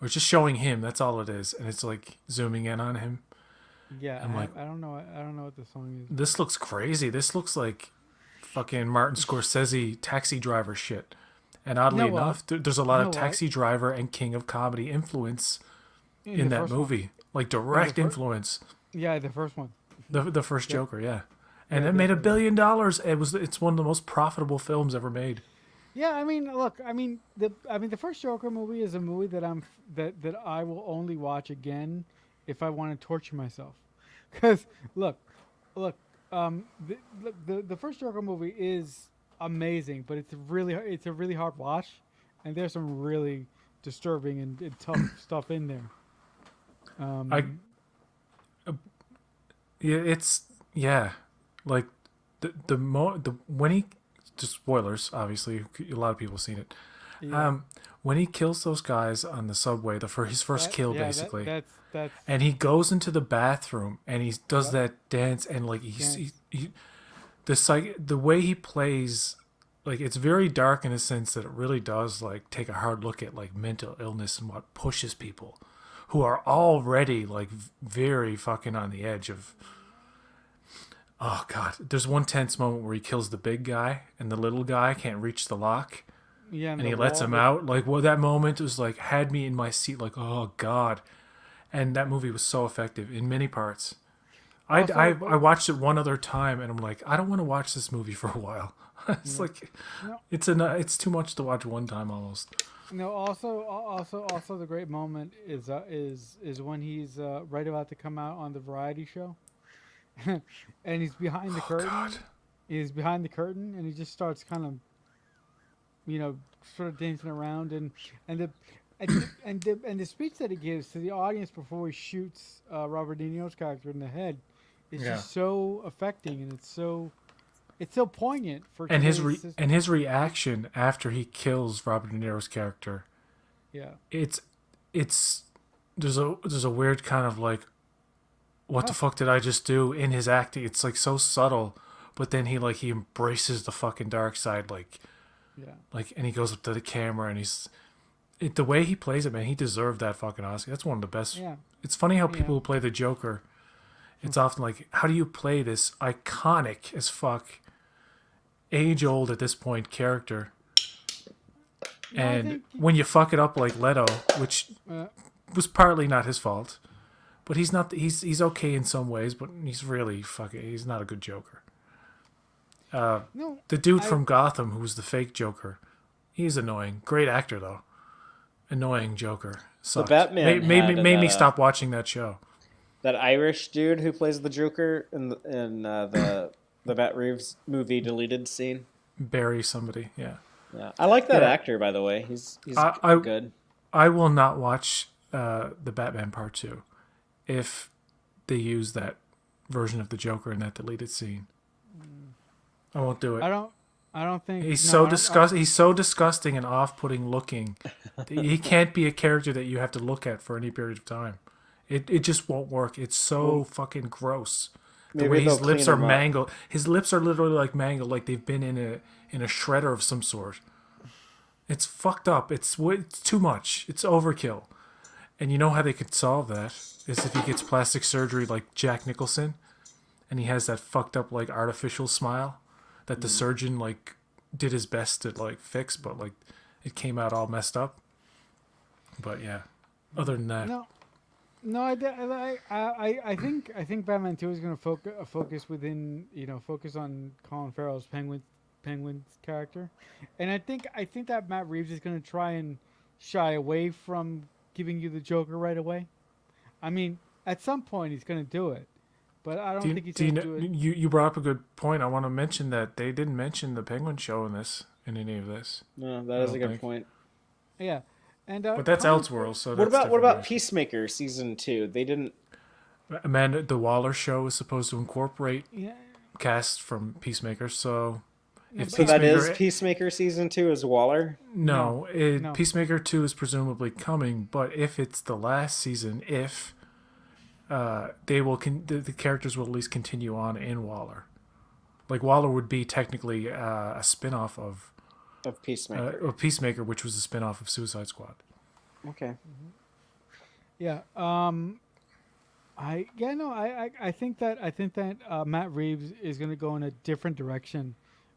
or it's just showing him. That's all it is, and it's like zooming in on him. Yeah, I'm like- I don't know what the song is. This looks crazy. This looks like fucking Martin Scorsese Taxi Driver shit. And oddly You know what? enough, there's a lot You know of what? Taxi Driver and King of Comedy influence in the that first one. movie, like direct fir- influence. Yeah, the first one. The first Joker, yeah, and Yeah, it made $1 definitely. billion. It's one of the most profitable films ever made. Yeah, I mean, look, the first Joker movie is a movie that I will only watch again if I want to torture myself. Because look, the first Joker movie is amazing, but it's a really hard watch, and there's some really disturbing and tough stuff in there. I yeah, it's yeah, like the when he just spoilers obviously a lot of people have seen it. Yeah, When he kills those guys on the subway, for his first kill basically, that's and he goes into the bathroom and he does Yep. that dance and like Dance. the way he plays, like it's very dark in a sense that it really does like take a hard look at like mental illness and what pushes people who are already like very fucking on the edge of. Oh god, there's one tense moment where he kills the big guy and the little guy can't reach the lock yeah, and he lets him out. Like, well, that moment was like had me in my seat like, oh god. And that movie was so effective in many parts. I watched it one other time and I'm like, I don't want to watch this movie for a while. It's like No. it's too much to watch one time almost. No, also, the great moment is when he's right about to come out on the variety show, and he's behind the curtain. God. He's behind the curtain, and he just starts kind of, sort of dancing around, and the speech that he gives to the audience before he shoots Robert De Niro's character in the head is Yeah. just so affecting, and it's so poignant for And today's and his reaction after he kills Robert De Niro's character, yeah. it's there's a weird kind of like, what the fuck did I just do in his acting? It's like so subtle, but then he embraces the fucking dark side, Yeah. and he goes up to the camera and the way he plays it, man, he deserved that fucking Oscar. That's one of the best. Yeah. It's funny how Yeah. people who play the Joker, it's often like, how do you play this iconic as fuck, age old at this point character? No, I And think- when you fuck it up like Leto, which Uh, was partly not his fault, but he's okay in some ways, but he's not a good Joker. no, The dude I- from Gotham who was the fake Joker, he's annoying. Great actor though. Annoying Joker. Sucked. Batman made had, me stop watching that show. That Irish dude who plays the Joker in the Matt Reeves movie deleted scene. Bury somebody, yeah. Yeah, I like that Yeah. actor, by the way. He's I- good. I will not watch the Batman Part 2 if they use that version of the Joker in that deleted scene. I won't do it. I don't think He's no, so I- disgust. He's so disgusting and off-putting looking. He can't be a character that you have to look at for any period of time. It just won't work. It's so fucking gross. The Maybe way his they'll lips clean are him up. mangled. His lips are literally like mangled, like they've been in a shredder of some sort. It's fucked up. It's too much. It's overkill. And you know how they could solve that is if he gets plastic surgery like Jack Nicholson, and he has that fucked up like artificial smile that the surgeon like did his best to like fix, but like it came out all messed up. But yeah, other than that, No, I think Batman 2 is going to focus focus on Colin Farrell's Penguin's character, and I think that Matt Reeves is going to try and shy away from giving you the Joker right away. I mean, at some point he's going to do it, but I don't think he's going to do it. you brought up a good point. I want to mention that they didn't mention the Penguin show in any of this. No, that is a don't good think. point. Yeah, and But that's Colin- Elseworlds. So What that's about different. Peacemaker season 2? They didn't. Amanda, the Waller show is supposed to incorporate Yeah, cast from Peacemaker. So if So that is Peacemaker- Peacemaker season 2 is Waller. No, No. Peacemaker 2 is presumably coming, but if it's the last season, they will the characters will at least continue on in Waller. Like Waller would be technically a spin-off of Peacemaker. Which was a spin-off of Suicide Squad. Okay. yeah. I think that Matt Reeves is going to go in a different direction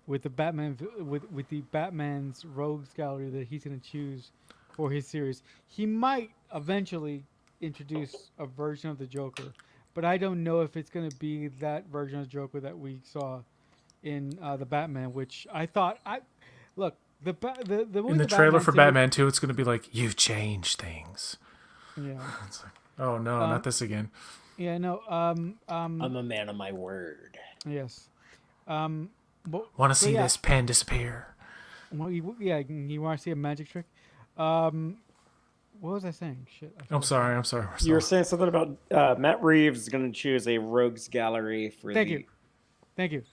with the Batman with the Batman's rogues gallery that he's going to choose for his series. He might eventually introduce a version of the Joker, but I don't know if it's going to be that version of Joker that we saw in the Batman, which I thought look the movie In the The trailer for 2 Batman 2, it's going to be like, you've changed things. Yeah. It's like, oh no, not this again. Yeah, no. I'm a man of my word. Yes. Um, Want to so see yeah, this pen disappear? well, yeah, you want to see a magic trick? Um, what was I saying? Shit. I'm sorry, You Marcelo. were saying something about Matt Reeves is going to choose a rogues gallery for Thank you. the. Thank you.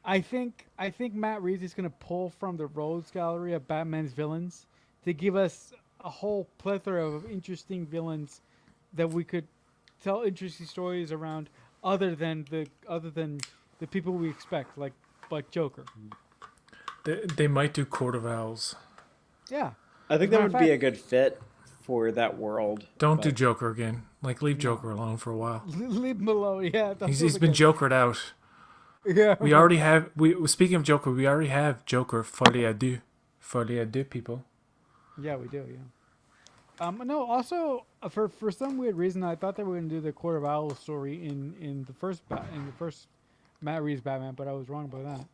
I think Matt Reeves is gonna pull from the rogues gallery of Batman's villains to give us a whole plethora of interesting villains that we could tell interesting stories around other than the people we expect, like Joker. They might do Court of Owls. Yeah. I As think a that matter of would be fact, a good fit for that world. Don't do but- Joker again. Like, leave No. Joker alone for a while. leave him alone. Yeah, He's been Jokered out. Yeah. We already have. Speaking of Joker, we already have Joker Folie à deux. Folie à deux, people. Yeah, we do. Yeah. No. Also, for some weird reason, I thought they were going to do the Court of Owls story in the first Matt Reeves Batman, but I was wrong about that.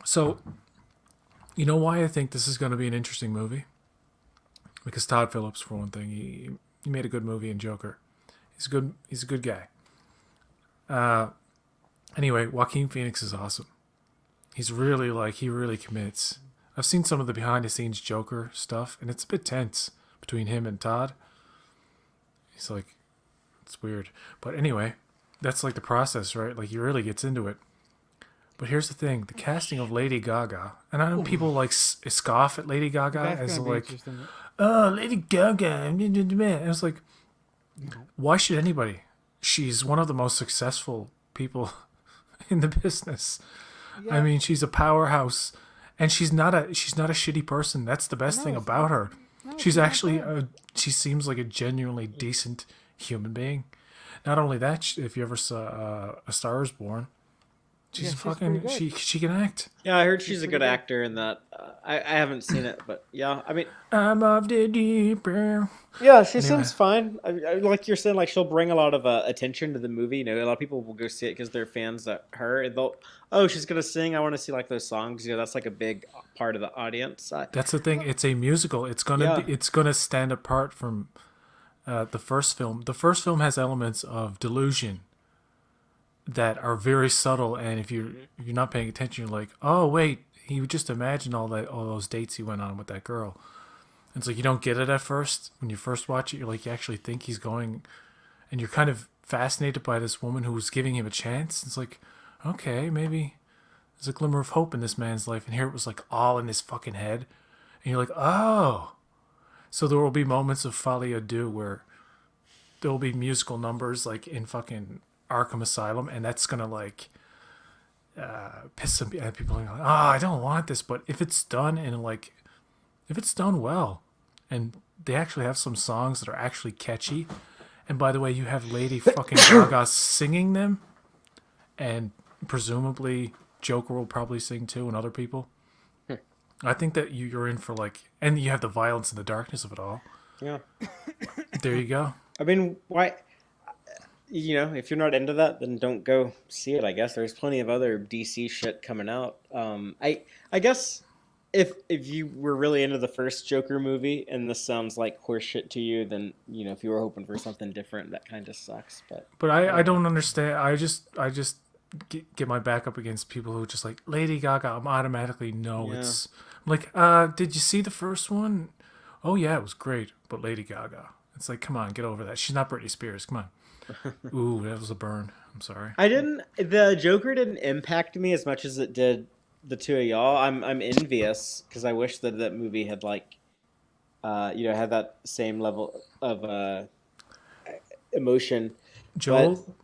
So, you know why I think this is going to be an interesting movie? Because Todd Phillips, for one thing, he made a good movie in Joker. He's a good guy. Anyway, Joaquin Phoenix is awesome. He's really he really commits. I've seen some of the behind the scenes Joker stuff, and it's a bit tense between him and Todd. He's like, it's weird. But anyway, that's like the process, right? Like, he really gets into it. But here's the thing: the casting of Lady Gaga, and I know people scoff at Lady Gaga That's as gonna be like, interesting. oh, Lady Gaga, and it's like, why should anybody? She's one of the most successful people in the business. Yeah. I mean, she's a powerhouse, and she's not a shitty person. That's the best No, thing it's about her. No, She's not actually bad. she seems like a genuinely decent human being. Not only that, if you ever saw A Star Is Born, she's Yeah, she's fucking pretty good. she can act. Yeah, I heard she's a pretty good good. actor in that. I haven't seen it, but yeah, I mean, I'm of the deeper. yeah, she Anyway. seems fine. Like you're saying, like she'll bring a lot of attention to the movie. You know, a lot of people will go see it because they're fans of her. And they'll, oh, she's gonna sing. I want to see like those songs. You know, that's like a big part of the audience. That's the thing. It's a musical. It's gonna Yeah. it's gonna stand apart from the first film. The first film has elements of delusion that are very subtle, and if you're not paying attention, you're like, oh wait, he just imagined all those dates he went on with that girl. And it's like you don't get it at first when you first watch it. You're like, you actually think he's going, and you're kind of fascinated by this woman who's giving him a chance. It's like, okay, maybe there's a glimmer of hope in this man's life, and here it was like all in his fucking head, and you're like, oh. So there will be moments of folie à deux where there will be musical numbers like in fucking Arkham Asylum, and that's gonna like piss some people like, oh, I don't want this. But if it's done if it's done well, and they actually have some songs that are actually catchy, and by the way, you have Lady fucking Gaga singing them, and presumably Joker will probably sing too, and other people. I think that you're in for and you have the violence and the darkness of it all. Yeah. There you go. I mean, why? You know, if you're not into that, then don't go see it. I guess there's plenty of other DC shit coming out. I guess if you were really into the first Joker movie and this sounds like horseshit to you, then you know if you were hoping for something different, that kind of sucks. But I don't understand. I just get my back up against people who just like Lady Gaga. I'm automatically no. Yeah. It's I'm like, did you see the first one? Oh yeah, it was great. But Lady Gaga. It's like, come on, get over that. She's not Britney Spears. Come on. Ooh, that was a burn. I'm sorry. The Joker didn't impact me as much as it did the two of y'all. I'm envious because I wish that movie had had that same level of emotion. Joel,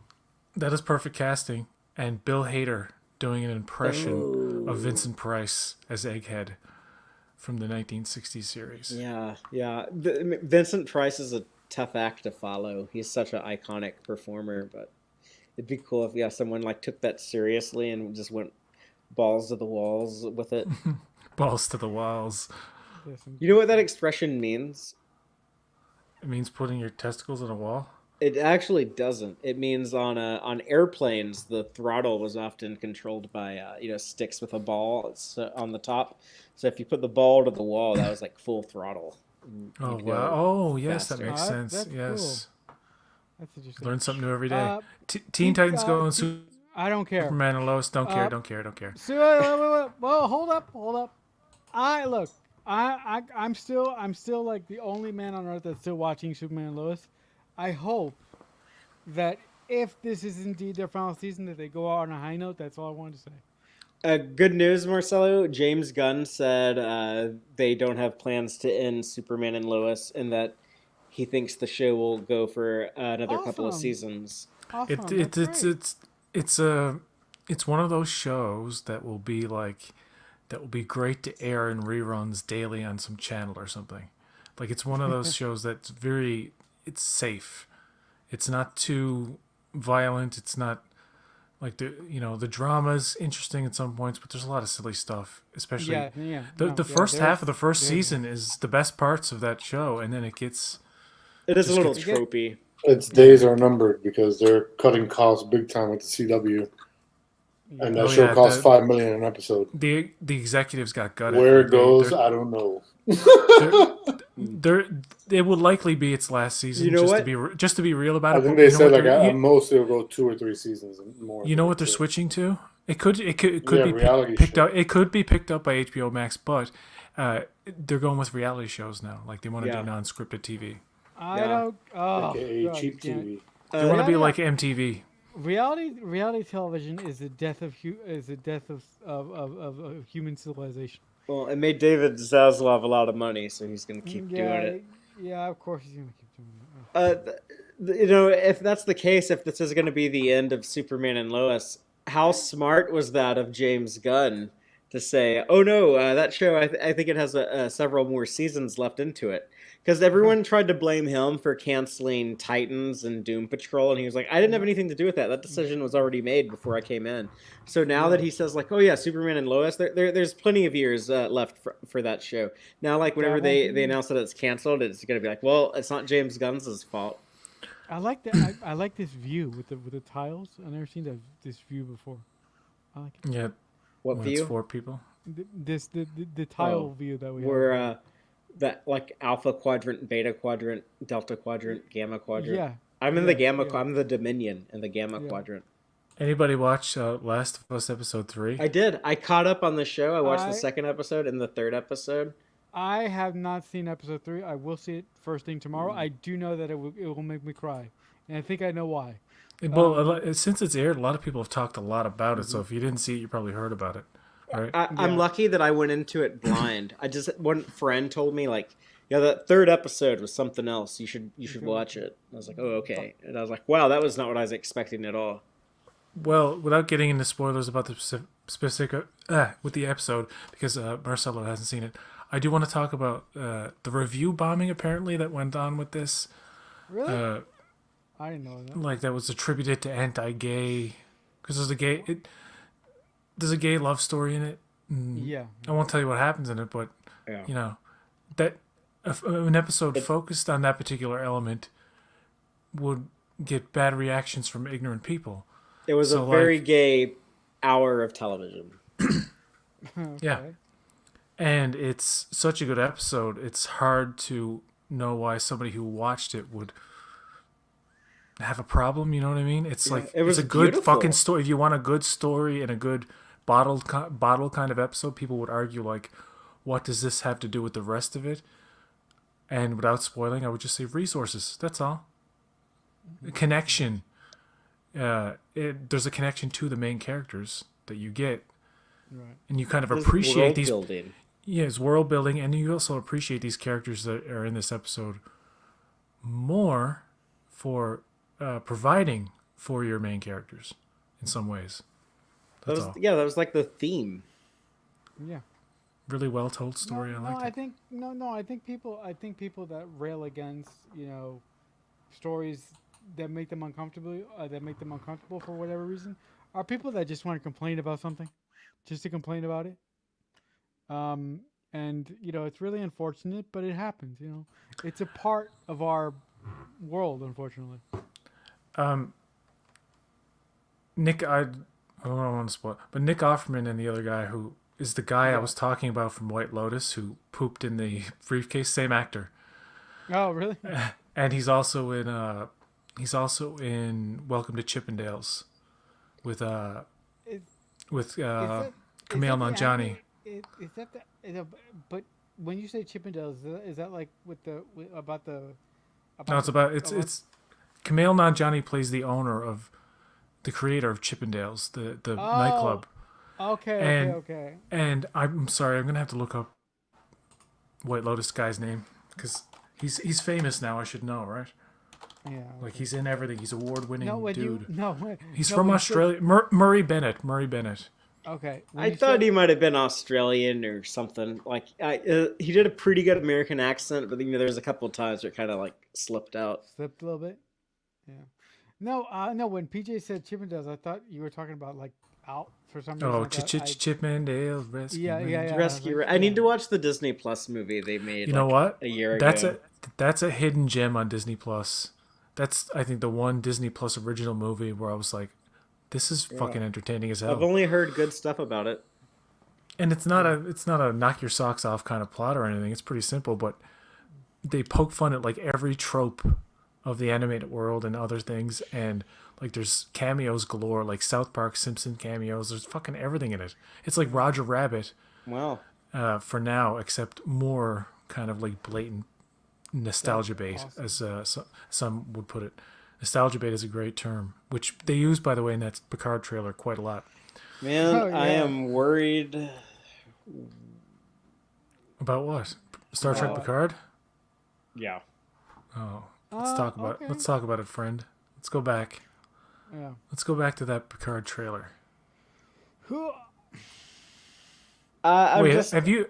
that is perfect casting, and Bill Hader doing an impression of Vincent Price as Egghead from the 1960s series. Yeah. Vincent Price is a tough act to follow. He's such an iconic performer, but it'd be cool if someone took that seriously and just went balls to the walls with it. Balls to the walls. You know what that expression means? It means putting your testicles on a wall. It actually doesn't. It means on airplanes the throttle was often controlled by sticks with a ball on the top. So if you put the ball to the wall, that was like full throttle. Oh wow! Oh yes, faster. that makes sense. That's Yes. That's interesting. Learn something new every day. Uh, Teen Titans Go and I don't care. Superman and Lois. Don't care. Uh, Don't care. Don't care. So, wait. Well, hold up. I look. I'm still like the only man on earth that's still watching Superman and Lois. I hope that if this is indeed their final season, that they go out on a high note. That's all I wanted to say. Good news, Marcelo. James Gunn said they don't have plans to end Superman and Lois, and that he thinks the show will go for another couple of seasons. Awesome. It's one of those shows that will be great to air in reruns daily on some channel or something. Like it's one of those shows that's it's safe. It's not too violent. It's not like the drama's interesting at some points, but there's a lot of silly stuff. Especially the first half of the first season is the best parts of that show, and then it is a little tropey. Its days are numbered because they're cutting costs big time with the CW. And that show costs $5 million an episode. The executives got gutted. Where it goes, I don't know. It will likely be its last season. You know just to be real about it. I think they said at most it'll go 2 or 3 seasons more. You know what they're switching to? It could be picked up. It could be picked up by HBO Max, but they're going with reality shows now. Like they want to do non-scripted TV. I don't. Oh, cheap TV. They want to be like MTV. Reality television is the death of human civilization. Well, it made David Zaslav a lot of money, so he's going to keep doing it. Yeah, of course he's going to keep doing it. If that's the case, if this is going to be the end of Superman and Lois, how smart was that of James Gunn to say, "Oh no, that show, I think it has several more seasons left into it." Because everyone tried to blame him for canceling Titans and Doom Patrol, and he was like, "I didn't have anything to do with that. That decision was already made before I came in." So now that he says, like, "Oh yeah, Superman and Lois," there's plenty of years left for that show. Now, like, whenever they announce that it's canceled, it's gonna be like, "Well, it's not James Gunn's fault." I like that. I like this view with the tiles. I've never seen this view before. I like it. Yeah. What view? It's 4 people. The tile view that we have. Where that like alpha quadrant, beta quadrant, delta quadrant, gamma quadrant. Yeah. I'm in the gamma. I'm the Dominion in the gamma quadrant. Anybody watch Last of Us episode 3? I did. I caught up on the show. I watched the second episode and the third episode. I have not seen episode 3. I will see it first thing tomorrow. I do know that it will make me cry, and I think I know why. Well, since it's aired, a lot of people have talked a lot about it. So if you didn't see it, you probably heard about it. Right? I'm lucky that I went into it blind. One friend told me like, yeah, that third episode was something else. You should watch it. I was like, oh, okay. And I was like, wow, that was not what I was expecting at all. Well, without getting into spoilers about the specific with the episode, because Marcelo hasn't seen it, I do want to talk about the review bombing apparently that went on with this. Really? I didn't know that. Like that was attributed to anti-gay, because there's a gay love story in it. Yeah. I won't tell you what happens in it, but you know that an episode focused on that particular element would get bad reactions from ignorant people. It was a very gay hour of television. Okay. Yeah. And it's such a good episode, it's hard to know why somebody who watched it would have a problem, you know what I mean? It's like it's a good fucking story. If you want a good story and a good bottle kind of episode, people would argue like, what does this have to do with the rest of it? And without spoiling, I would just say resources. That's all. A connection. There's a connection to the main characters that you get, Right. and you kind of appreciate these. Building. Yeah, it's world building, and you also appreciate these characters that are in this episode more for providing for your main characters in some ways. That's all. Yeah, that was like the theme. Yeah. Really well told story. I like it. I think people that rail against, stories that make them uncomfortable for whatever reason are people that just want to complain about something, just to complain about it. And it's really unfortunate, but it happens. It's a part of our world, unfortunately. Nick, I don't want to spoil, but Nick Offerman and the other guy who is the guy I was talking about from White Lotus who pooped in the briefcase, same actor. Oh, really? And he's also in He's also in Welcome to Chippendales with Is, with is that is Kumail that the Nanjiani. anime? Is that the? But when you say Chippendales, is that like about No, it's about it's Kumail Nanjiani plays the owner of the creator of Chippendales, the Oh, nightclub, okay, okay, and okay. I'm sorry, I'm gonna have to look up White Lotus guy's name because he's famous now. I should know, right? Yeah. Like Okay. he's in everything. He's a No, award-winning when you dude. no He's no from when you said Australia. Murray Bennett. Murray Bennett. okay when I you thought said he might have been Australian or something. Like he did a pretty good American accent, but there's a couple of times where it kind of like slipped out. slipped a little bit. Yeah. No, no. When PJ said Chippendales, I thought you were talking about like out for some reason. Oh, I thought I Chippendale Rescue yeah yeah Rangers. yeah. I was like Rescue. I yeah. need to watch the Disney Plus movie they made You know like what? a year That's ago. a hidden gem on Disney Plus. That's I think the one Disney Plus original movie where I was like, this is Yeah. fucking entertaining as I've hell. only heard good stuff about it. And it's not a knock your socks off kind of plot or anything. It's pretty simple, but they poke fun at like every trope of the animated world and other things, and like there's cameos galore, like South Park, Simpson cameos. There's fucking everything in it. It's like Roger Rabbit Wow. for now, except more kind of like blatant nostalgia bait, awesome. as some would put it. Nostalgia bait is a great term, which they use, by the way, in that Picard trailer quite a lot. Man, Oh, I yeah. am worried. About what? Star Trek Uh, Picard? Yeah. Oh, Okay. let's talk about it, friend. Let's go back. Yeah. Let's go back to that Picard trailer. Who? I'm Wait, just have you?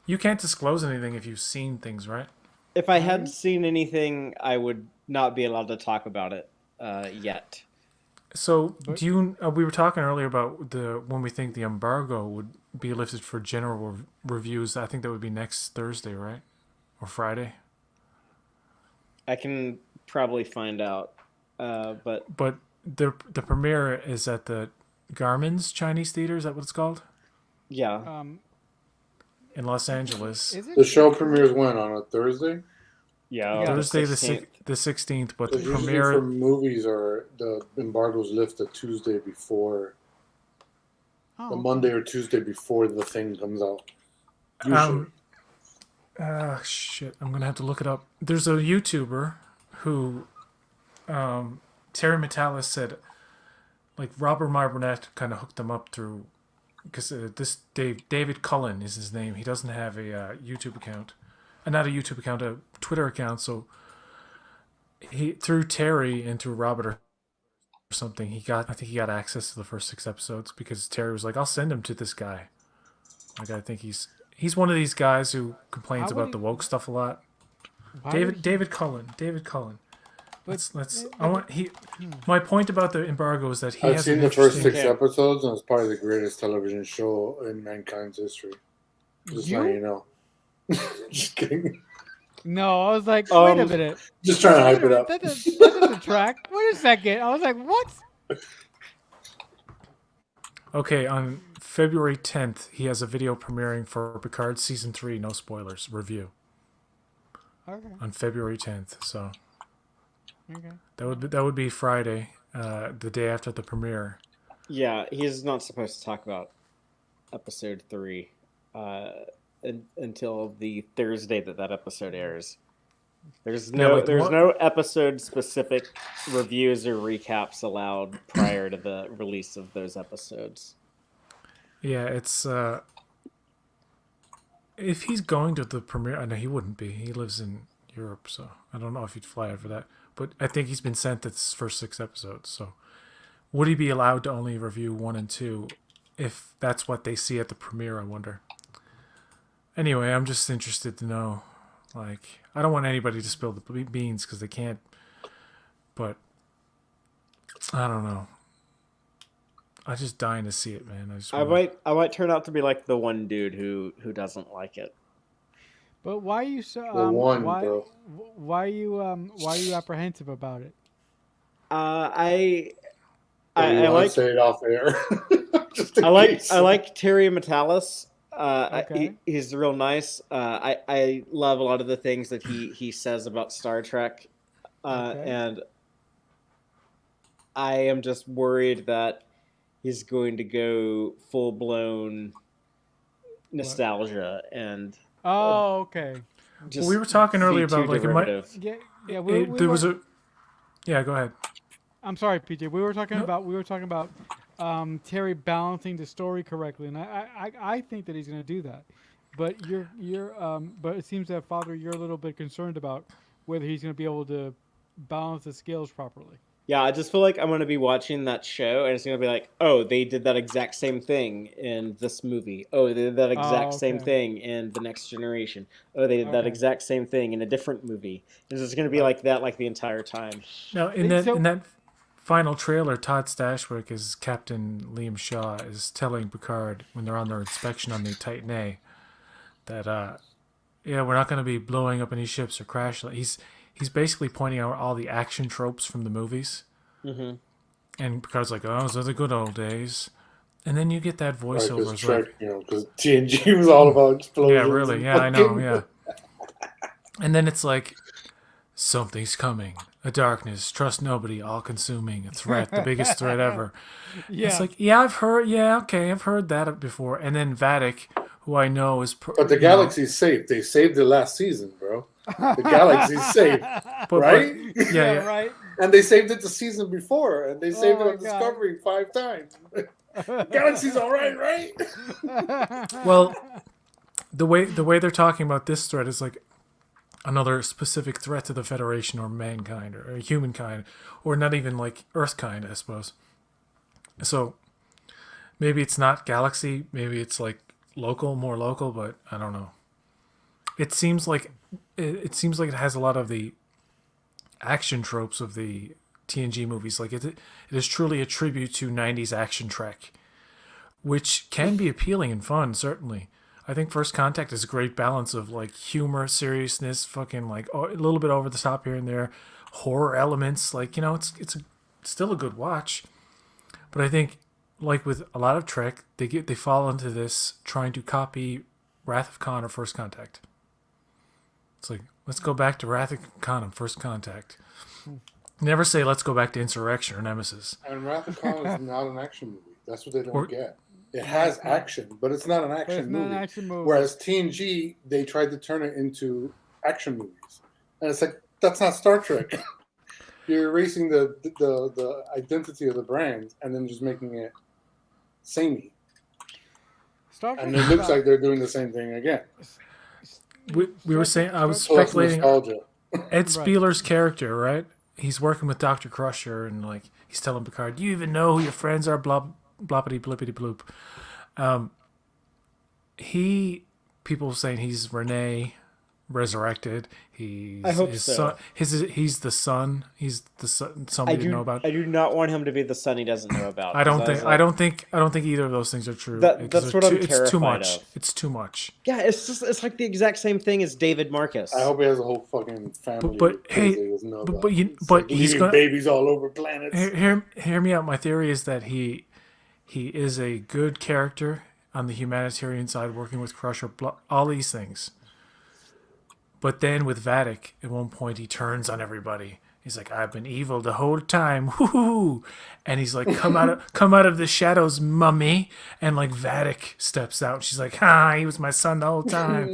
You can't disclose anything if you've seen things, right? if I had seen anything, I would not be allowed to talk about it yet. So, But- do you? We were talking earlier about when we think the embargo would be lifted for general reviews. I think that would be next Thursday, right, or Friday. I can probably find out, but But the premiere is at the Garmin's Chinese Theater. Is that what it's called? yeah, In Los Angeles. Is it? The show premieres when, on a Thursday? yeah, Yeah. Thursday the 16th. 16th, but the Because usually for premiere. movies, are the embargoes lift the Tuesday before, Oh, the okay. Monday or Tuesday before the thing comes out. Usually. Shit, I'm gonna have to look it up. There's a YouTuber who, Terry Metalis said, like Robert Burnett kind of hooked them up through, because this David Cullen is his name. He doesn't have a YouTube account, not a YouTube account, a Twitter account. So he through Terry and through Robert or something, I think he got access to the first 6 episodes because Terry was like, I'll send him to this guy. Like I think he's one of these guys who complains How would about he- the woke stuff a lot. Why would he- David Cullen. But- Let's. but- I want he. My point about the embargo is that he I've has seen an the first interesting- 6 episodes, and it's probably the greatest television show in mankind's history. Just You? letting you know. Just kidding. No, I was like, wait a minute. Just trying to hype it up. That doesn't track. Wait a second. I was like, what? Okay, on February 10th, he has a video premiering for Picard season 3. No spoilers. Review Okay. on February 10th. So Okay. that would be Friday, the day after the premiere. Yeah, he's not supposed to talk about episode 3 until the Thursday that episode airs. There's no episode specific reviews or recaps allowed prior to the release of those episodes. Yeah, it's if he's going to the premiere, I know he wouldn't be. He lives in Europe, so I don't know if he'd fly out for that. But I think he's been sent its first 6 episodes. So would he be allowed to only review 1 and 2 if that's what they see at the premiere? I wonder. Anyway, I'm just interested to know. Like, I don't want anybody to spill the beans because they can't. But I don't know. I'm just dying to see it, man. I might turn out to be like the one dude who doesn't like it. But why are you so? Why are you apprehensive about it? I I like say it off air. Just in case. I like Terry Metalis. Okay. He's real nice. I love a lot of the things that he says about Star Trek, Okay. and I am just worried that he's going to go full blown nostalgia and Oh, okay. just We were talking earlier be too about like it might. derivative. Yeah, yeah. There was a. Yeah, go ahead. I'm sorry, PJ. We were talking No. about Terry balancing the story correctly, and I think that he's going to do that. But but it seems that Father, you're a little bit concerned about whether he's going to be able to balance the scales properly. Yeah, I just feel like I'm going to be watching that show and it's going to be like, oh, they did that exact same thing in this movie. Oh, they did that exact same okay. thing in The Next Generation. Oh, they did that Okay. exact same thing in a different movie. It's just going to be like that like the entire time. Now in that final trailer, Todd Stashwick as Captain Liam Shaw is telling Picard when they're on their inspection on the Titan A that yeah, we're not going to be blowing up any ships or crashing. He's basically pointing out all the action tropes from the movies. Mm-hmm. And Picard's like, oh, those are the good old days. And then you get that voiceover. Because It's Trek, like, because TNG was all about explosions. yeah, really. Yeah, I know. Yeah. And then it's like, something's coming. A darkness. Trust nobody. All consuming. A threat. The biggest threat ever. Yeah. It's like, yeah, I've heard. Yeah, okay, I've heard that before. And then Vatic, who I know is. But the galaxy's safe. They saved it last season, bro. The galaxy's safe, right? Yeah. Right. And they saved it the season before, and they saved it my on God. Discovery 5 times. Galaxy's all right, right? Well, the way they're talking about this threat is like another specific threat to the Federation or mankind or humankind, or not even like Earthkind, I suppose. So maybe it's not galaxy, maybe it's like more local, but I don't know. It seems like it has a lot of the action tropes of the TNG movies. Like it is truly a tribute to 90s action Trek, which can be appealing and fun, certainly. I think First Contact is a great balance of like humor, seriousness, fucking like a little bit over the top here and there, horror elements. Like, you know, it's still a good watch. But I think like with a lot of Trek, they fall into this trying to copy Wrath of Khan or First Contact. It's like, let's go back to Wrath of Khan and First Contact. Never say let's go back to Insurrection or Nemesis. And Wrath of Khan is not an action movie. That's what they don't get. It has action, but it's not an action movie. Whereas TNG, they tried to turn it into action movies. And it's like, that's not Star Trek. You're erasing the identity of the brand and then just making it samey. And it looks like they're doing the same thing again. We were saying, I was Plus speculating nostalgia. Ed Spieler's character, right? He's working with Dr. Crusher and like he's telling Picard, "Do you even know who your friends are?" Blah, bloppity blippity bloop. People saying he's Renee resurrected. I hope so. He's the son. He's the son. Somebody to know about. I do not want him to be the son he doesn't know about. I don't think either of those things are true. That's what I'm terrified It's too much. of. It's too much. Yeah, it's like the exact same thing as David Marcus. I hope he has a whole fucking family. But hey, he's leaving babies all over planets. Hear me out. My theory is that he is a good character on the humanitarian side, working with Crusher, all these things. But then with Vatic, at one point he turns on everybody. He's like, "I've been evil the whole time," whoo-hoo! And he's like, "Come out of the shadows, mummy!" And like Vatic steps out. She's like, he was my son the whole time.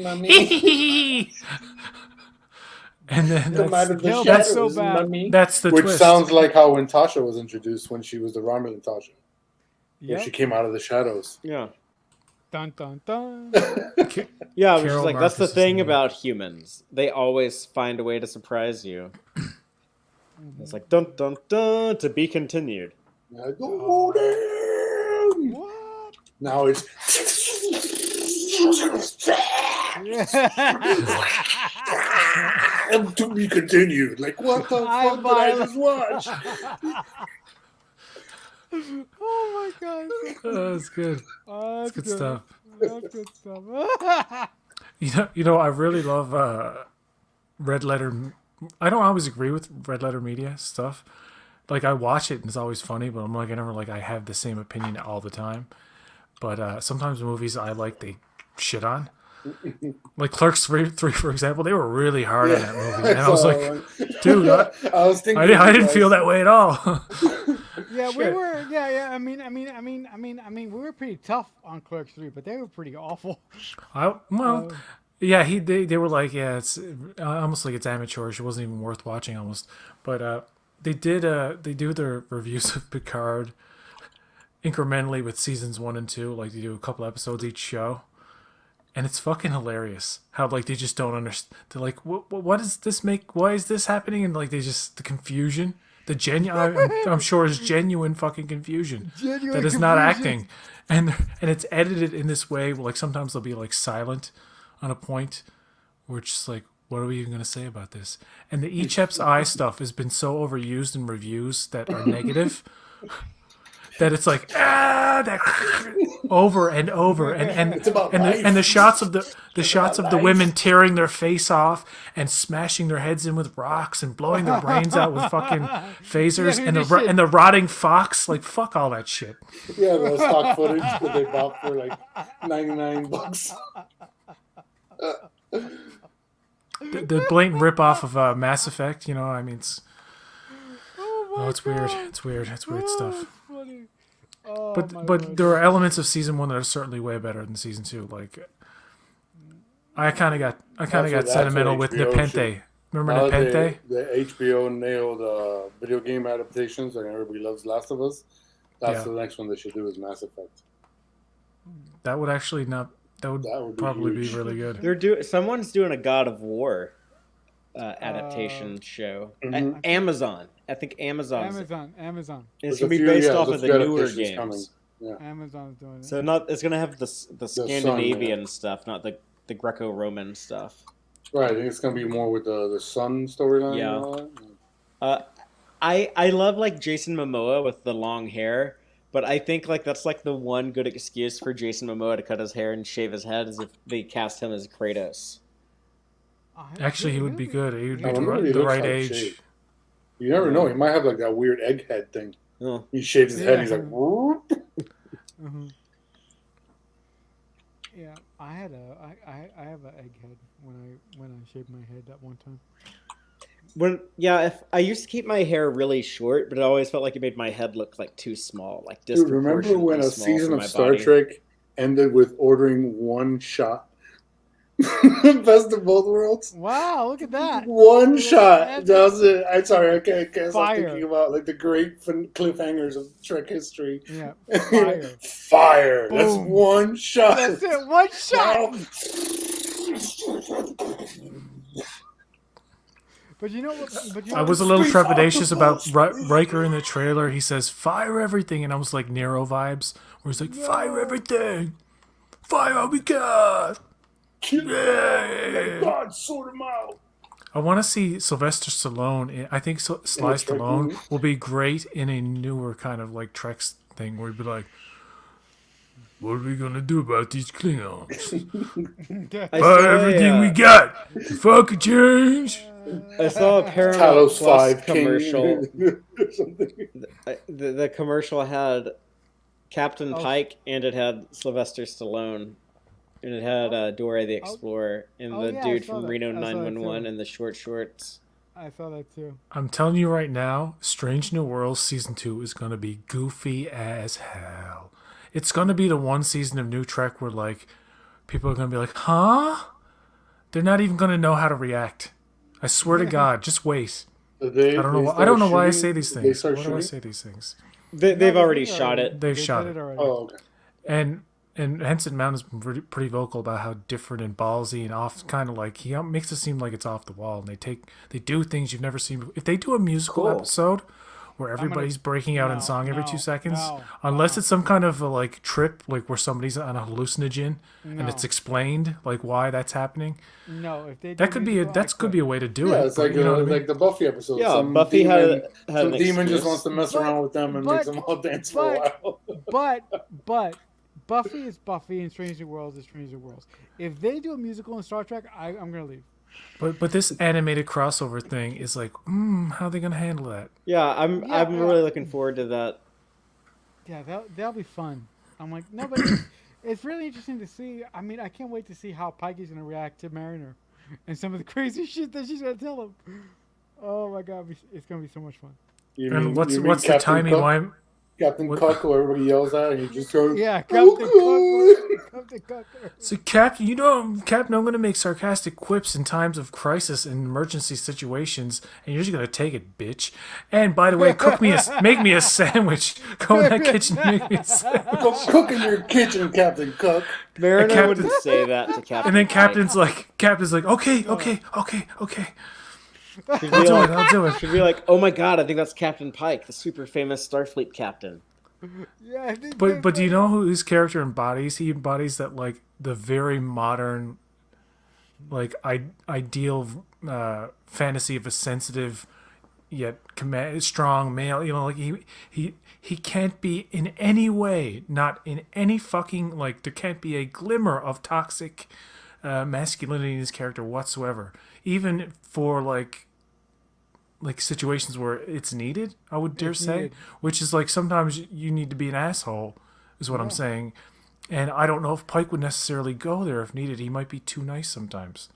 And then Come out of the shadows, so mummy. That's the Which twist. sounds like how when Tasha was introduced when she was the Romulan Tasha. Yeah. She came out of the shadows. Yeah. Dun dun dun. Yeah, which is like, that's the thing about humans. They always find a way to surprise you. It's like, dun dun dun, to be continued. What? Now it's. And to be continued. Like, what the fuck did I just watch? Oh my god. That's good. That's good stuff. That's good stuff. You know, I really love Red Letter. I don't always agree with Red Letter Media stuff. Like, I watch it and it's always funny, but I'm like, I have the same opinion all the time. But sometimes movies I like, they shit on. Like Clerks 3, for example, they were really hard on that movie. And I was like, dude, I didn't feel that way at all. Yeah, we Shit. were. Yeah. I mean, we were pretty tough on Clerks 3, but they were pretty awful. Well, Uh, yeah, they were like, yeah, it's almost like it's amateurish. It wasn't even worth watching almost. But they do their reviews of Picard incrementally with seasons 1 and 2. Like they do a couple episodes each show, and it's fucking hilarious how like they just don't understand. They're like, what does this make? Why is this happening? And like they just the confusion. The I'm sure is genuine fucking confusion Genuine that is not confusion. acting, and it's edited in this way. Like sometimes they'll be like silent on a point, where it's just like, what are we even gonna say about this? And the Echep's eye stuff has been so overused in reviews that are negative that it's like that over and over It's about life. and the shots of the women tearing their face off and smashing their heads in with rocks and blowing their brains out with fucking phasers Yeah, and this shit. and the rotting fox, like fuck all that shit. Yeah, the stock footage that they bought for like $99. The blatant rip off of Mass Effect, you know, I mean it's weird. It's weird. It's weird stuff. That's funny. Oh, my But Lord. there are elements of season 1 that are certainly way better than season 2. Like I kind of got sentimental with HBO Nepenthe. shit. Remember Now that Nepenthe? the HBO nailed video game adaptations, and everybody loves Last of Us. That's Yeah. the next one they should do is Mass Effect. That would actually not. That would That would be probably be huge. really good. Someone's doing a God of War adaptation show. Mhm. Amazon. I think Amazon's. Amazon. It's There's a gonna be few- based yeah, off there's of a the few newer adaptations games. coming. Yeah. Amazon's doing it. So it's gonna have the Sun, Scandinavian yeah. stuff, not the Greco-Roman stuff. Right, I think it's gonna be more with the Sun storyline. Yeah. And all that. I love like Jason Momoa with the long hair, but I think like that's like the one good excuse for Jason Momoa to cut his hair and shave his head is if they cast him as Kratos. Actually, he would be good. He would be I wonder what the he looks right like age. shaved. You never know. He might have like that weird egghead thing. Oh. He shaves his head. Yeah. He's like, whoop. Mhm. Yeah, I have an egghead when I shaved my head that one time. If I used to keep my hair really short, but it always felt like it made my head look like too small, like Dude, remember when disproportionately a small season for of my Star body. Trek ended with ordering one shot? Best of both worlds. Wow, look at that! One shot. That's- That was it. I'm sorry. I can't stop Fire. thinking about like the great cliffhangers of Trek history. Yeah, fire. Fire. That's Boom. one shot. That's it. One shot. But you know what? But you know I was a little trepidatious about Riker in the trailer. He says, "Fire everything," and I was like Nero vibes, where he's like, "Fire everything, fire Picard." Yeah. God, sort him out. I want to see Sylvester Stallone. I think Sly a Trek Stallone movie? will be great in a newer kind of like Trek thing, where he'd be like, "What are we gonna do about these Klingons? I Fire saw everything we got. Fuck change." I saw a Paramount Talos Plus 5 commercial. King. or something. The commercial had Captain Oh. Pike and it had Sylvester Stallone. And it had Dora the Explorer and Oh, the yeah, I dude saw from that. Reno I saw that 911 too. and the short shorts. I saw that too. I'm telling you right now, Strange New Worlds season 2 is gonna be goofy as hell. It's gonna be the one season of New Trek where like people are gonna be like, "Huh?" They're not even gonna know how to react. I swear to God, just wait. I don't know. I don't know why I say these They things. start Why do I shooting? say these things? They've already shot it. They've They shot did it. already. Oh, okay. And Henson Mount has been pretty vocal about how different and ballsy and off, kind of like he makes it seem like it's off the wall. And they do things you've never seen before. If they do a musical Cool. episode where everybody's breaking out in No, song every no, 2 seconds, no, unless no. it's some kind of a, like trip, like where somebody's on a hallucinogen and No. it's explained like why that's happening. No, if they That could be could be a way to do Yeah, it. it's but like you know what I mean? like the Buffy episode. Yeah, some Buffy demon, had some an demon just excuse. wants to mess But- around with them and but- makes them all dance for a while. But Buffy is Buffy and Strange New Worlds is Strange New Worlds. If they do a musical in Star Trek, I'm gonna leave. But this animated crossover thing is like, how are they gonna handle that? Yeah, I'm Yeah, really looking forward to that. Yeah, that'll be fun. I'm like, no, but it's really interesting to see. I mean, I can't wait to see how Pike is gonna react to Mariner and some of the crazy shit that she's gonna tell him. Oh my God, it's gonna be so much fun. You And mean- what's you mean the Captain timing? Cook? Captain Cook, who everybody yells at, and he just goes, Yeah, Captain Cook. Captain Cook. So, Captain, Captain, I'm going to make sarcastic quips in times of crisis and emergency situations, and you're just going to take it, bitch. And by the way, make me a sandwich. Go in that kitchen, and make me a sandwich. Go cook in your kitchen, Captain Cook. Mariner wouldn't say that to Captain. And then Pike. Captain's like, okay. She'd I'll be do like, it. I'll do it. She'd be like, oh my god, I think that's Captain Pike, the super famous Starfleet captain. Yeah, I think But do you know who his character embodies? He embodies that like the very modern, like ideal fantasy of a sensitive yet strong male. You know, like he can't be in any way, not in any fucking like there can't be a glimmer of toxic masculinity in his character whatsoever, even for like situations where it's needed, I would dare say, needed. which is like sometimes you need to be an asshole, is what I'm saying. And I don't know if Pike would necessarily go there if needed. He might be too nice sometimes.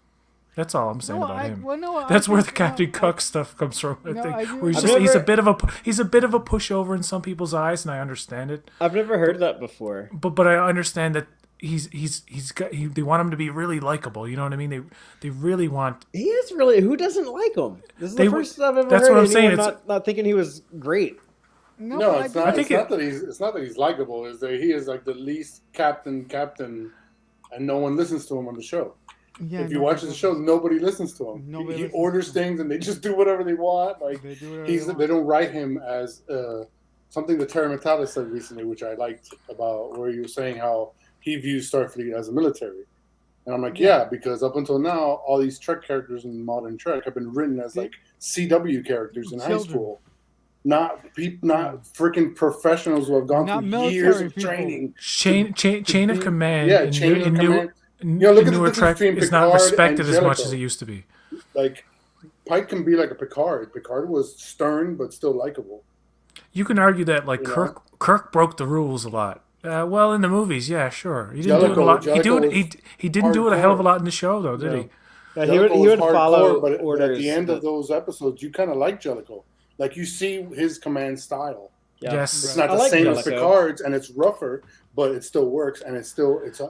That's all I'm saying about him. That's where the Captain Cook stuff comes from. I think where he's a bit of a pushover in some people's eyes, and I understand it. I've never heard that before. But I understand that they want him to be really likable. You know what I mean? They really want. He is really. Who doesn't like him? This is the first I've ever that's heard. What I'm saying. Not thinking he was great. No, it's not. It's not that he's likable. Is that he is like the least captain, and no one listens to him on the show. Yeah, if you watch the show, nobody listens to him. He orders things, and they just do whatever they want. Like they don't write him as something that Terry Matalas said recently, which I liked about where he was saying how he views Starfleet as a military. And I'm like, yeah, because up until now, all these Trek characters in modern Trek have been written as like CW characters in high school. Not freaking professionals who have gone through years of training. Chain of command. Yeah, chain of command. Newer Trek is not respected as much as it used to be. Like, Pike can be like a Picard. Picard was stern but still likable. You can argue that like Kirk broke the rules a lot. Well, in the movies, yeah, sure. He didn't do it a lot. He didn't do it a hell of a lot in the show, though, did he? Yeah, he would follow but orders. At the end of those episodes, you kind of like Jellicoe. Like, you see his command style. Yeah. Yes, it's not the same as Picard's, and it's rougher, but it still works, and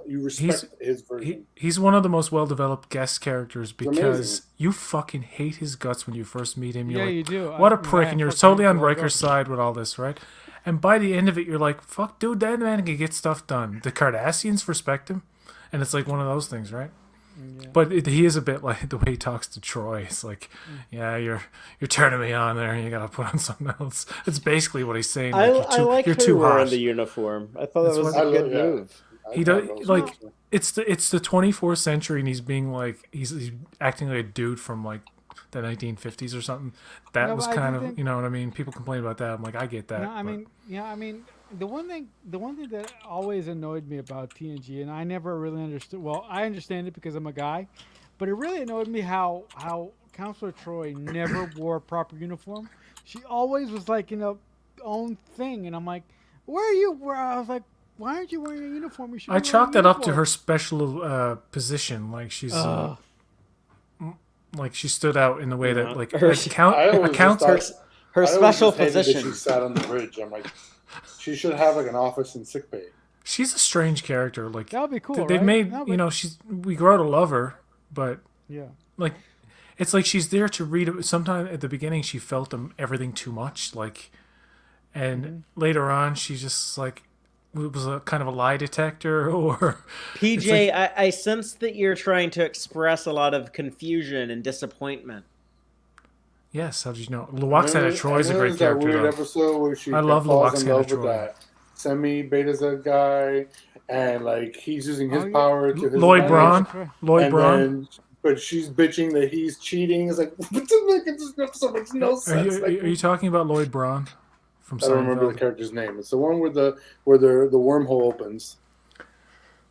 you respect his version. He's one of the most well-developed guest characters because you fucking hate his guts when you first meet him. You're like, you do. What a prick, and you're totally on Riker's side with all this, right? And by the end of it, you're like, fuck, dude, that man can get stuff done. The Cardassians respect him, and it's like one of those things, right? Yeah. But he is a bit like the way he talks to Troy. It's like, yeah, you're turning me on there, and you got to put on something else. It's basically what he's saying. Like, you're too wearing the uniform. I thought that was a good move. He does like it's the 24th century, and he's being like he's acting like a dude from like the 1950s or something. That was kind of you know what I mean. People complain about that. I'm like, I get that. No, I mean, the one thing that always annoyed me about TNG, and I never really understood. Well, I understand it because I'm a guy, but it really annoyed me how Counselor Troy never wore a proper uniform. She always was like in her own thing, and I'm like, where are you? Where I was like, why aren't you wearing a uniform? You should. I chalked that up to her special position, like she's. Like she stood out in the way that like her special position. She sat on the bridge. I'm like, she should have like an office and sick bay. She's a strange character. Like that would be cool. They've made we grow to love her, but like it's like she's there to read it. Sometime at the beginning, she felt everything too much. Like, and later on, she's just like. It was a kind of a lie detector, or PJ. Like, I sense that you're trying to express a lot of confusion and disappointment. Yes, how did you know? Luoxana Troy's a great character. That weird episode where she I love Luoxana Troy. That semi-beta Z guy, and like he's using his power to his Lloyd Braun. But she's bitching that he's cheating. It's like, what the heck? This episode makes no sense. Are you talking about Lloyd Braun? I don't remember the character's name. It's the one where the wormhole opens,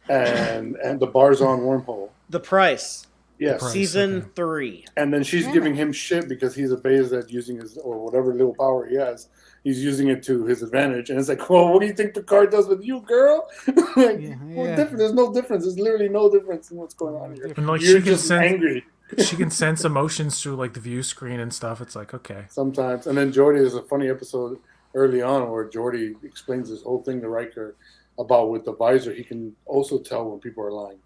and the Barzon wormhole. The Price. Yes. Season 3. And then she's giving him shit because he's a beta using his or whatever little power he has. He's using it to his advantage, and it's like, well, what do you think Picard does with you, girl? There's no difference. There's literally no difference in what's going on here. And like You're just angry. She can sense emotions through like the view screen and stuff. It's like okay. Sometimes, and then Geordi, there's a funny episode. early on where Geordi explains this whole thing to Riker about with the visor, he can also tell when people are lying.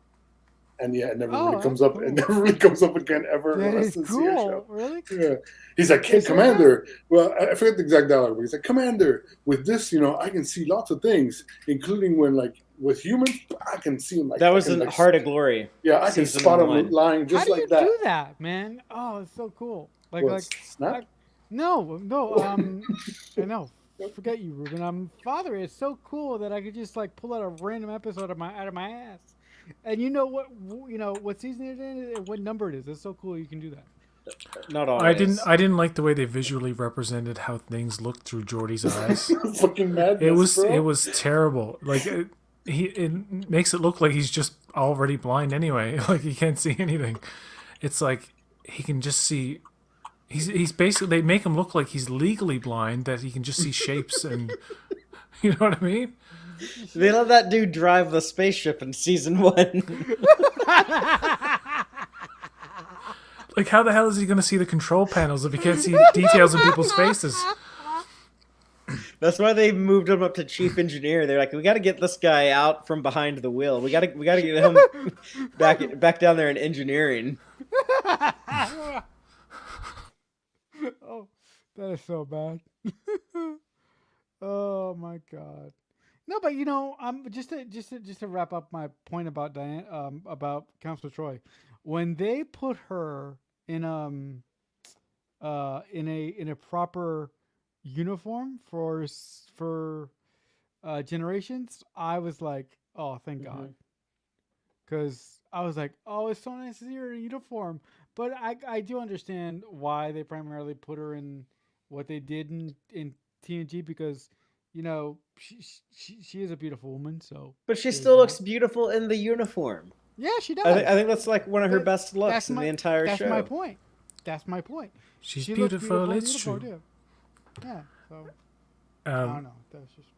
And yeah, it never really that's comes up. cool. It never really comes up again ever. That in the rest is of the series cool. show. Really? Yeah. He's like, They hey, say Commander. Well, I forget the exact dialogue, but he's like, Commander, with this, I can see lots of things, including when, like, with humans, I can see them. Like, That was I can, in like, Heart of Glory. yeah, I can season spot them 1. lying just How do like you that. do that, man? Oh, it's so cool. What, Snap? No. I know. Forget you, Ruben. Fatheree is so cool that I could just like pull out a random episode out of my ass. And you know what season it is and what number it is. It's so cool you can do that. Not always. I didn't like the way they visually represented how things looked through Geordi's eyes. Fucking madness, It was terrible. Like it makes it look like he's just already blind anyway. Like he can't see anything. It's like he can just see. He's basically, they make him look like he's legally blind, that he can just see shapes and you know what I mean. They let that dude drive the spaceship in season 1. Like how the hell is he going to see the control panels if he can't see details in people's faces? That's why they moved him up to chief engineer. They're like, we got to get this guy out from behind the wheel. We got to get him back down there in engineering. Oh, that is so bad. Oh my god. No, but just to wrap up my point about Diane, about Council Troy, when they put her in a proper uniform for Generations, I was like, oh, thank God, because I was like, oh, it's so nice to see her in a uniform. But I do understand why they primarily put her in what they did in TNG, because she is a beautiful woman. So, but she still looks beautiful in the uniform. Yeah, she does. I think that's like one of her best looks in the entire show. That's my point. She's She looks beautiful. It's beautiful, true. too. Yeah. So I don't know. That was just.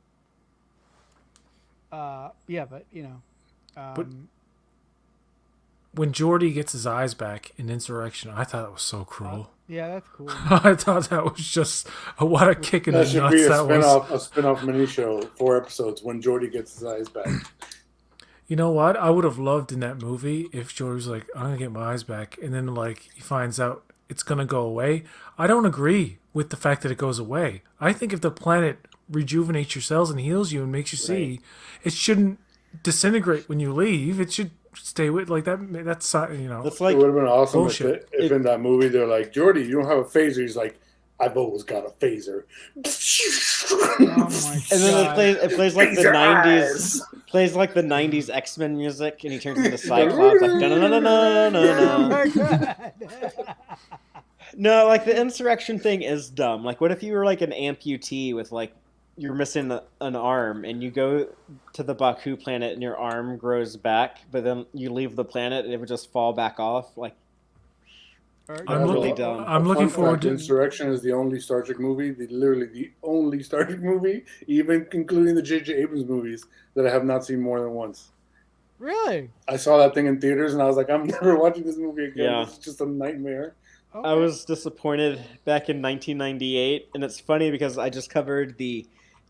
Yeah, but But when Geordi gets his eyes back in Insurrection, I thought it was so cruel. Yeah, that's cool. I thought that was just what a kick in the That should nuts be that was. a spin-off mini show, 4 episodes, when Geordi gets his eyes back. You know what? I would have loved in that movie if Geordi was like, I'm gonna get my eyes back, and then like he finds out it's gonna go away. I don't agree with the fact that it goes away. I think if the planet rejuvenates your cells and heals you and makes you see, it shouldn't disintegrate when you leave. It should stay with like that. That's That's like It would have been awesome bullshit. if in that movie they're like, Geordi, you don't have a phaser. He's like, I've always got a phaser. Oh my and then God. it plays like the Phaser 90s eyes. plays like the 90s X-Men music, and he turns into Cyclops like Oh no. my God. No, like the insurrection thing is dumb. Like, what if you were like an amputee with like you're missing an arm, and you go to the Baku planet and your arm grows back, but then you leave the planet and it would just fall back off? Like, I'm really looking. dumb. I'm looking forward to. Insurrection is the only Star Trek movie, literally the only Star Trek movie, even including the J.J. Abrams movies, that I have not seen more than once. Really? I saw that thing in theaters, and I was like, I'm never watching this movie again. Yeah. It's just a nightmare. Okay. I was disappointed back in 1998, and it's funny because I just covered the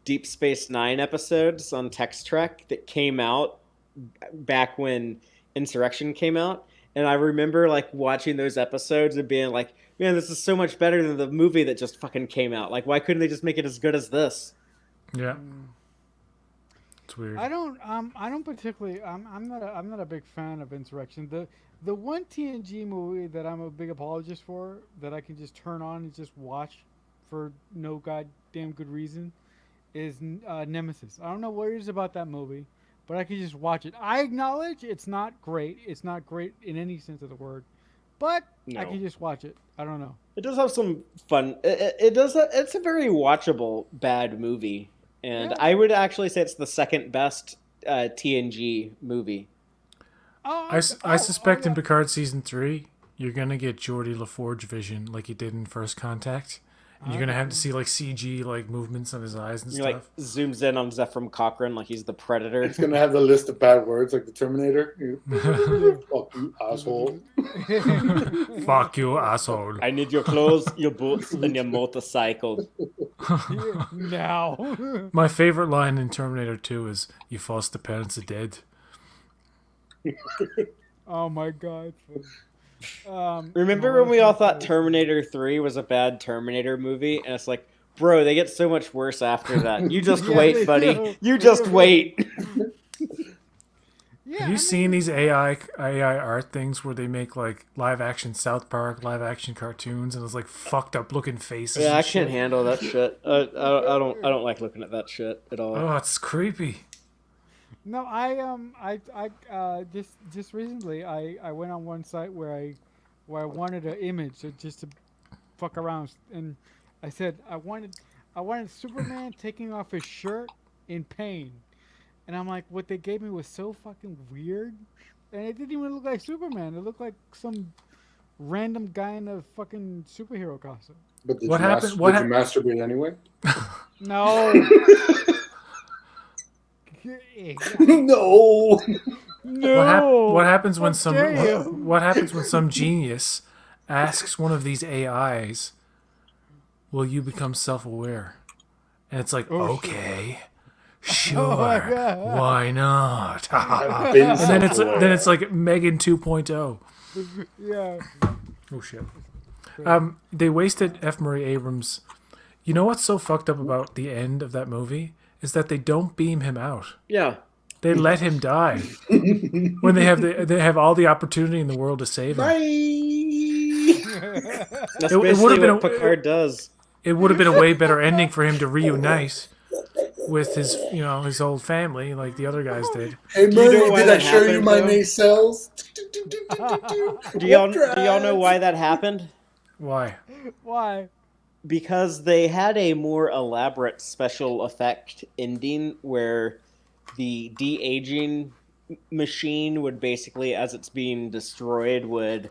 Deep Space Nine episodes on Tex-Trek that came out back when Insurrection came out, and I remember like watching those episodes and being like, man, this is so much better than the movie that just fucking came out. Like, why couldn't they just make it as good as this? Yeah. It's weird. I don't particularly. I'm not a big fan of Insurrection. The one TNG movie that I'm a big apologist for, that I can just turn on and just watch for no goddamn good reason, is Nemesis. I don't know what it is about that movie, but I can just watch it. I acknowledge it's not great. It's not great in any sense of the word, but I No. can just watch it. I don't know. It does have some fun. It does. It's a very watchable bad movie, and Yeah. I would actually say it's the second best TNG movie. Oh, I suspect yeah. in Picard season 3, you're gonna get Geordi LaForge vision like you did in First Contact, and you're gonna have to see like CG like movements on his eyes and He stuff. like zooms in on Zephram Cochrane like he's the Predator. It's gonna have the list of bad words like the Terminator. Fuck you, asshole. Fuck you, asshole. I need your clothes, your boots, and your motorcycle. Now. My favorite line in Terminator 2 is, "You foster parents are dead." Oh my god. Remember no, when we all that's thought not- Terminator 3 was a bad Terminator movie? And it's like, bro, they get so much worse after that. You just Yeah, wait, they buddy. do. You just wait. Yeah, Have you seen these AI art things where they make like live action South Park, live action cartoons, and it's like fucked up looking faces? Yeah, and I shit? can't handle that shit. I don't like looking at that shit at all. Oh, it's creepy. No, just recently I went on one site where I wanted an image just to fuck around, and I said I wanted Superman taking off his shirt in pain, and I'm like, what they gave me was so fucking weird, and it didn't even look like Superman. It looked like some random guy in a fucking superhero costume. But did What you happened- Did what you hap- masturbate anyway? No. No. No. What happens when How dare you. what happens when some genius asks one of these AIs, "Will you become self-aware?" And it's like, Oh, "Okay, Oh sure, my God. why not?" I've been And then self-aware. it's like Megan 2.0. Yeah. Oh shit. They wasted F. Murray Abrams. You know what's so fucked up about the end of that movie is that they don't beam him out. Yeah. They let him die when they have all the opportunity in the world to save him. Bye. That's It basically would've been what a- Picard does. It would have been a way better ending for him to reunite with his his old family like the other guys did. Hey Do you know Murray, why did I that show you happened, my though? nacelles? Do y'all know why that happened? Why? Why? Because they had a more elaborate special effect ending where the de-aging machine would basically, as it's being destroyed, would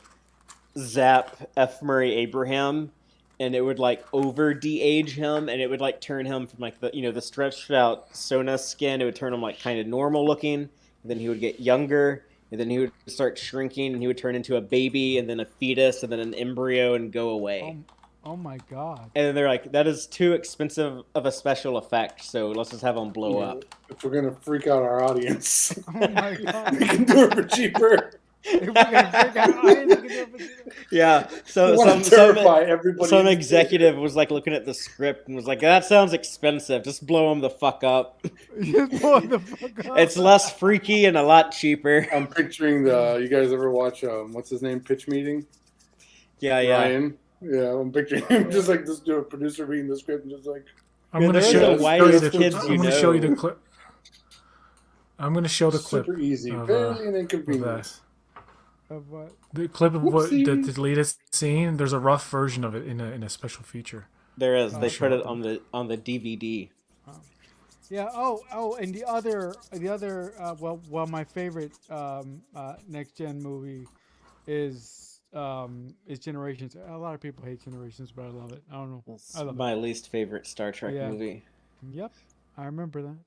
zap F. Murray Abraham, and it would like over de-age him, and it would like turn him from like the stretched out Sona skin, it would turn him like kind of normal looking, and then he would get younger, and then he would start shrinking, and he would turn into a baby, and then a fetus, and then an embryo, and go away. Oh my god. And then they're like, that is too expensive of a special effect, so let's just have him blow up. If we're gonna freak out our audience, Oh my god. we can do it for cheaper. If we're gonna freak out, I ain't looking at it. Yeah, so We want to terrify everybody. some in the executive was like looking at the script and was like, that sounds expensive, just blow him the fuck up. Just blow the fuck up. It's less freaky and a lot cheaper. I'm picturing the. You guys ever watch what's his name? Pitch Meeting. Yeah. Ryan. Yeah, I'm picturing him just like this. Do a producer reading the script and just like. I'm Yeah, going to they're show, the show whitest you the kids I'm you going to show you know. the clip. I'm going to show the clip. Super easy, of, barely an of inconvenience. Of what? the clip of what the Whoopsie. latest scene. There's a rough version of it in a special feature. There is. They sure. put it on the DVD. Yeah. Oh, and the other. Well, my favorite next gen movie is Generations. A lot of people hate Generations, but I love it. I don't know. That's I love my least favorite Star Trek Yeah. movie. it. Yep. I remember that.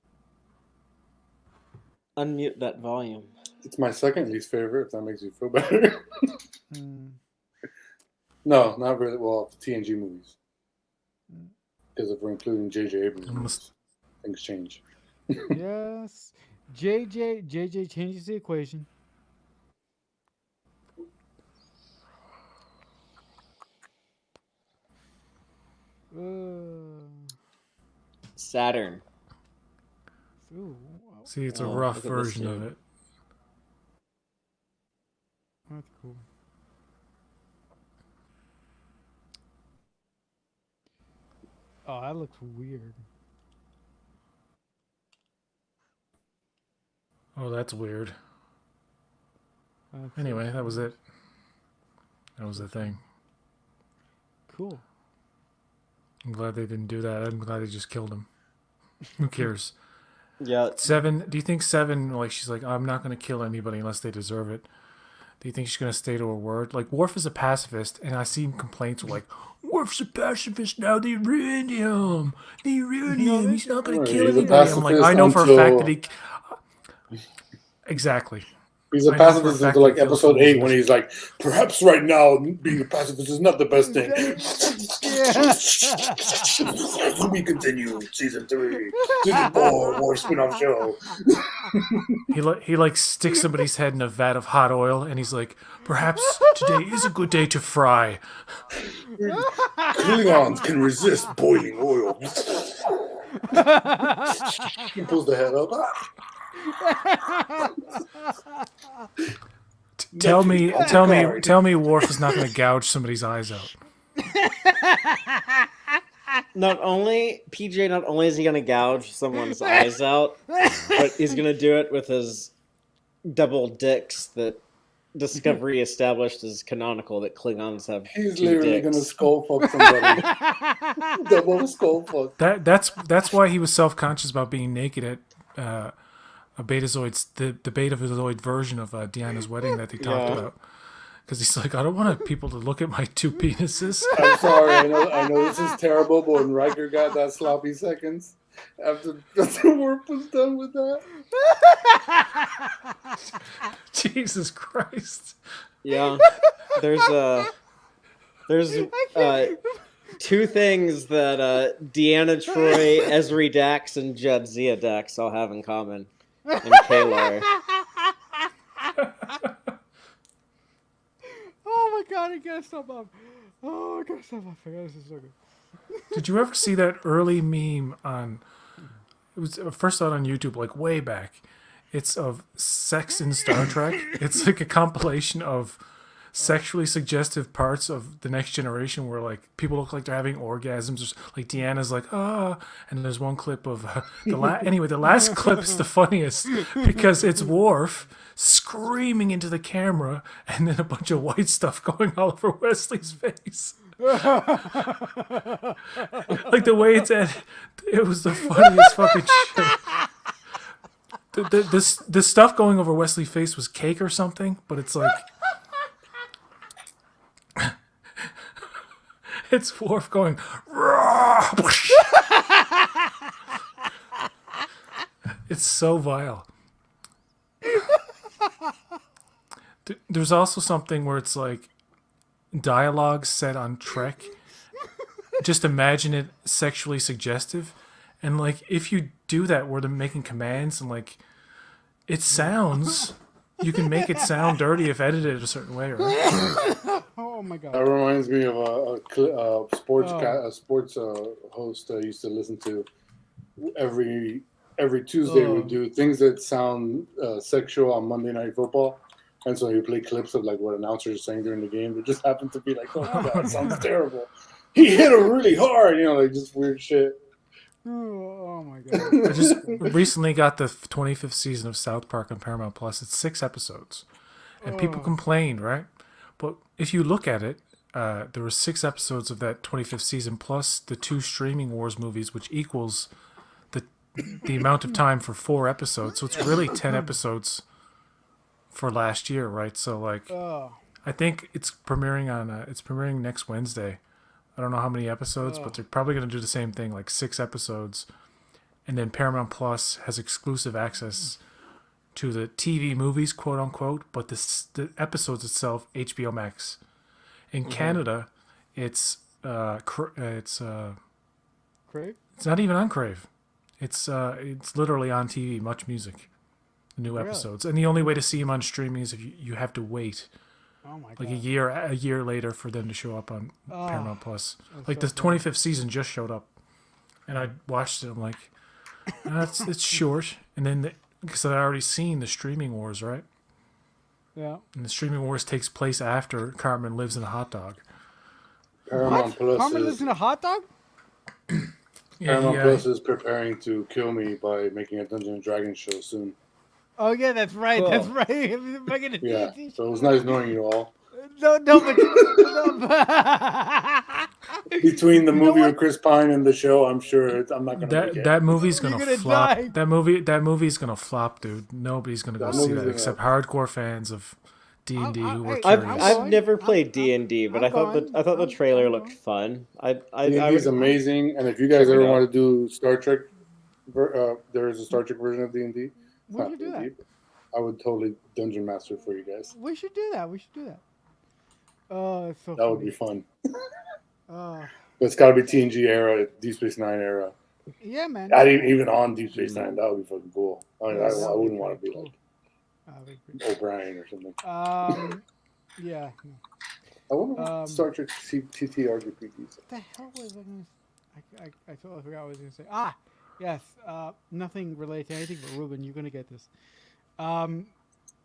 Unmute that volume. It's my second least favorite. If that makes you feel better. Mm. No, not really. Well, TNG movies. Mm. Because if we're including J.J. Abrams, Almost- things change. Yes. JJ changes the equation. Saturn. Ooh, See, it's a Oh, rough look at this version of dude. it. that's cool. Oh, that looks weird. Oh, that's weird. That's Anyway, that was it. That was the thing. cool. I'm glad they didn't do that. I'm glad they just killed him. Who cares? Yeah. Seven. Do you think Seven? Like she's like, I'm not going to kill anybody unless they deserve it. Do you think she's gonna stay to her word? Like Worf is a pacifist, and I see complaints like, "Worf's a pacifist now. They ruined him. They ruined him. He's not gonna kill He's a anybody." I'm like, I know for a fact that he. Exactly. He's a I know for a pacifist fact until like he kills episode 8 fools. when he's like, perhaps right now being a pacifist is not the best thing. We continue season 3, season 4, more spin-off show. He like sticks somebody's head in a vat of hot oil, and he's like, "Perhaps today is a good day to fry." Klingons can resist boiling oil. He pulls the head up. Tell me, Worf is not going to gouge somebody's eyes out. Not only is he going to gouge someone's eyes out, but he's going to do it with his double dicks that Discovery established as canonical, that Klingons have. He's two literally dicks. gonna skull fuck somebody. Double skull fuck. That's why he was self-conscious about being naked at a Betazoid's the Betazoid version of Deanna's wedding that they talked about. Because he's like, I don't want people to look at my two penises. I'm sorry, I know this is terrible, but when Riker got that sloppy seconds after Worf was done with that. Jesus Christ. Yeah. There's two things that Deanna Troi, Ezri Dax, and Jadzia Dax all have in common in Kalar. Oh my god, I gotta stop up. Oh, I gotta stop laughing. This is so good. Did you ever see that early meme on? It was first out on YouTube, like way back. It's of sex in Star Trek. It's like a compilation of sexually suggestive parts of The Next Generation, where like people look like they're having orgasms. Like Deanna's like and there's one clip of the last clip is the funniest because it's Worf screaming into the camera, and then a bunch of white stuff going all over Wesley's face. Like the way it's edited, it was the funniest fucking shit. The stuff going over Wesley's face was cake or something, but it's like it's Worf going. It's so vile. There's also something where it's like dialogue set on Trek. Just imagine it sexually suggestive, and like if you do that where they're making commands and like it sounds, you can make it sound dirty if edited a certain way, right? Oh my god. That reminds me of a sports host I used to listen to. Every Tuesday we do things that sound sexual on Monday Night Football. And so you play clips of like what announcers are saying during the game. It just happened to be like, oh my god, it sounds terrible. He hit him really hard, like just weird shit. Oh my god. I just recently got the 25th season of South Park on Paramount Plus. It's 6 episodes. And people complained, right? But if you look at it, there were 6 episodes of that 25th season plus the 2 Streaming Wars movies, which equals the amount of time for 4 episodes. So it's really 10 episodes for last year, right? So like, I think it's premiering next Wednesday. I don't know how many episodes, but they're probably going to do the same thing, like 6 episodes. And then Paramount Plus has exclusive access to the TV movies, quote unquote, but the episodes itself, HBO Max. In Canada, it's Crave? It's not even on Crave. It's literally on TV, Much Music. New episodes, and the only way to see them on streaming is if you have to wait like a year later for them to show up on Paramount Plus. Like the 25th season just showed up, and I watched it. I'm like, it's short, and then because I'd already seen the Streaming Wars, right? Yeah. And the Streaming Wars takes place after Cartman lives in a hot dog. Paramount Plus Carmen lives in a hot dog? Paramount Plus is preparing to kill me by making a Dungeons and Dragons show soon. Oh yeah, that's right. Cool. That's right. Yeah, so it was nice knowing you all. No, but Between the movie with Chris Pine and the show, I'm sure I'm not gonna make it. That movie's gonna flop. die. That movie's gonna flop, dude. Nobody's gonna go see that except hardcore fans of D&D who were Hey, curious. I've never I'm- played D&D, but I'm I thought going. the trailer I'm looked going. fun. I D&D is would, amazing, and if you guys Check it ever out. want to do Star Trek, there is a Star Trek version of D&D. It's We not should do D&D, that. but I would totally dungeon master for you guys. We should do that. Oh, it's so That would funny. be fun. Oh, But it's got to be TNG era, Deep Space Nine era. yeah, man. Not even on Deep Space Nine. That would be fucking cool. I mean, Yeah, I that would wouldn't be want to be pretty like That'd be pretty O'Brien or something. cool. Yeah. I wonder what Star Trek TTRPGs. What the hell was I going to I totally forgot what I was going to say. Yes. Nothing related to anything, but Ruben, you're going to get this.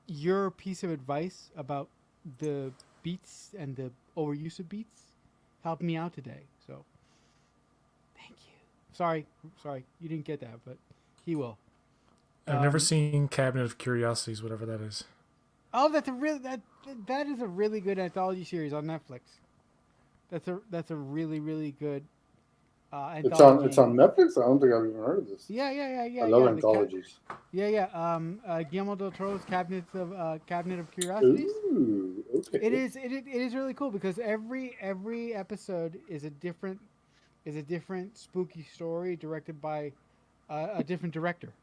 Your piece of advice about the beats and the overuse of beats helped me out today. So, thank you. Sorry, you didn't get that, but he will. I've never seen Cabinet of Curiosities, whatever that is. Oh, that's a really that is a really good anthology series on Netflix. That's a really good anthology. It's on Netflix. I don't think I've even heard of this. Yeah. I love anthologies. Guillermo del Toro's Cabinet of Curiosities. Ooh, okay. It is really cool because every episode is a different spooky story directed by a different director.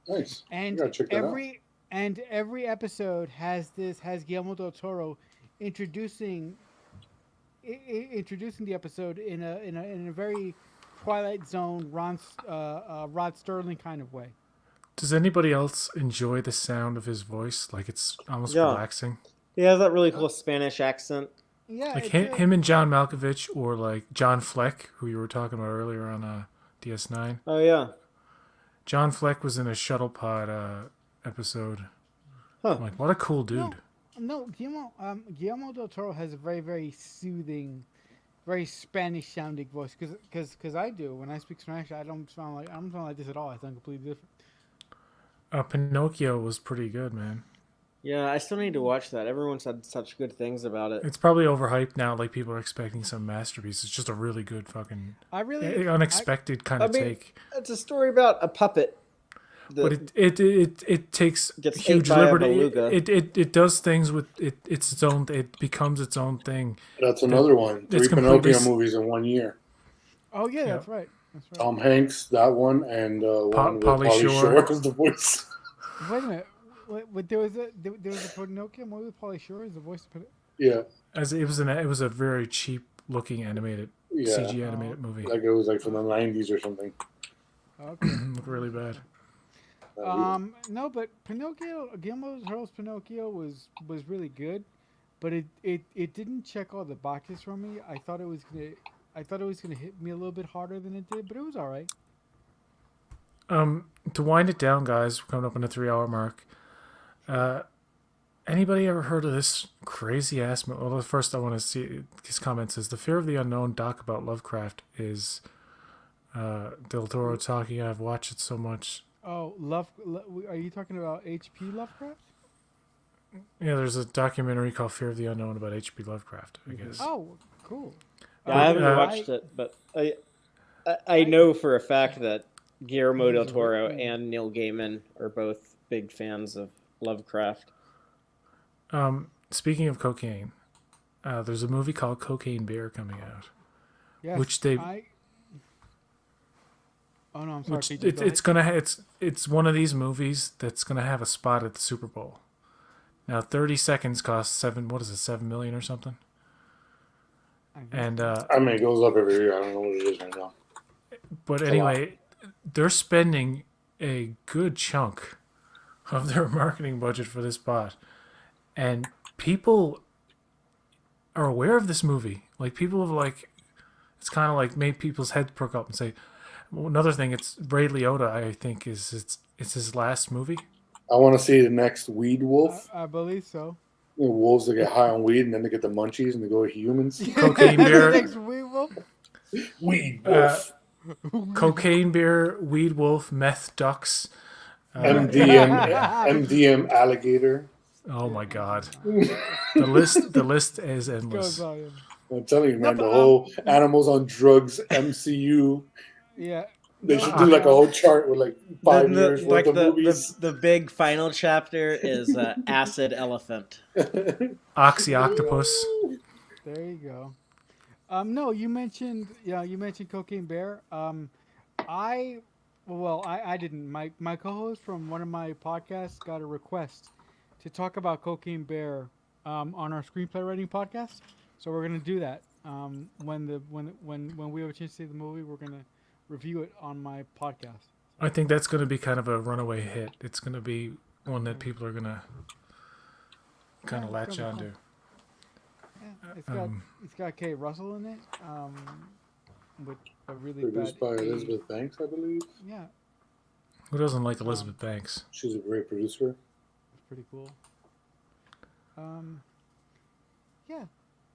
Nice. And You gotta check that out. every episode has Guillermo del Toro introducing the episode in a very Twilight Zone Rod Sterling kind of way. Does anybody else enjoy the sound of his voice? Like it's almost Yeah. relaxing. he has that really cool Spanish accent. Yeah, Like it's him and John Malkovich, or like John Fleck, who you were talking about earlier on DS9. Oh yeah. John Fleck was in a shuttle pod episode. Huh. I'm like, what a cool dude. No, Guillermo del Toro has a very, very soothing, very Spanish-sounding voice. Because I do when I speak Spanish, I don't sound like this at all. I sound completely different. Pinocchio was pretty good, man. Yeah, I still need to watch that. Everyone said such good things about it. It's probably overhyped now. Like people are expecting some masterpiece. It's just a really good fucking unexpected kind of take. It's a story about a puppet. But it takes Gets huge ate by a liberty. beluga. It does things with it. It's its own. It becomes its own thing. That's another one. It's 3 completely Pinocchio movies in 1 year. Oh yeah, that's right. Tom Hanks, that one, and one with Pauly Pauly Shore. Shore as the voice. Wait a minute. Wait, there was a Pinocchio movie with Pauly Shore as the voice of Pinocchio. Yeah. As it was a very cheap looking animated CG animated movie. Like it was like from the 90s or something. Okay. Looked really bad. No, but Pinocchio, Guillermo del Toro's Pinocchio was really good, but it didn't check all the boxes for me. I thought it was gonna hit me a little bit harder than it did, but it was all right. To wind it down, guys, we're coming up on the 3 hour mark. Anybody ever heard of this crazy ass? Well, first I want to see his comment says the Fear of the Unknown doc about Lovecraft is Del Toro talking. I've watched it so much. Oh, are you talking about H.P. Lovecraft? Yeah, there's a documentary called Fear of the Unknown about H.P. Lovecraft, I guess. Oh, cool. Yeah, I haven't watched it, but I know for a fact that Guillermo del Toro and Neil Gaiman are both big fans of Lovecraft. Speaking of cocaine, there's a movie called Cocaine Bear coming out. Yes, Which they Oh no, I'm sorry. which PJ, it's one of these movies that's gonna have a spot at the Super Bowl. Now 30 seconds costs $7 million or something. And I mean, it goes up every year. I don't know what it is right now. but anyway, they're spending a good chunk of their marketing budget for this spot. And people are aware of this movie. Like people have it's kind of like made people's heads perk up and say. Well, another thing, it's Ray Liotta. I think it's his last movie. I want to see the next Weed Wolf. I believe so. You know, wolves that get high on weed and then they get the munchies and they go humans. Cocaine Bear. Next Weed Wolf? Weed Wolf. Cocaine Bear, Weed Wolf, Meth Ducks. MDM Alligator. Oh my God, the list is endless. Goes on. I'm telling you, man, the whole animals on drugs MCU. Yeah. They should do like a whole chart with like 5 years worth of movies. The big final chapter is Acid Elephant. Oxy Octopus. There you go. No, you mentioned Cocaine Bear. I didn't. My co-host from one of my podcasts got a request to talk about Cocaine Bear on our screenplay writing podcast. So we're gonna do that. When we have a chance to see the movie, we're gonna review it on my podcast. I think that's going to be kind of a runaway hit. It's going to be one that people are going to kind of latch onto. Yeah, it's got Kate Russell in it. With a really Produced by Elizabeth Banks, I believe. Yeah. Who doesn't like Elizabeth Banks? She's a great producer. It's pretty cool. Yeah.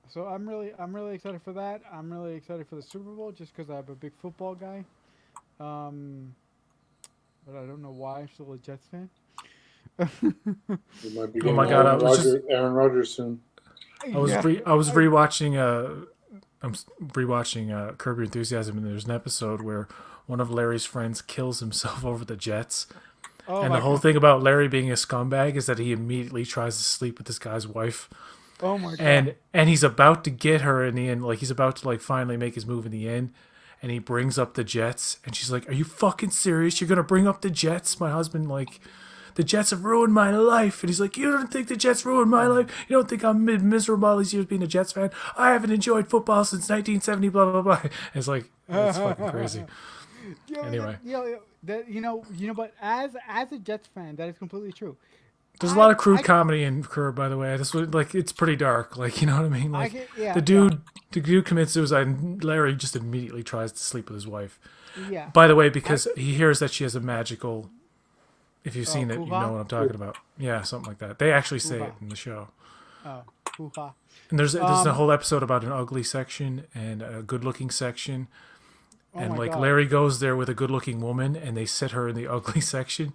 So I'm really excited for that. I'm really excited for the Super Bowl just because I'm a big football guy. But I don't know why I'm still a Jets fan. It might be Oh my God! Aaron Rodgers soon. I was rewatching Curb Your Enthusiasm, and there's an episode where one of Larry's friends kills himself over the Jets. Oh, and the whole thing about Larry being a scumbag is that he immediately tries to sleep with this guy's wife. Oh my God! And he's about to get her in the end, like he's about to like finally make his move in the end, and he brings up the Jets, and she's like, "Are you fucking serious? You're gonna bring up the Jets? My husband, like, the Jets have ruined my life." And he's like, "You don't think the Jets ruined my life? You don't think I'm miserable all these years being a Jets fan? I haven't enjoyed football since 1970, blah, blah, blah." And it's like, it's fucking crazy. Anyway. But as a Jets fan, that is completely true. There's a lot of crude comedy in Curb, by the way. It's pretty dark. Like, you know what I mean? Like, the dude commits suicide, and Larry just immediately tries to sleep with his wife. Yeah. By the way, because he hears that she has a magical... If you've seen it, you hoo-ha? know what I'm talking about. Yeah, something like that. They actually say it in the show. Oh, hoo-ha. And there's a whole episode about an ugly section and a good-looking section. And like God. Larry goes there with a good-looking woman, and they sit her in the ugly section,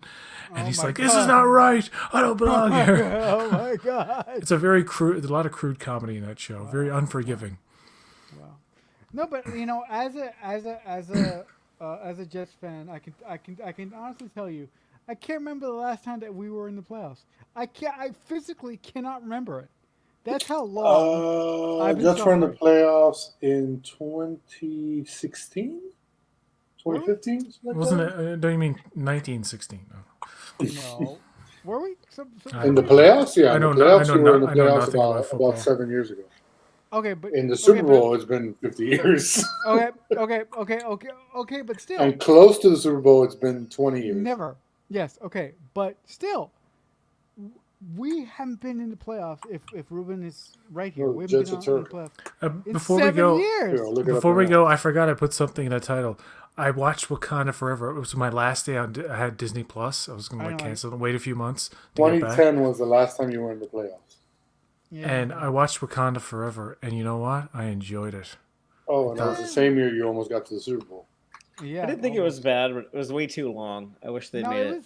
and he's like, "This is not right. I don't belong here." Oh my God! It's a very crude. There's a lot of crude comedy in that show. Wow. Very unforgiving. Wow. No, but as a Jets fan, I can honestly tell you, I can't remember the last time that we were in the playoffs. I physically cannot remember it. That's how long I've been just from the playoffs in 2016, 2015. Wasn't it? Don't you mean 1916? No. Were we? In the playoffs, yeah. I know. We were in the playoffs about 7 years ago. Okay, but in the Super Bowl, it's been 50 years. Okay, but still. And close to the Super Bowl, it's been 20 years. Never. Yes. Okay, but still. We haven't been in the playoffs if Ruben is right here. We haven't been in the playoffs. Before we go, I forgot I put something in the title. I watched Wakanda Forever. It was my last day I had Disney Plus. I was going to cancel and wait a few months. 2010 was the last time you were in the playoffs. Yeah. And I watched Wakanda Forever, and you know what? I enjoyed it. Oh, and that was the same year you almost got to the Super Bowl. Yeah, I didn't think it was bad, but it was way too long. I wish they made it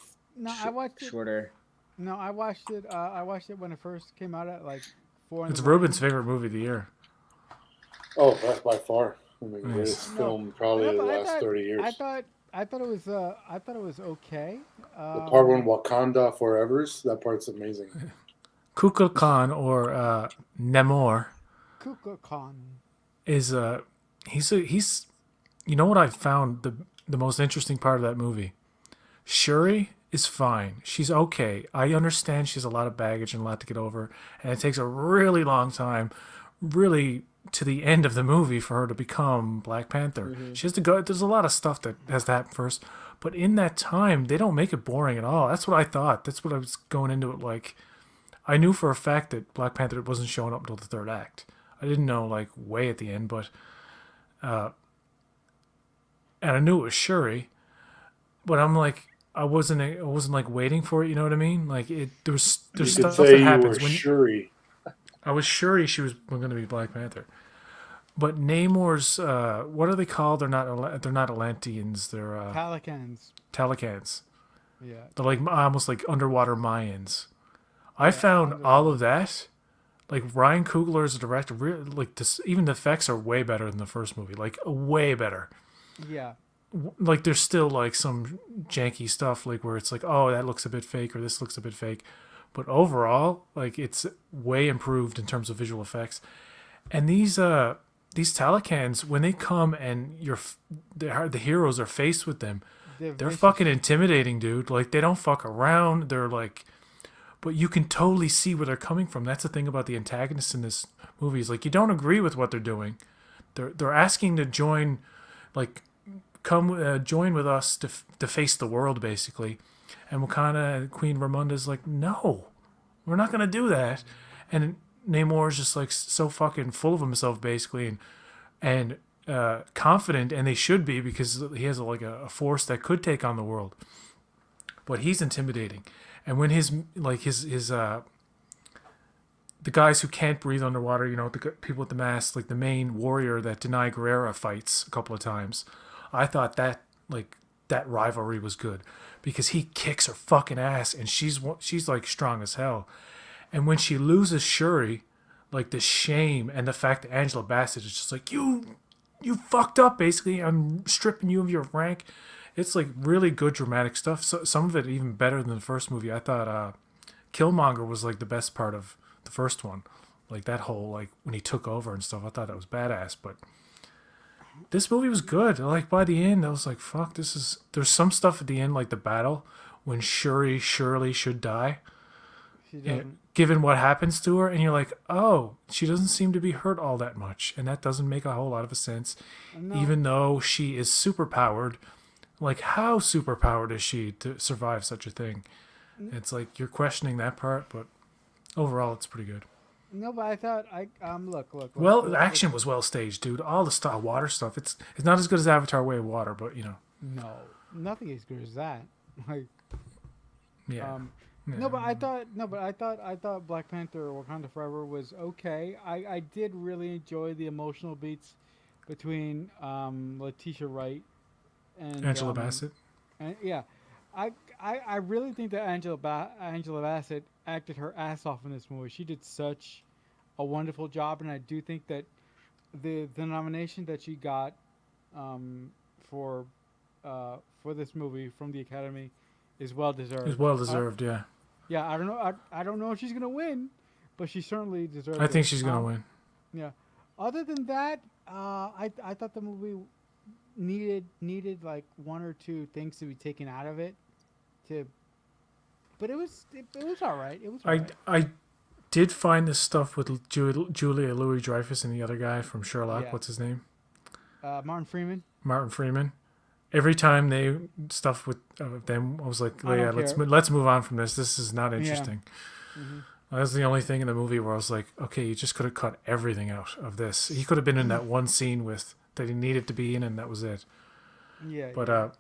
shorter. No, I watched it. I watched it when it first came out at like 4. It's Ruben's favorite movie of the year. Oh, that's by far. I mean, greatest film probably in the last 30 years. I thought it was okay. The part when Wakanda Forever's, that part's amazing. Kukulkan or Namor. Kukulkan is he's you know what I found the most interesting part of that movie? Shuri is fine. She's okay. I understand she has a lot of baggage and a lot to get over, and it takes a really long time, really to the end of the movie, for her to become Black Panther. Mm-hmm. She has to go. There's a lot of stuff that has to happen first, but in that time, they don't make it boring at all. That's what I thought. That's what I was going into it like. I knew for a fact that Black Panther wasn't showing up until the third act. I didn't know like way at the end, but and I knew it was Shuri, but I'm like. I wasn't like waiting for it. You know what I mean? Like there's stuff that happens when Shuri. I was Shuri. She was going to be Black Panther, but Namor's what are they called? They're not Atlanteans. They're Talikans. Yeah. They're like almost like underwater Mayans. I found all of that. Like Ryan Coogler as a director, really, like this, even the effects are way better than the first movie. Like way better. Yeah. like there's still like some janky stuff like where it's like, oh, that looks a bit fake or this looks a bit fake, but overall like it's way improved in terms of visual effects. And these Talikans, when they come and the heroes are faced with them, they're vicious. fucking intimidating, dude. Like they don't fuck around. They're like, but you can totally see where they're coming from. That's the thing about the antagonists in this movie is like you don't agree with what they're doing. They're asking to join, like, come join with us to face the world basically. And Wakanda and Queen Ramonda's like, no, we're not gonna do that. And Namor is just like so fucking full of himself basically, and confident, and they should be because he has like a force that could take on the world. But he's intimidating, and when his the guys who can't breathe underwater, you know, the people with the masks, like the main warrior that Denai Guerrera fights a couple of times, I thought that rivalry was good because he kicks her fucking ass, and she's like strong as hell. And when she loses Shuri, like the shame and the fact that Angela Bassett is just like, you fucked up, basically. I'm stripping you of your rank. It's like really good dramatic stuff. So, some of it even better than the first movie. I thought Killmonger was like the best part of the first one. Like that whole, like when he took over and stuff, I thought that was badass. But this movie was good. Like by the end, I was like, fuck, there's some stuff at the end, like the battle when Shuri surely should die. Given what happens to her, and you're like, oh, she doesn't seem to be hurt all that much, and that doesn't make a whole lot of sense. No. Even though she is superpowered, like how superpowered is she to survive such a thing? It's like you're questioning that part, but overall, it's pretty good. No, but I thought look. Well, the action was well staged, dude. All the stuff, water stuff. It's not as good as Avatar: Way of Water, but you know. No, nothing as good as that. Like, Yeah. Yeah. no, but I thought Black Panther or Wakanda Forever was okay. I did really enjoy the emotional beats between Letitia Wright and Angela Bassett. And yeah, I really think that Angela Bassett acted her ass off in this movie. She did such a wonderful job, and I do think that the nomination that she got for this movie from the Academy is well deserved. It's well deserved, yeah. Yeah, I don't know. I don't know if she's gonna win, but she certainly deserves. I think she's gonna win. Yeah. Other than that, I thought the movie needed like one or two things to be taken out of it, but it was all right. It was. All right. I did find this stuff with Julia Louis-Dreyfus and the other guy from Sherlock. Yeah. What's his name? Martin Freeman. Martin Freeman. Every time they stuff with them, I was like, I yeah, don't let's move on from this. This is not interesting. Yeah. Mm-hmm. That's the only thing in the movie where I was like, okay, you just could have cut everything out of this. He could have been in that one scene that he needed to be in, and that was it. Yeah. But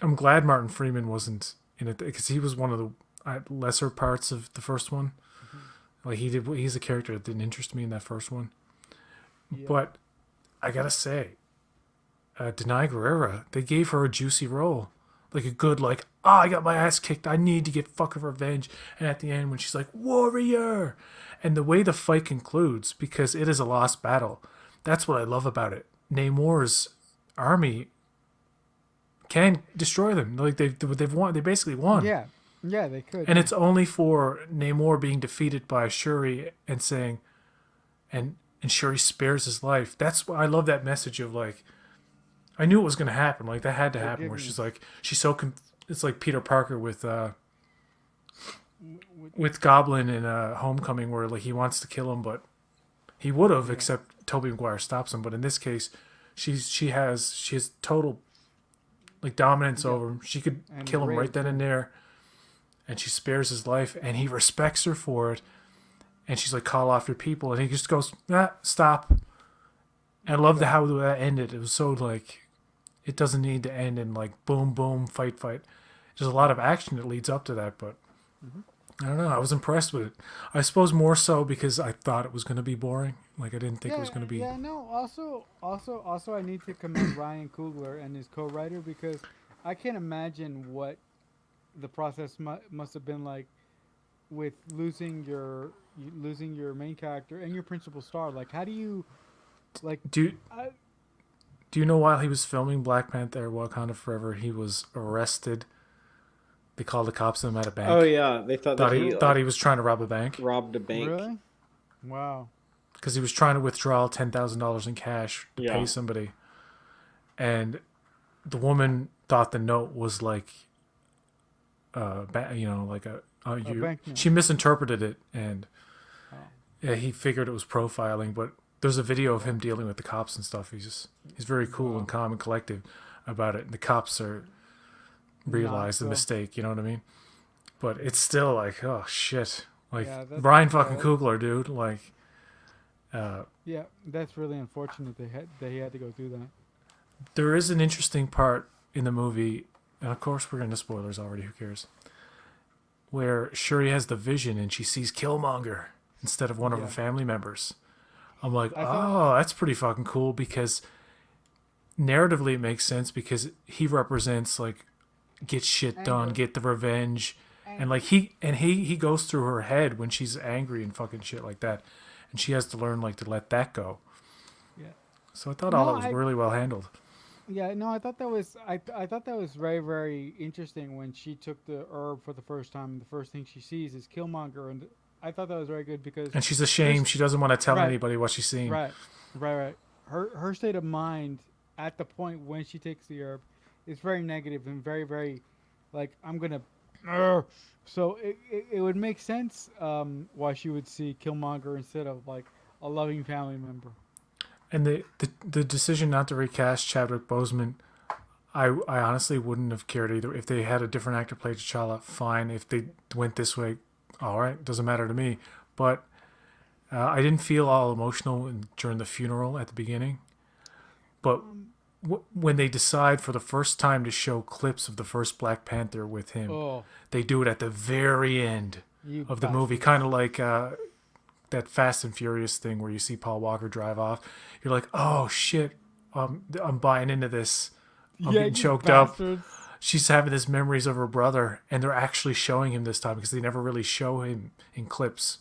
I'm glad Martin Freeman wasn't in it because he was one of the lesser parts of the first one. Mm-hmm. Like he's a character that didn't interest me in that first one. Yeah. But I gotta say, Denai Guerrera, they gave her a juicy role. Like a good, like, I got my ass kicked. I need to get fucking revenge. And at the end, when she's like, warrior. And the way the fight concludes, because it is a lost battle, that's what I love about it. Namor's army can destroy them. Like they've won. They basically won. Yeah, they could. And it's only for Namor being defeated by Shuri and saying, and Shuri spares his life. That's why I love that message of like, I knew it was going to happen. Like that had to happen. Where she's like, it's like Peter Parker with Goblin in Homecoming, where like he wants to kill him, but he would have, except Tobey Maguire stops him. But in this case, she has total like dominance over him. She could kill him right then and there, and she spares his life, and he respects her for it. And she's like, call off your people, and he just goes, stop. And I love how that ended. It was so like, it doesn't need to end in like boom, boom, fight. There's a lot of action that leads up to that, but I don't know. I was impressed with it. I suppose more so because I thought it was going to be boring. Like I didn't think it was going to be. Yeah, no. Also, I need to commend Ryan Coogler and his co-writer because I can't imagine what the process must have been like with losing your main character and your principal star. Like, how do you, like, do Do you know while he was filming Black Panther, Wakanda Forever, he was arrested? They called the cops on him at a bank. Oh yeah, they thought that he Thought he was trying to rob a bank robbed a bank. Really? Wow. because he was trying to withdraw $10,000 in cash to pay somebody, and the woman thought the note was like, like a bank note. she misinterpreted it, and he figured it was profiling. But there's a video of him dealing with the cops and stuff. He's very cool and calm and collective about it, and the cops realize the mistake. You know what I mean? But it's still like, oh shit, like Ryan fucking Coogler, dude. Like, yeah, that's really unfortunate. They had to go through that. there is an interesting part in the movie, and of course we're into spoilers already. Who cares? Where Shuri has the vision and she sees Killmonger instead of one of her family members. I'm like, that's pretty fucking cool, because narratively it makes sense, because he represents like get shit done, get the revenge, and like he goes through her head when she's angry and fucking shit like that, and she has to learn like to let that go. Yeah. So I thought all that was really well handled. Yeah, no, I thought that was I thought that was very, very interesting when she took the herb for the first time, and the first thing she sees is Killmonger, and I thought that was very good because. And she's ashamed. She doesn't want to tell anybody what she's seeing. Right. Her state of mind at the point when she takes the herb is very negative and very, very, like, I'm gonna. So it would make sense why she would see Killmonger instead of like a loving family member. And the decision not to recast Chadwick Boseman, I honestly wouldn't have cared either. If they had a different actor play T'Challa, fine. If they went this way, all right, doesn't matter to me. But I didn't feel all emotional during the funeral at the beginning. But when they decide for the first time to show clips of the first Black Panther with him, they do it at the very end of the movie, kind of like that Fast and Furious thing where you see Paul Walker drive off. You're like, oh shit, I'm buying into this. I'm getting choked up. She's having these memories of her brother, and they're actually showing him this time, because they never really show him in clips.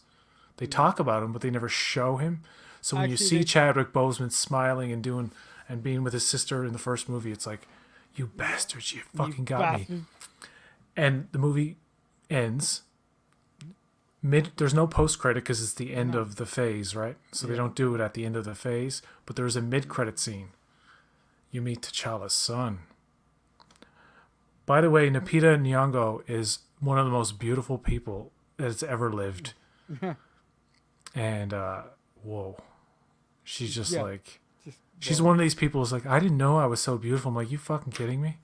They talk about him, but they never show him. So when you see Chadwick Boseman smiling and being with his sister in the first movie, it's like, you bastards, you fucking got me. And the movie ends. There's no post-credit because it's the end of the phase, right? So they don't do it at the end of the phase, but there's a mid-credit scene. You meet T'Challa's son. By the way, Lupita Nyong'o is one of the most beautiful people that's ever lived. And, whoa. She's just like... She's one of these people who's like, I didn't know I was so beautiful. I'm like, you fucking kidding me?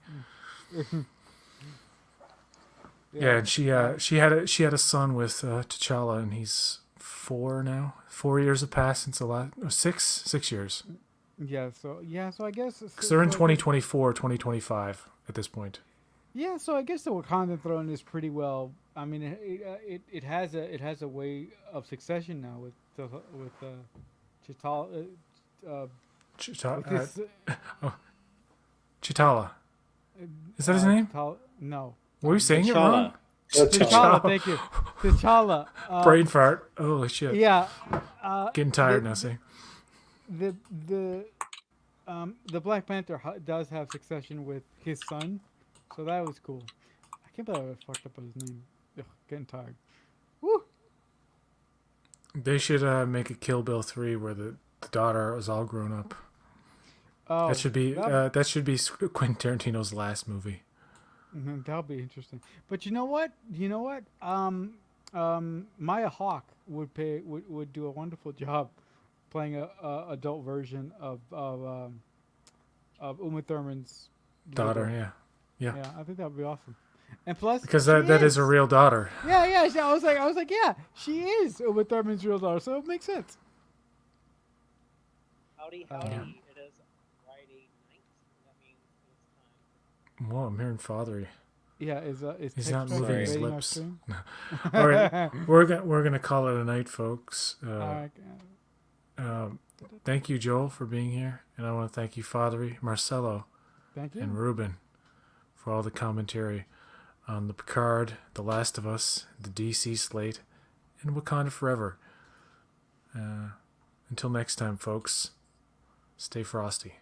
Yeah, and she had a son with T'Challa, and he's 4 now. 4 years have passed since the last 6 years. Yeah, so I guess because they're in 2024, 2025 at this point. Yeah, so I guess the Wakanda throne is pretty well. I mean, it has a way of succession now with Chitala. Chitala. Is that his name? No. Were you saying it wrong? T'Challa, thank you. T'Challa. Brain fart. Holy shit. Yeah. Getting tired now, see. The Black Panther does have succession with his son, so that was cool. I can't believe I fucked up his name. Ugh, getting tired. Woo! They should make a Kill Bill 3 where the daughter is all grown up. Oh, that should be Quentin Tarantino's last movie. That'll be interesting. But you know what? Maya Hawke would do a wonderful job playing a adult version of Uma Thurman's daughter. Yeah. I think that would be awesome. And plus, because that is a real daughter. Yeah. I was like, yeah, she is Uma Thurman's real daughter, so it makes sense. Howdy, it is Friday night. That means it's time. Whoa, I'm hearing Fatheree. Yeah, he's not moving his lips. All right, we're gonna call it a night, folks. Thank you, Joel, for being here, and I want to thank you, Fatheree, Marcelo, thank you, and Ruben, for all the commentary on the Picard, The Last of Us, the DC Slate, and Wakanda Forever. Until next time, folks, stay frosty.